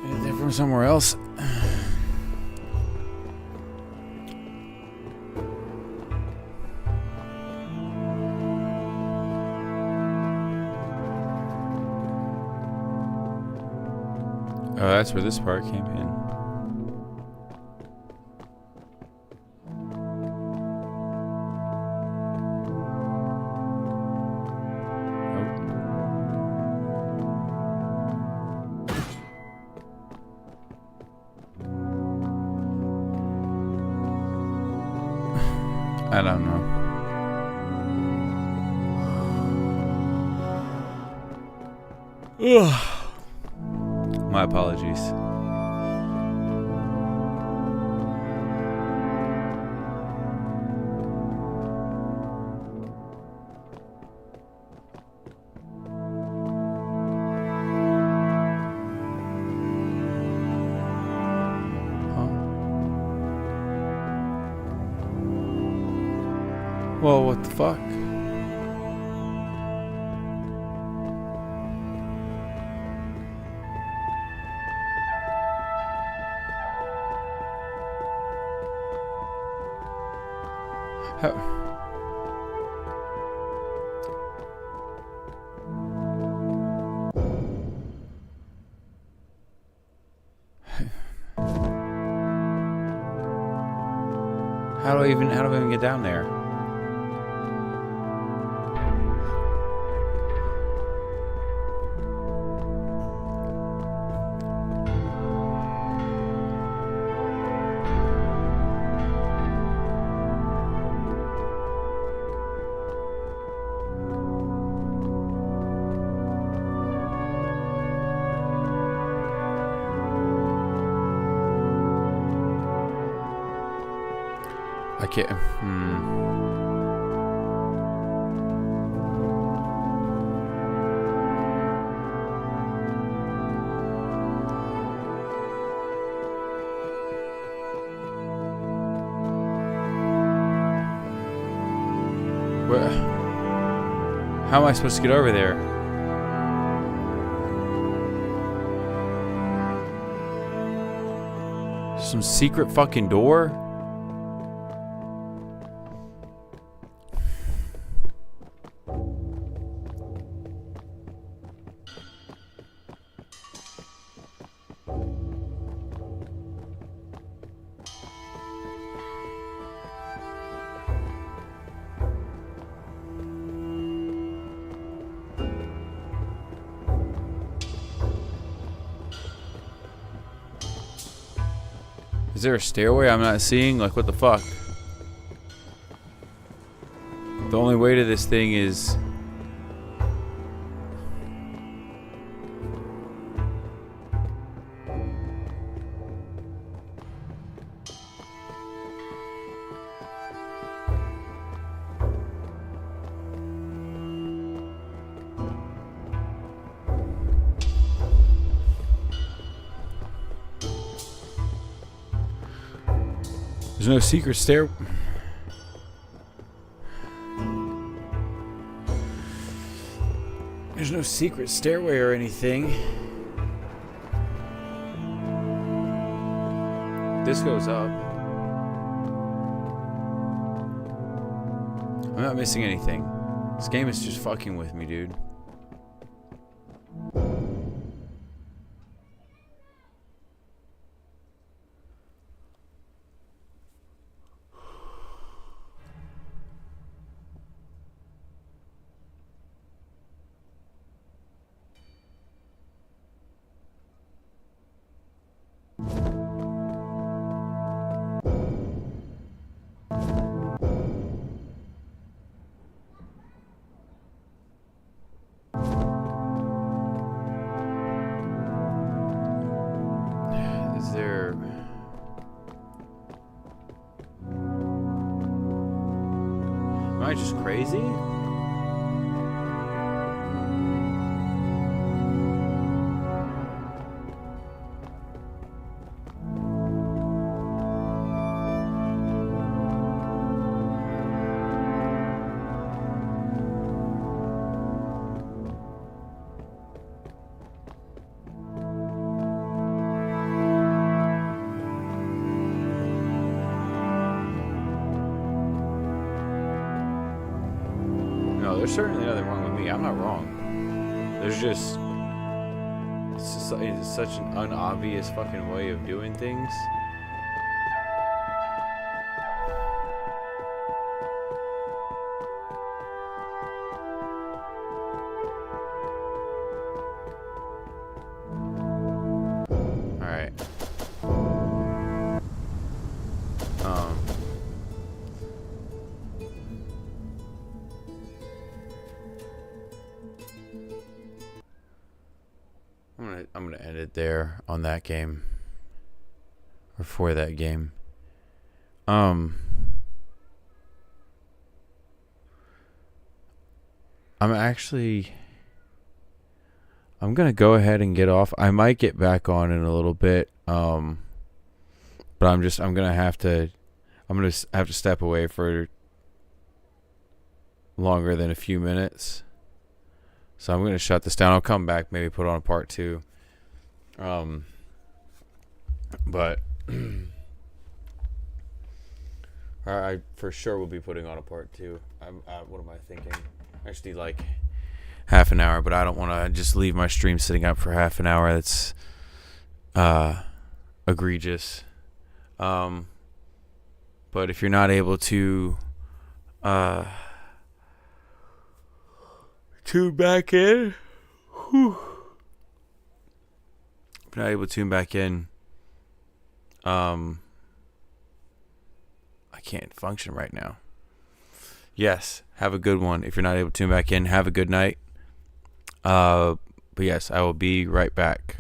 Speaker 1: Is it from somewhere else? Oh, that's where this part came in. I don't know. Ugh. My apologies. Well, what the fuck? How do I even get down there? can't. How am I supposed to get over there? Some secret fucking door? Is there a stairway I'm not seeing? Like, what the fuck? The only way to this thing is... There's no secret stair. There's no secret stairway or anything. This goes up. I'm not missing anything. This game is just fucking with me, dude. Is there... Am I just crazy? No, there's certainly nothing wrong with me. I'm not wrong. There's just... It's such an unobvious fucking way of doing things. Alright. I'm gonna end it there on that game. Or for that game. I'm gonna go ahead and get off. I might get back on in a little bit. But I'm gonna have to step away for longer than a few minutes. So I'm gonna shut this down. I'll come back, maybe put on a part 2. But I for sure will be putting on a part 2. What am I thinking? Actually, like half an hour, but I don't want to just leave my stream sitting up for half an hour. That's egregious. But if you're not able to tune back in, if you're not able to tune back in, I can't function right now. Yes, have a good one. If you're not able to tune back in, have a good night. But yes, I will be right back.